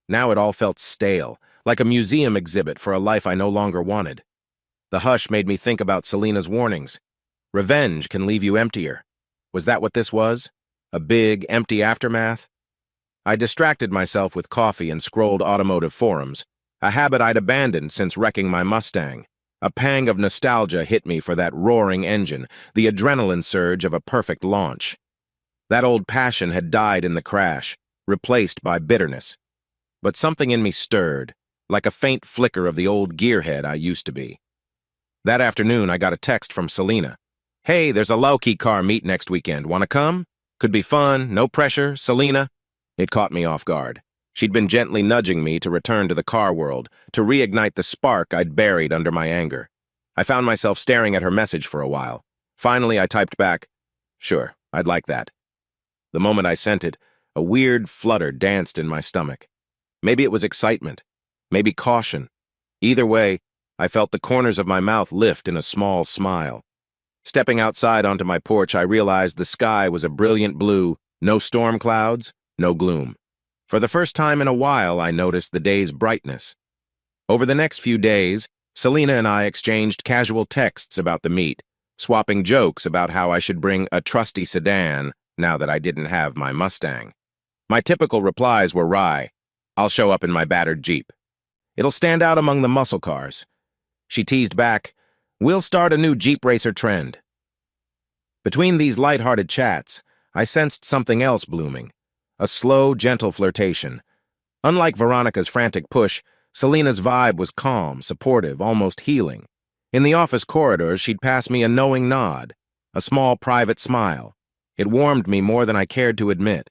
Now it all felt stale, like a museum exhibit for a life I no longer wanted. The hush made me think about Selena's warnings. Revenge can leave you emptier. Was that what this was? A big, empty aftermath? I distracted myself with coffee and scrolled automotive forums, a habit I'd abandoned since wrecking my Mustang. A pang of nostalgia hit me for that roaring engine, the adrenaline surge of a perfect launch. That old passion had died in the crash, replaced by bitterness. But something in me stirred, like a faint flicker of the old gearhead I used to be. That afternoon, I got a text from Selena. "Hey, there's a low-key car meet next weekend. Wanna come? Could be fun, no pressure, Selena." It caught me off guard. She'd been gently nudging me to return to the car world, to reignite the spark I'd buried under my anger. I found myself staring at her message for a while. Finally, I typed back, "Sure, I'd like that." The moment I sent it, a weird flutter danced in my stomach. Maybe it was excitement, maybe caution. Either way, I felt the corners of my mouth lift in a small smile. Stepping outside onto my porch, I realized the sky was a brilliant blue, no storm clouds, no gloom. For the first time in a while, I noticed the day's brightness. Over the next few days, Selena and I exchanged casual texts about the meet, swapping jokes about how I should bring a trusty sedan now that I didn't have my Mustang. My typical replies were wry. "I'll show up in my battered Jeep. It'll stand out among the muscle cars." She teased back, "We'll start a new Jeep racer trend." Between these light-hearted chats, I sensed something else blooming. A slow, gentle flirtation. Unlike Veronica's frantic push, Selena's vibe was calm, supportive, almost healing. In the office corridors, she'd pass me a knowing nod, a small private smile. It warmed me more than I cared to admit.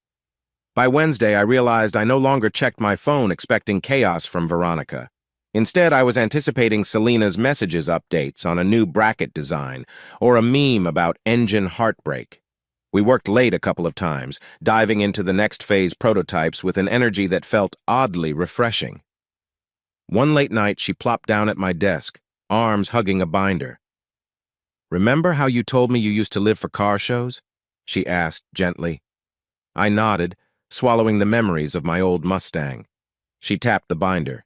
By Wednesday, I realized I no longer checked my phone expecting chaos from Veronica. Instead, I was anticipating Selena's messages updates on a new bracket design or a meme about engine heartbreak. We worked late a couple of times, diving into the next phase prototypes with an energy that felt oddly refreshing. One late night, she plopped down at my desk, arms hugging a binder. "Remember how you told me you used to live for car shows?" she asked gently. I nodded, swallowing the memories of my old Mustang. She tapped the binder.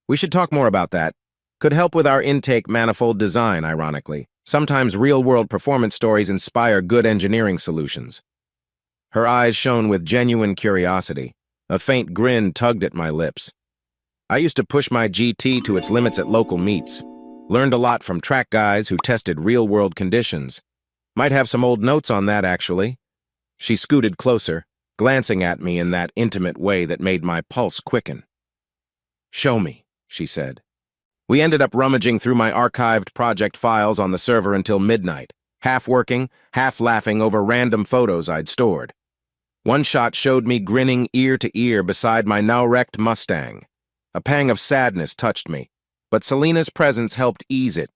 "We should talk more about that. Could help with our intake manifold design, ironically. Sometimes real-world performance stories inspire good engineering solutions." Her eyes shone with genuine curiosity. A faint grin tugged at my lips. "I used to push my GT to its limits at local meets. Learned a lot from track guys who tested real-world conditions. Might have some old notes on that, actually." She scooted closer, glancing at me in that intimate way that made my pulse quicken. "Show me," she said. We ended up rummaging through my archived project files on the server until midnight, half working, half laughing over random photos I'd stored. One shot showed me grinning ear to ear beside my now-wrecked Mustang. A pang of sadness touched me, but Selena's presence helped ease it.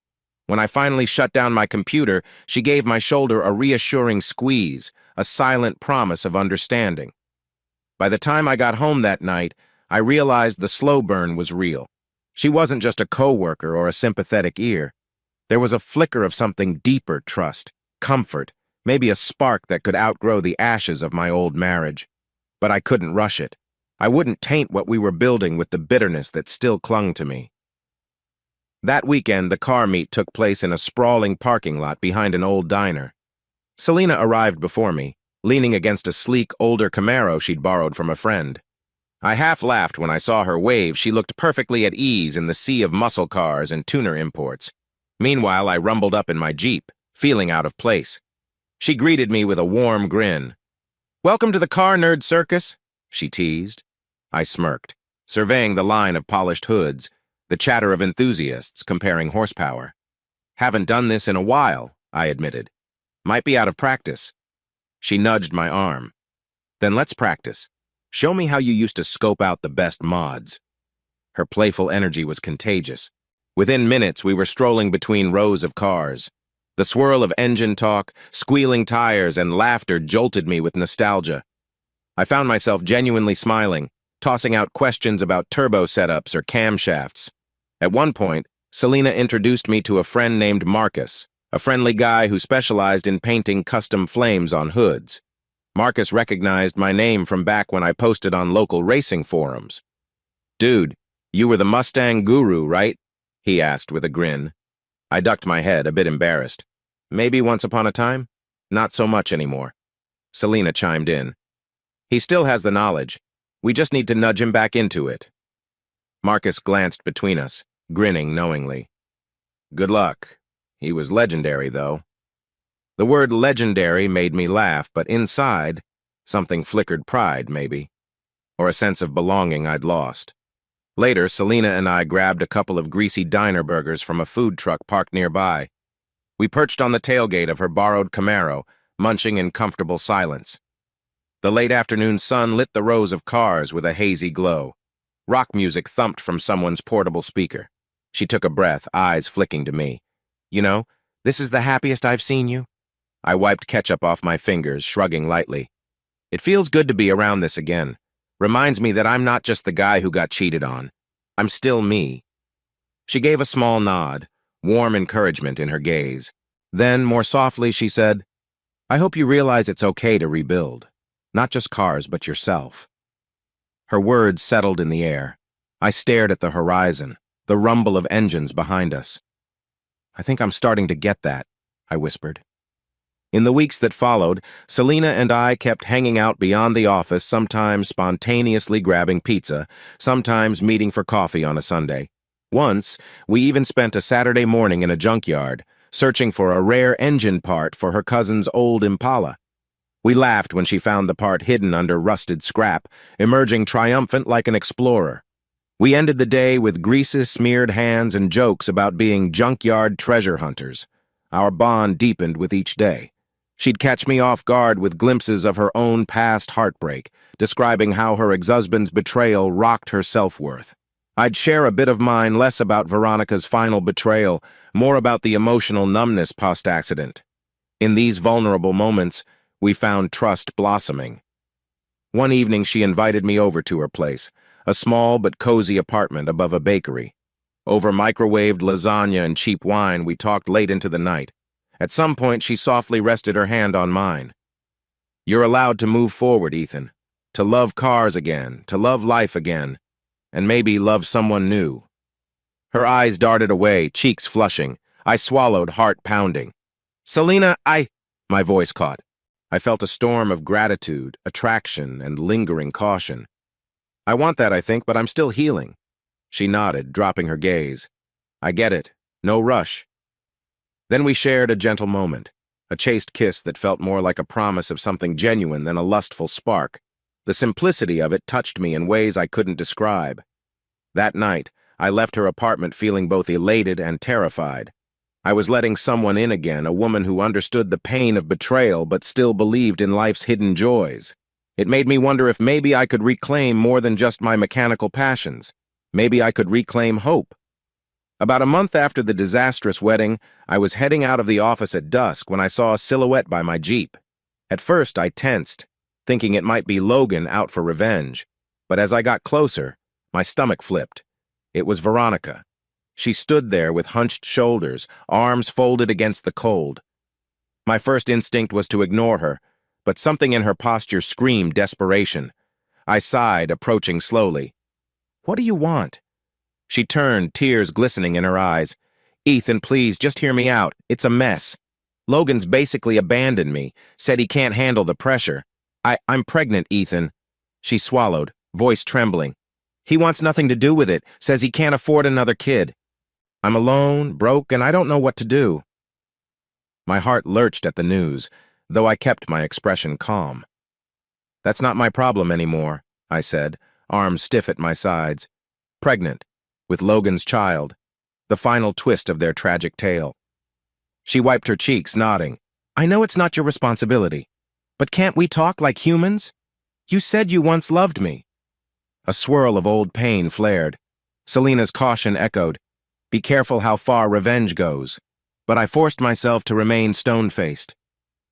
When I finally shut down my computer, she gave my shoulder a reassuring squeeze, a silent promise of understanding. By the time I got home that night, I realized the slow burn was real. She wasn't just a coworker or a sympathetic ear. There was a flicker of something deeper: trust, comfort, maybe a spark that could outgrow the ashes of my old marriage. But I couldn't rush it. I wouldn't taint what we were building with the bitterness that still clung to me. That weekend, the car meet took place in a sprawling parking lot behind an old diner. Selena arrived before me, leaning against a sleek, older Camaro she'd borrowed from a friend. I half laughed when I saw her wave. She looked perfectly at ease in the sea of muscle cars and tuner imports. Meanwhile, I rumbled up in my Jeep, feeling out of place. She greeted me with a warm grin. "Welcome to the car nerd circus," she teased. I smirked, surveying the line of polished hoods, the chatter of enthusiasts comparing horsepower. "Haven't done this in a while," I admitted. "Might be out of practice." She nudged my arm. "Then let's practice. Show me how you used to scope out the best mods." Her playful energy was contagious. Within minutes, we were strolling between rows of cars. The swirl of engine talk, squealing tires, and laughter jolted me with nostalgia. I found myself genuinely smiling, tossing out questions about turbo setups or camshafts. At one point, Selena introduced me to a friend named Marcus, a friendly guy who specialized in painting custom flames on hoods. Marcus recognized my name from back when I posted on local racing forums. "Dude, you were the Mustang guru, right?" he asked with a grin. I ducked my head, a bit embarrassed. "Maybe once upon a time? Not so much anymore." Selena chimed in. "He still has the knowledge. We just need to nudge him back into it." Marcus glanced between us, grinning knowingly. "Good luck. He was legendary, though." The word legendary made me laugh, but inside, something flickered: pride, maybe, or a sense of belonging I'd lost. Later, Selena and I grabbed a couple of greasy diner burgers from a food truck parked nearby. We perched on the tailgate of her borrowed Camaro, munching in comfortable silence. The late afternoon sun lit the rows of cars with a hazy glow. Rock music thumped from someone's portable speaker. She took a breath, eyes flicking to me. "You know, this is the happiest I've seen you." I wiped ketchup off my fingers, shrugging lightly. "It feels good to be around this again. Reminds me that I'm not just the guy who got cheated on. I'm still me." She gave a small nod, warm encouragement in her gaze. Then, more softly, she said, "I hope you realize it's okay to rebuild. Not just cars, but yourself." Her words settled in the air. I stared at the horizon, the rumble of engines behind us. "I think I'm starting to get that," I whispered. In the weeks that followed, Selena and I kept hanging out beyond the office, sometimes spontaneously grabbing pizza, sometimes meeting for coffee on a Sunday. Once, we even spent a Saturday morning in a junkyard, searching for a rare engine part for her cousin's old Impala. We laughed when she found the part hidden under rusted scrap, emerging triumphant like an explorer. We ended the day with grease-smeared hands and jokes about being junkyard treasure hunters. Our bond deepened with each day. She'd catch me off guard with glimpses of her own past heartbreak, describing how her ex-husband's betrayal rocked her self-worth. I'd share a bit of mine, less about Veronica's final betrayal, more about the emotional numbness post-accident. In these vulnerable moments, we found trust blossoming. One evening, she invited me over to her place, a small but cozy apartment above a bakery. Over microwaved lasagna and cheap wine, we talked late into the night. At some point, she softly rested her hand on mine. "You're allowed to move forward, Ethan. To love cars again, to love life again, and maybe love someone new." Her eyes darted away, cheeks flushing. I swallowed, heart pounding. "Selena, My voice caught. I felt a storm of gratitude, attraction, and lingering caution. "I want that, I think, but I'm still healing." She nodded, dropping her gaze. "I get it. No rush." Then we shared a gentle moment, a chaste kiss that felt more like a promise of something genuine than a lustful spark. The simplicity of it touched me in ways I couldn't describe. That night, I left her apartment feeling both elated and terrified. I was letting someone in again, a woman who understood the pain of betrayal but still believed in life's hidden joys. It made me wonder if maybe I could reclaim more than just my mechanical passions. Maybe I could reclaim hope. About a month after the disastrous wedding, I was heading out of the office at dusk when I saw a silhouette by my Jeep. At first, I tensed, thinking it might be Logan out for revenge. But as I got closer, my stomach flipped. It was Veronica. She stood there with hunched shoulders, arms folded against the cold. My first instinct was to ignore her, but something in her posture screamed desperation. I sighed, approaching slowly. "What do you want?" She turned, tears glistening in her eyes. "Ethan, please, just hear me out. It's a mess. Logan's basically abandoned me, said he can't handle the pressure. I'm pregnant, Ethan." She swallowed, voice trembling. "He wants nothing to do with it, says he can't afford another kid. I'm alone, broke, and I don't know what to do." My heart lurched at the news, though I kept my expression calm. "That's not my problem anymore," I said, arms stiff at my sides. "Pregnant, with Logan's child, the final twist of their tragic tale." She wiped her cheeks, nodding. "I know it's not your responsibility, but can't we talk like humans? You said you once loved me." A swirl of old pain flared. Selena's caution echoed. "Be careful how far revenge goes." But I forced myself to remain stone-faced.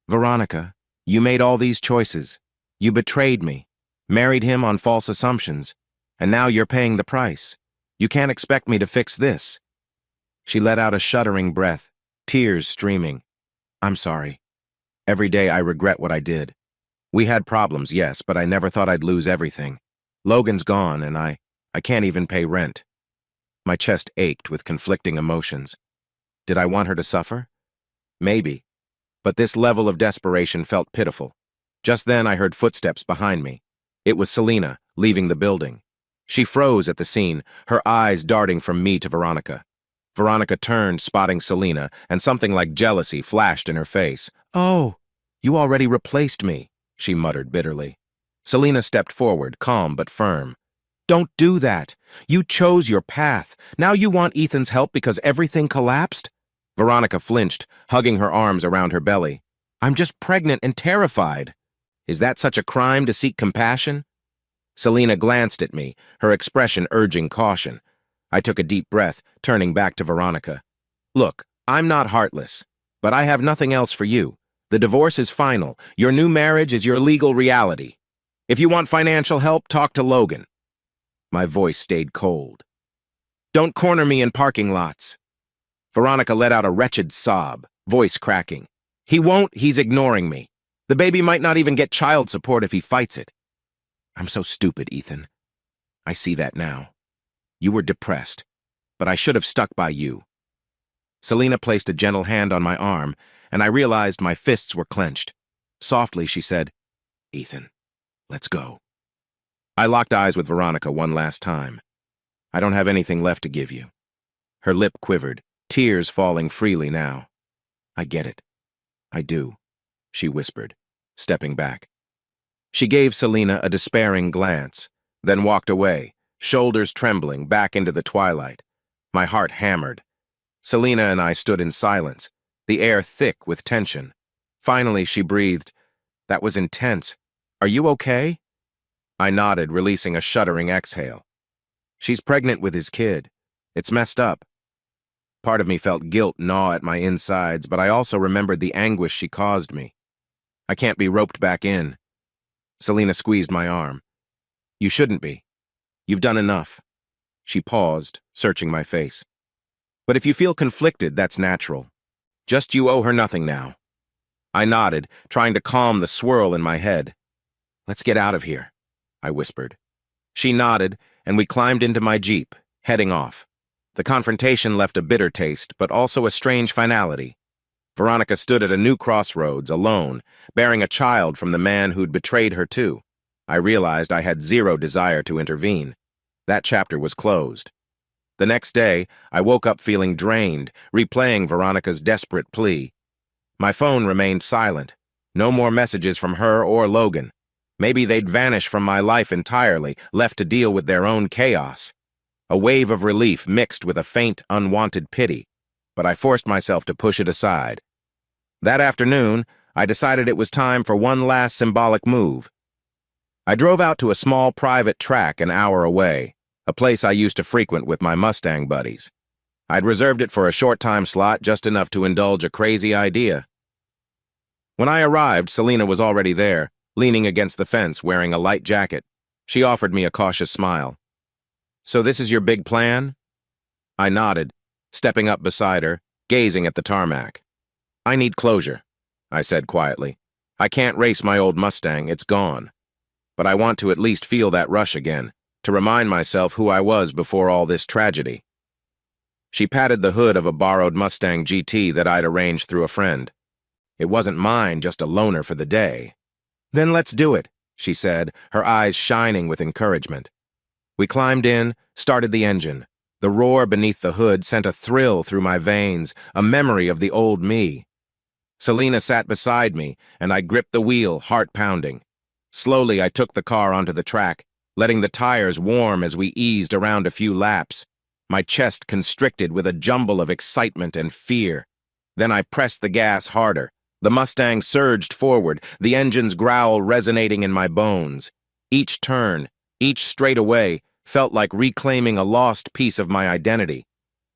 "Veronica, you made all these choices. You betrayed me, married him on false assumptions, and now you're paying the price. You can't expect me to fix this." She let out a shuddering breath, tears streaming. "I'm sorry. Every day I regret what I did. We had problems, yes, but I never thought I'd lose everything. Logan's gone, and I can't even pay rent." My chest ached with conflicting emotions. Did I want her to suffer? Maybe. But this level of desperation felt pitiful. Just then I heard footsteps behind me. It was Selena, leaving the building. She froze at the scene, her eyes darting from me to Veronica. Veronica turned, spotting Selena, and something like jealousy flashed in her face. "Oh, you already replaced me," she muttered bitterly. Selena stepped forward, calm but firm. "Don't do that. You chose your path. Now you want Ethan's help because everything collapsed?" Veronica flinched, hugging her arms around her belly. "I'm just pregnant and terrified. Is that such a crime to seek compassion?" Selena glanced at me, her expression urging caution. I took a deep breath, turning back to Veronica. "Look, I'm not heartless, but I have nothing else for you. The divorce is final. Your new marriage is your legal reality. If you want financial help, talk to Logan." My voice stayed cold. "Don't corner me in parking lots." Veronica let out a wretched sob, voice cracking. "He won't, he's ignoring me. The baby might not even get child support if he fights it." "I'm so stupid, Ethan. I see that now. You were depressed, but I should have stuck by you." Selena placed a gentle hand on my arm, and I realized my fists were clenched. Softly, she said, "Ethan, let's go." I locked eyes with Veronica one last time. "I don't have anything left to give you." Her lip quivered, tears falling freely now. "I get it. I do," she whispered, stepping back. She gave Selena a despairing glance, then walked away, shoulders trembling, back into the twilight. My heart hammered. Selena and I stood in silence, the air thick with tension. Finally, she breathed, "That was intense. Are you okay?" I nodded, releasing a shuddering exhale. "She's pregnant with his kid. It's messed up." Part of me felt guilt gnaw at my insides, but I also remembered the anguish she caused me. "I can't be roped back in." Selena squeezed my arm. "You shouldn't be. You've done enough." She paused, searching my face. "But if you feel conflicted, that's natural. Just you owe her nothing now." I nodded, trying to calm the swirl in my head. "Let's get out of here," I whispered. She nodded, and we climbed into my Jeep, heading off. The confrontation left a bitter taste, but also a strange finality. Veronica stood at a new crossroads, alone, bearing a child from the man who'd betrayed her too. I realized I had zero desire to intervene. That chapter was closed. The next day, I woke up feeling drained, replaying Veronica's desperate plea. My phone remained silent. No more messages from her or Logan. Maybe they'd vanish from my life entirely, left to deal with their own chaos. A wave of relief mixed with a faint, unwanted pity, but I forced myself to push it aside. That afternoon, I decided it was time for one last symbolic move. I drove out to a small private track an hour away, a place I used to frequent with my Mustang buddies. I'd reserved it for a short time slot, just enough to indulge a crazy idea. When I arrived, Selena was already there, leaning against the fence, wearing a light jacket. She offered me a cautious smile. "So this is your big plan?" I nodded, stepping up beside her, gazing at the tarmac. "I need closure," I said quietly. "I can't race my old Mustang, it's gone. But I want to at least feel that rush again, to remind myself who I was before all this tragedy." She patted the hood of a borrowed Mustang GT that I'd arranged through a friend. It wasn't mine, just a loaner for the day. "Then let's do it," she said, her eyes shining with encouragement. We climbed in, started the engine. The roar beneath the hood sent a thrill through my veins, a memory of the old me. Selena sat beside me, and I gripped the wheel, heart pounding. Slowly, I took the car onto the track, letting the tires warm as we eased around a few laps. My chest constricted with a jumble of excitement and fear. Then I pressed the gas harder. The Mustang surged forward, the engine's growl resonating in my bones. Each turn, each straightaway, felt like reclaiming a lost piece of my identity.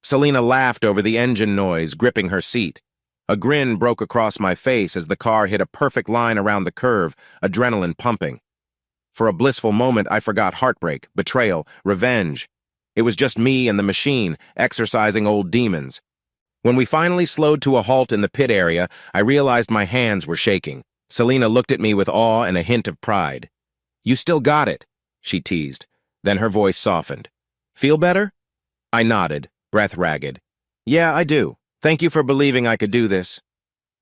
Selena laughed over the engine noise, gripping her seat. A grin broke across my face as the car hit a perfect line around the curve, adrenaline pumping. For a blissful moment, I forgot heartbreak, betrayal, revenge. It was just me and the machine, exercising old demons. When we finally slowed to a halt in the pit area, I realized my hands were shaking. Selena looked at me with awe and a hint of pride. "You still got it," she teased. Then her voice softened. "Feel better?" I nodded, breath ragged. "Yeah, I do. Thank you for believing I could do this."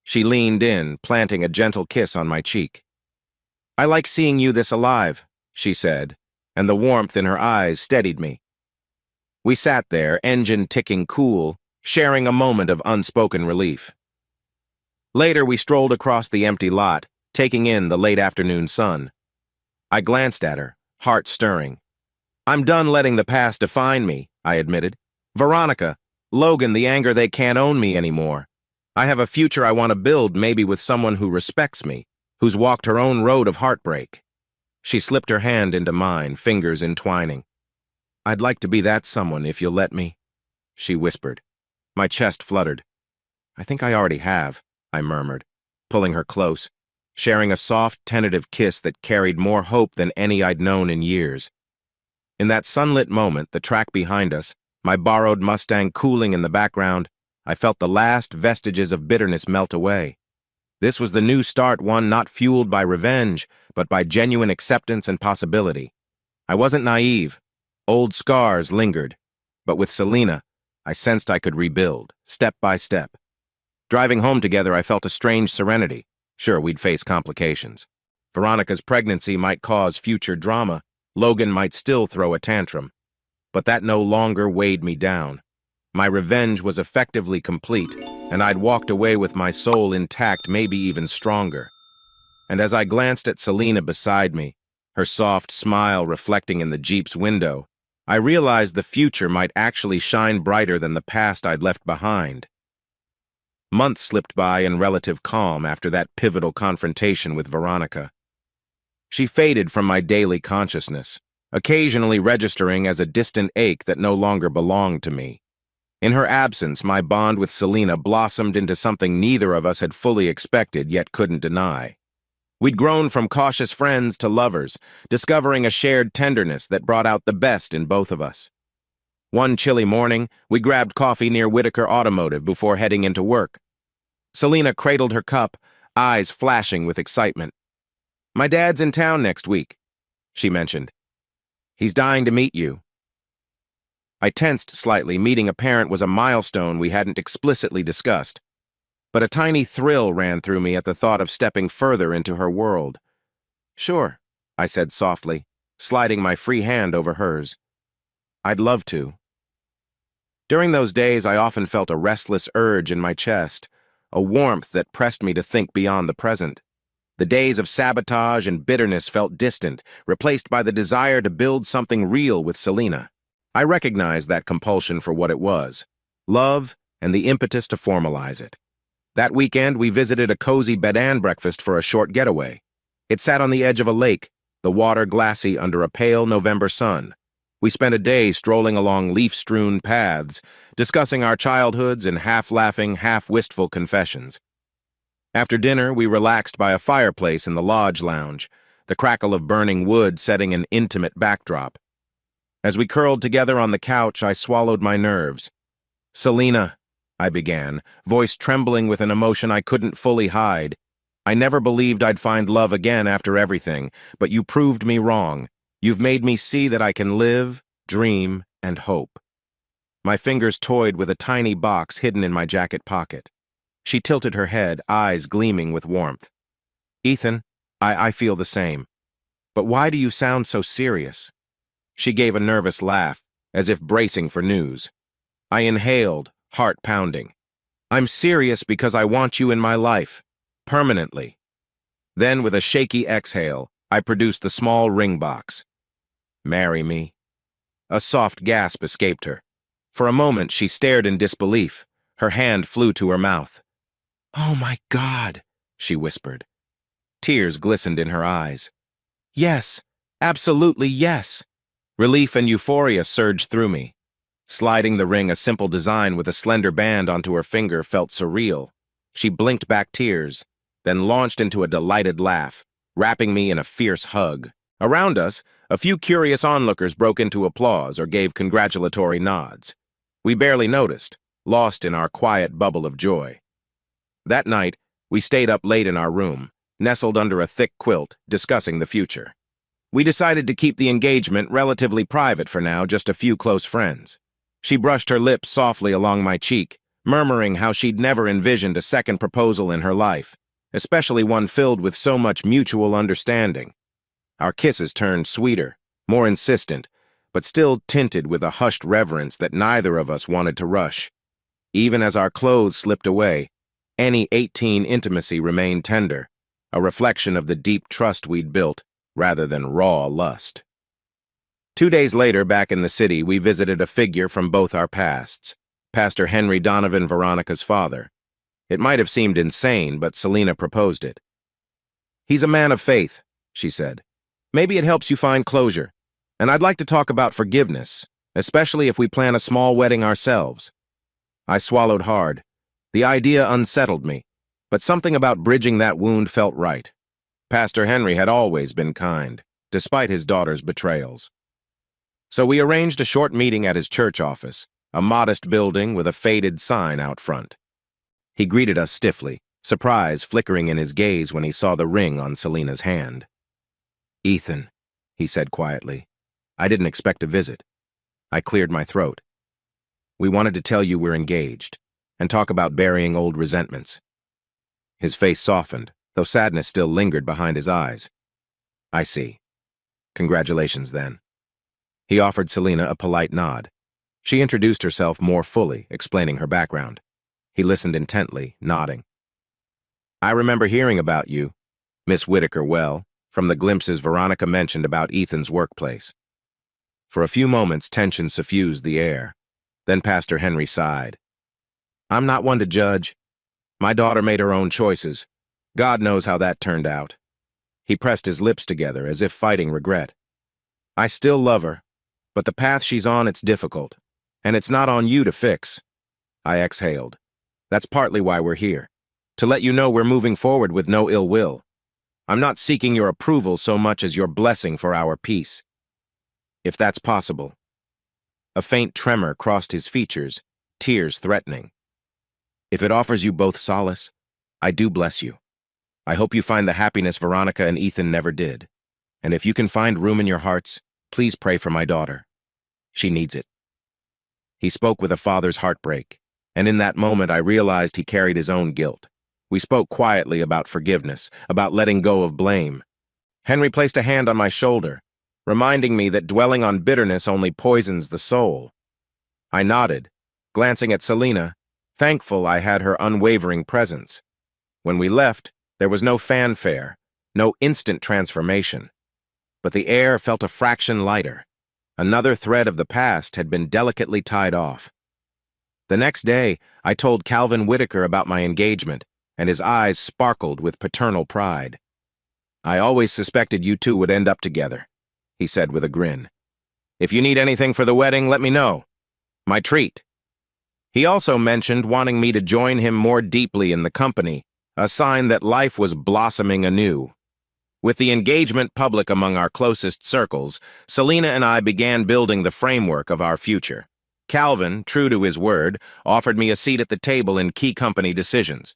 She leaned in, planting a gentle kiss on my cheek. "I like seeing you this alive," she said, and the warmth in her eyes steadied me. We sat there, engine ticking cool, sharing a moment of unspoken relief. Later, we strolled across the empty lot, taking in the late afternoon sun. I glanced at her, heart stirring. "I'm done letting the past define me," I admitted. "Veronica, Logan, the anger they can't own me anymore. I have a future I want to build, maybe with someone who respects me, who's walked her own road of heartbreak." She slipped her hand into mine, fingers entwining. "I'd like to be that someone if you'll let me," she whispered. My chest fluttered. "I think I already have," I murmured, pulling her close, sharing a soft, tentative kiss that carried more hope than any I'd known in years. In that sunlit moment, the track behind us, my borrowed Mustang cooling in the background, I felt the last vestiges of bitterness melt away. This was the new start, one not fueled by revenge, but by genuine acceptance and possibility. I wasn't naive. Old scars lingered. But with Selena, I sensed I could rebuild, step by step. Driving home together, I felt a strange serenity. Sure, we'd face complications. Veronica's pregnancy might cause future drama. Logan might still throw a tantrum. But that no longer weighed me down. My revenge was effectively complete, and I'd walked away with my soul intact, maybe even stronger. And as I glanced at Selena beside me, her soft smile reflecting in the Jeep's window, I realized the future might actually shine brighter than the past I'd left behind. Months slipped by in relative calm after that pivotal confrontation with Veronica. She faded from my daily consciousness, occasionally registering as a distant ache that no longer belonged to me. In her absence, my bond with Selena blossomed into something neither of us had fully expected yet couldn't deny. We'd grown from cautious friends to lovers, discovering a shared tenderness that brought out the best in both of us. One chilly morning, we grabbed coffee near Whitaker Automotive before heading into work. Selena cradled her cup, eyes flashing with excitement. "My dad's in town next week," she mentioned. "He's dying to meet you." I tensed slightly. Meeting a parent was a milestone we hadn't explicitly discussed. But a tiny thrill ran through me at the thought of stepping further into her world. "Sure," I said softly, sliding my free hand over hers. "I'd love to." During those days, I often felt a restless urge in my chest, a warmth that pressed me to think beyond the present. The days of sabotage and bitterness felt distant, replaced by the desire to build something real with Selena. I recognized that compulsion for what it was, love and the impetus to formalize it. That weekend, we visited a cozy bed and breakfast for a short getaway. It sat on the edge of a lake, the water glassy under a pale November sun. We spent a day strolling along leaf-strewn paths, discussing our childhoods and half-laughing, half-wistful confessions. After dinner, we relaxed by a fireplace in the lodge lounge, the crackle of burning wood setting an intimate backdrop. As we curled together on the couch, I swallowed my nerves. "Selena," I began, voice trembling with an emotion I couldn't fully hide. "I never believed I'd find love again after everything, but you proved me wrong. You've made me see that I can live, dream, and hope." My fingers toyed with a tiny box hidden in my jacket pocket. She tilted her head, eyes gleaming with warmth. "Ethan, I feel the same. But why do you sound so serious?" She gave a nervous laugh, as if bracing for news. I inhaled, heart pounding. "I'm serious because I want you in my life. Permanently." Then, with a shaky exhale, I produced the small ring box. "Marry me." A soft gasp escaped her. For a moment, she stared in disbelief. Her hand flew to her mouth. "Oh my God," she whispered. Tears glistened in her eyes. "Yes, absolutely yes." Relief and euphoria surged through me. Sliding the ring, a simple design with a slender band onto her finger, felt surreal. She blinked back tears, then launched into a delighted laugh, wrapping me in a fierce hug. Around us, a few curious onlookers broke into applause or gave congratulatory nods. We barely noticed, lost in our quiet bubble of joy. That night, we stayed up late in our room, nestled under a thick quilt, discussing the future. We decided to keep the engagement relatively private for now, just a few close friends. She brushed her lips softly along my cheek, murmuring how she'd never envisioned a second proposal in her life, especially one filled with so much mutual understanding. Our kisses turned sweeter, more insistent, but still tinted with a hushed reverence that neither of us wanted to rush. Even as our clothes slipped away, any 18 intimacy remained tender, a reflection of the deep trust we'd built, rather than raw lust. 2 days later, back in the city, we visited a figure from both our pasts, Pastor Henry Donovan, Veronica's father. It might have seemed insane, but Selena proposed it. "He's a man of faith," she said. "Maybe it helps you find closure. And I'd like to talk about forgiveness, especially if we plan a small wedding ourselves." I swallowed hard. The idea unsettled me, but something about bridging that wound felt right. Pastor Henry had always been kind, despite his daughter's betrayals. So we arranged a short meeting at his church office, a modest building with a faded sign out front. He greeted us stiffly, surprise flickering in his gaze when he saw the ring on Selena's hand. "Ethan," he said quietly, "I didn't expect a visit." I cleared my throat. "We wanted to tell you we're engaged, and talk about burying old resentments." His face softened, though sadness still lingered behind his eyes. "I see. Congratulations, then." He offered Selena a polite nod. She introduced herself more fully, explaining her background. He listened intently, nodding. "I remember hearing about you, Miss Whitaker, well, from the glimpses Veronica mentioned about Ethan's workplace." For a few moments, tension suffused the air. Then Pastor Henry sighed. "I'm not one to judge. My daughter made her own choices. God knows how that turned out." He pressed his lips together as if fighting regret. "I still love her, but the path she's on, it's difficult. And it's not on you to fix." I exhaled. "That's partly why we're here. To let you know we're moving forward with no ill will. I'm not seeking your approval so much as your blessing for our peace. If that's possible." A faint tremor crossed his features, tears threatening. "If it offers you both solace, I do bless you. I hope you find the happiness Veronica and Ethan never did. And if you can find room in your hearts, please pray for my daughter. She needs it." He spoke with a father's heartbreak, and in that moment I realized he carried his own guilt. We spoke quietly about forgiveness, about letting go of blame. Henry placed a hand on my shoulder, reminding me that dwelling on bitterness only poisons the soul. I nodded, glancing at Selena, thankful I had her unwavering presence. When we left, there was no fanfare, no instant transformation. But the air felt a fraction lighter. Another thread of the past had been delicately tied off. The next day, I told Calvin Whitaker about my engagement, and his eyes sparkled with paternal pride. "I always suspected you two would end up together," he said with a grin. If you need anything for the wedding, let me know. My treat. He also mentioned wanting me to join him more deeply in the company, a sign that life was blossoming anew. With the engagement public among our closest circles, Selena and I began building the framework of our future. Calvin, true to his word, offered me a seat at the table in key company decisions.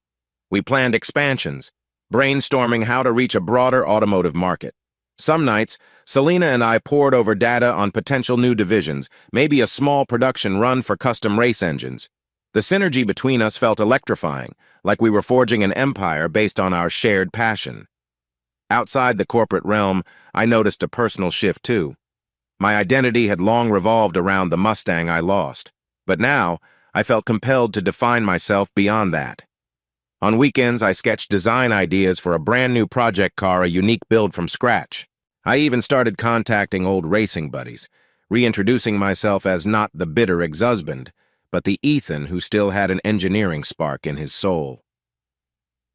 We planned expansions, brainstorming how to reach a broader automotive market. Some nights, Selena and I pored over data on potential new divisions, maybe a small production run for custom race engines. The synergy between us felt electrifying, like we were forging an empire based on our shared passion. Outside the corporate realm, I noticed a personal shift too. My identity had long revolved around the Mustang I lost, but now I felt compelled to define myself beyond that. On weekends, I sketched design ideas for a brand new project car, a unique build from scratch. I even started contacting old racing buddies, reintroducing myself as not the bitter ex-husband, but the Ethan who still had an engineering spark in his soul.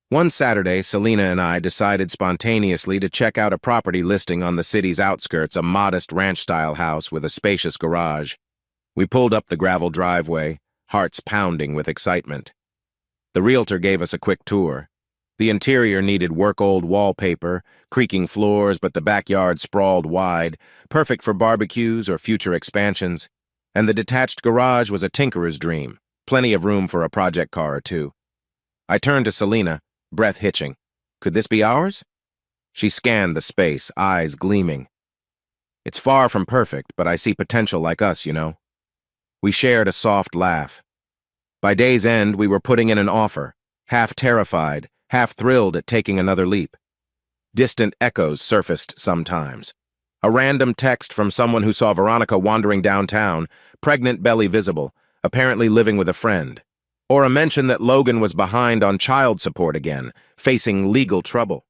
One Saturday, Selena and I decided spontaneously to check out a property listing on the city's outskirts, a modest ranch-style house with a spacious garage. We pulled up the gravel driveway, hearts pounding with excitement. The realtor gave us a quick tour. The interior needed work-old wallpaper, creaking floors, but the backyard sprawled wide, perfect for barbecues or future expansions. And the detached garage was a tinkerer's dream, plenty of room for a project car or two. I turned to Selena, breath hitching. Could this be ours? She scanned the space, eyes gleaming. It's far from perfect, but I see potential like us, you know. We shared a soft laugh. By day's end, we were putting in an offer, half terrified, half thrilled at taking another leap. Distant echoes surfaced sometimes. A random text from someone who saw Veronica wandering downtown, pregnant belly visible, apparently living with a friend. Or a mention that Logan was behind on child support again, facing legal trouble.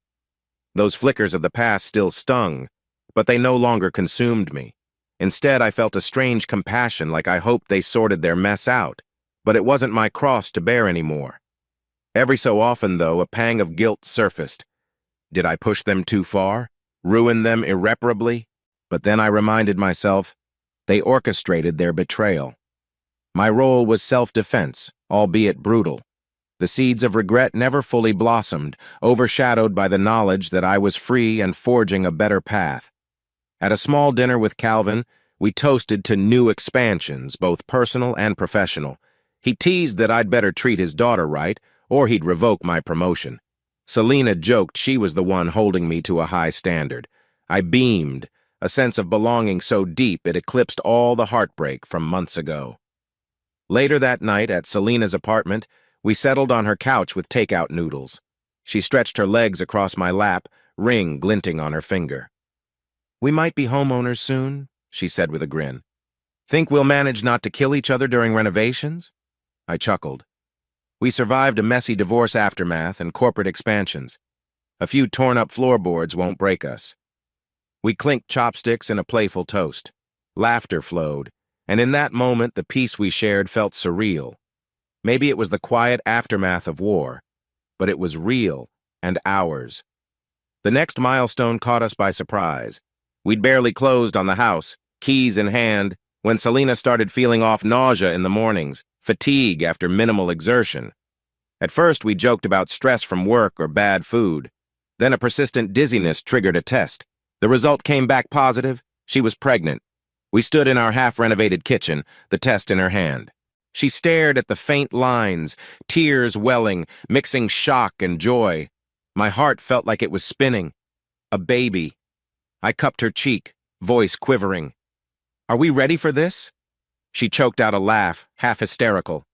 Those flickers of the past still stung, but they no longer consumed me. Instead, I felt a strange compassion, like I hoped they sorted their mess out. But it wasn't my cross to bear anymore. Every so often, though, a pang of guilt surfaced. Did I push them too far? Ruin them irreparably? But then I reminded myself, they orchestrated their betrayal. My role was self-defense, albeit brutal. The seeds of regret never fully blossomed, overshadowed by the knowledge that I was free and forging a better path. At a small dinner with Calvin, we toasted to new expansions, both personal and professional. He teased that I'd better treat his daughter right, or he'd revoke my promotion. Selena joked she was the one holding me to a high standard. I beamed, a sense of belonging so deep it eclipsed all the heartbreak from months ago. Later that night, at Selena's apartment, we settled on her couch with takeout noodles. She stretched her legs across my lap, ring glinting on her finger. "We might be homeowners soon," she said with a grin. "Think we'll manage not to kill each other during renovations?" I chuckled. We survived a messy divorce aftermath and corporate expansions. A few torn-up floorboards won't break us. We clinked chopsticks in a playful toast. Laughter flowed, and in that moment the peace we shared felt surreal. Maybe it was the quiet aftermath of war, but it was real and ours. The next milestone caught us by surprise. We'd barely closed on the house, keys in hand, when Selena started feeling off nausea in the mornings, fatigue after minimal exertion. At first, we joked about stress from work or bad food. Then a persistent dizziness triggered a test. The result came back positive. She was pregnant. We stood in our half-renovated kitchen, the test in her hand. She stared at the faint lines, tears welling, mixing shock and joy. My heart felt like it was spinning. A baby. I cupped her cheek, voice quivering. "Are we ready for this?" She choked out a laugh, half hysterical.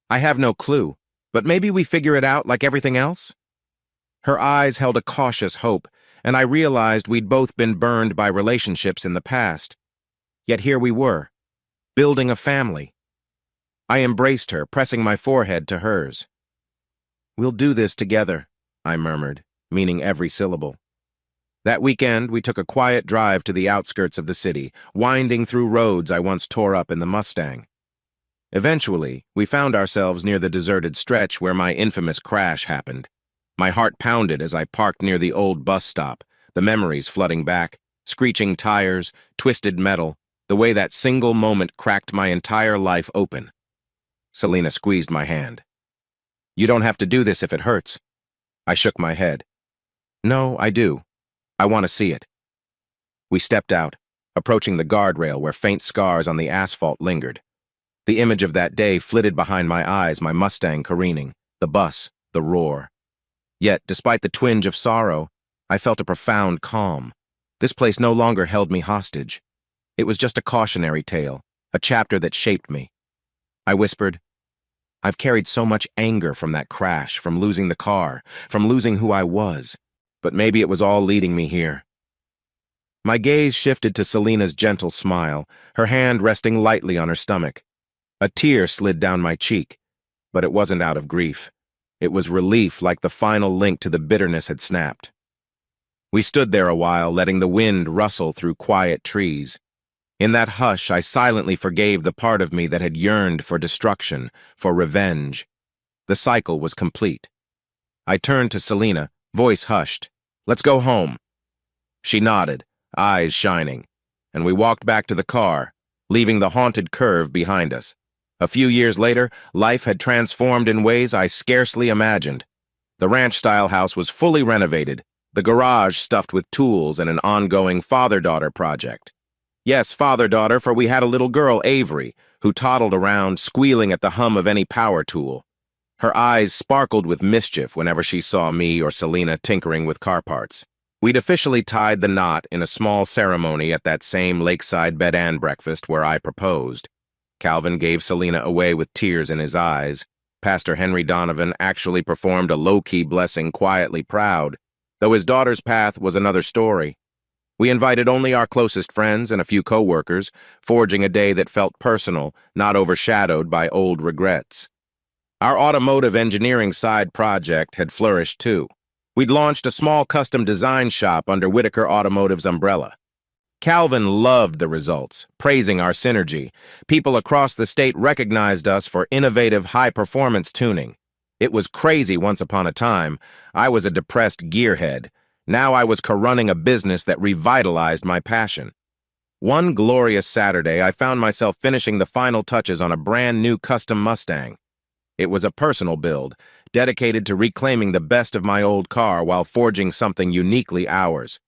"I have no clue, but maybe we figure it out like everything else?" Her eyes held a cautious hope, and I realized we'd both been burned by relationships in the past. Yet here we were, building a family. I embraced her, pressing my forehead to hers. "We'll do this together," I murmured, meaning every syllable. That weekend, we took a quiet drive to the outskirts of the city, winding through roads I once tore up in the Mustang. Eventually, we found ourselves near the deserted stretch where my infamous crash happened. My heart pounded as I parked near the old bus stop, the memories flooding back, screeching tires, twisted metal. The way that single moment cracked my entire life open. Selena squeezed my hand. "You don't have to do this if it hurts." I shook my head. "No, I do. I want to see it." We stepped out, approaching the guardrail where faint scars on the asphalt lingered. The image of that day flitted behind my eyes, my Mustang careening, the bus, the roar. Yet, despite the twinge of sorrow, I felt a profound calm. This place no longer held me hostage. It was just a cautionary tale, a chapter that shaped me. I whispered, "I've carried so much anger from that crash, from losing the car, from losing who I was. But maybe it was all leading me here." My gaze shifted to Selena's gentle smile, her hand resting lightly on her stomach. A tear slid down my cheek, but it wasn't out of grief. It was relief, like the final link to the bitterness had snapped. We stood there a while, letting the wind rustle through quiet trees. In that hush, I silently forgave the part of me that had yearned for destruction, for revenge. The cycle was complete. I turned to Selena, voice hushed. "Let's go home." She nodded, eyes shining, and we walked back to the car, leaving the haunted curve behind us. A few years later, life had transformed in ways I scarcely imagined. The ranch-style house was fully renovated, the garage stuffed with tools and an ongoing father-daughter project. Yes, father-daughter, for we had a little girl, Avery, who toddled around, squealing at the hum of any power tool. Her eyes sparkled with mischief whenever she saw me or Selena tinkering with car parts. We'd officially tied the knot in a small ceremony at that same lakeside bed and breakfast where I proposed. Calvin gave Selena away with tears in his eyes. Pastor Henry Donovan actually performed a low-key blessing, quietly proud, though his daughter's path was another story. We invited only our closest friends and a few co-workers, forging a day that felt personal, not overshadowed by old regrets. Our automotive engineering side project had flourished too. We'd launched a small custom design shop under Whitaker Automotive's umbrella. Calvin loved the results, praising our synergy. People across the state recognized us for innovative, high-performance tuning. It was crazy once upon a time. I was a depressed gearhead. Now I was co-running a business that revitalized my passion. One glorious Saturday, I found myself finishing the final touches on a brand-new custom Mustang. It was a personal build, dedicated to reclaiming the best of my old car while forging something uniquely ours.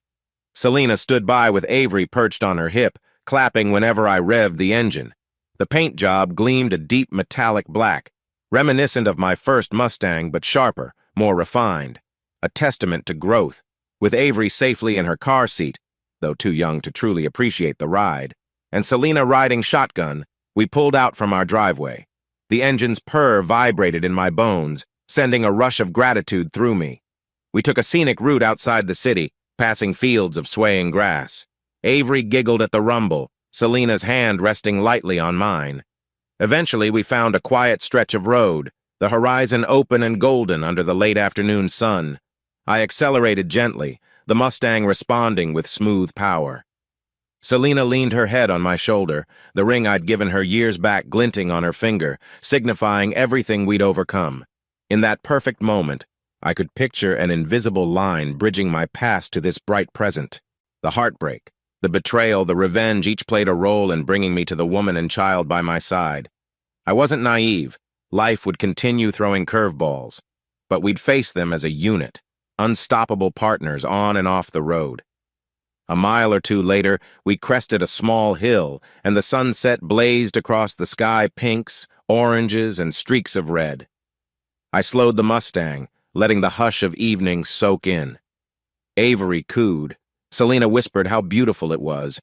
Selena stood by with Avery perched on her hip, clapping whenever I revved the engine. The paint job gleamed a deep metallic black, reminiscent of my first Mustang, but sharper, more refined. A testament to growth. With Avery safely in her car seat, though too young to truly appreciate the ride, and Selena riding shotgun, we pulled out from our driveway. The engine's purr vibrated in my bones, sending a rush of gratitude through me. We took a scenic route outside the city, passing fields of swaying grass. Avery giggled at the rumble, Selena's hand resting lightly on mine. Eventually, we found a quiet stretch of road, the horizon open and golden under the late afternoon sun. I accelerated gently, the Mustang responding with smooth power. Selena leaned her head on my shoulder, the ring I'd given her years back glinting on her finger, signifying everything we'd overcome. In that perfect moment, I could picture an invisible line bridging my past to this bright present. The heartbreak, the betrayal, the revenge each played a role in bringing me to the woman and child by my side. I wasn't naive. Life would continue throwing curveballs, but we'd face them as a unit, unstoppable partners on and off the road. A mile or two later, we crested a small hill, and the sunset blazed across the sky pinks, oranges, and streaks of red. I slowed the Mustang, letting the hush of evening soak in. Avery cooed. Selena whispered how beautiful it was.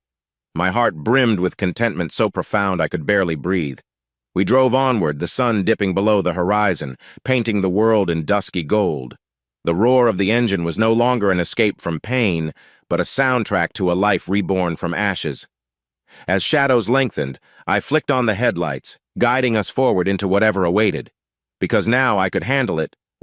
My heart brimmed with contentment so profound I could barely breathe. We drove onward, the sun dipping below the horizon, painting the world in dusky gold. The roar of the engine was no longer an escape from pain, but a soundtrack to a life reborn from ashes. As shadows lengthened, I flicked on the headlights, guiding us forward into whatever awaited. Because now I could handle it,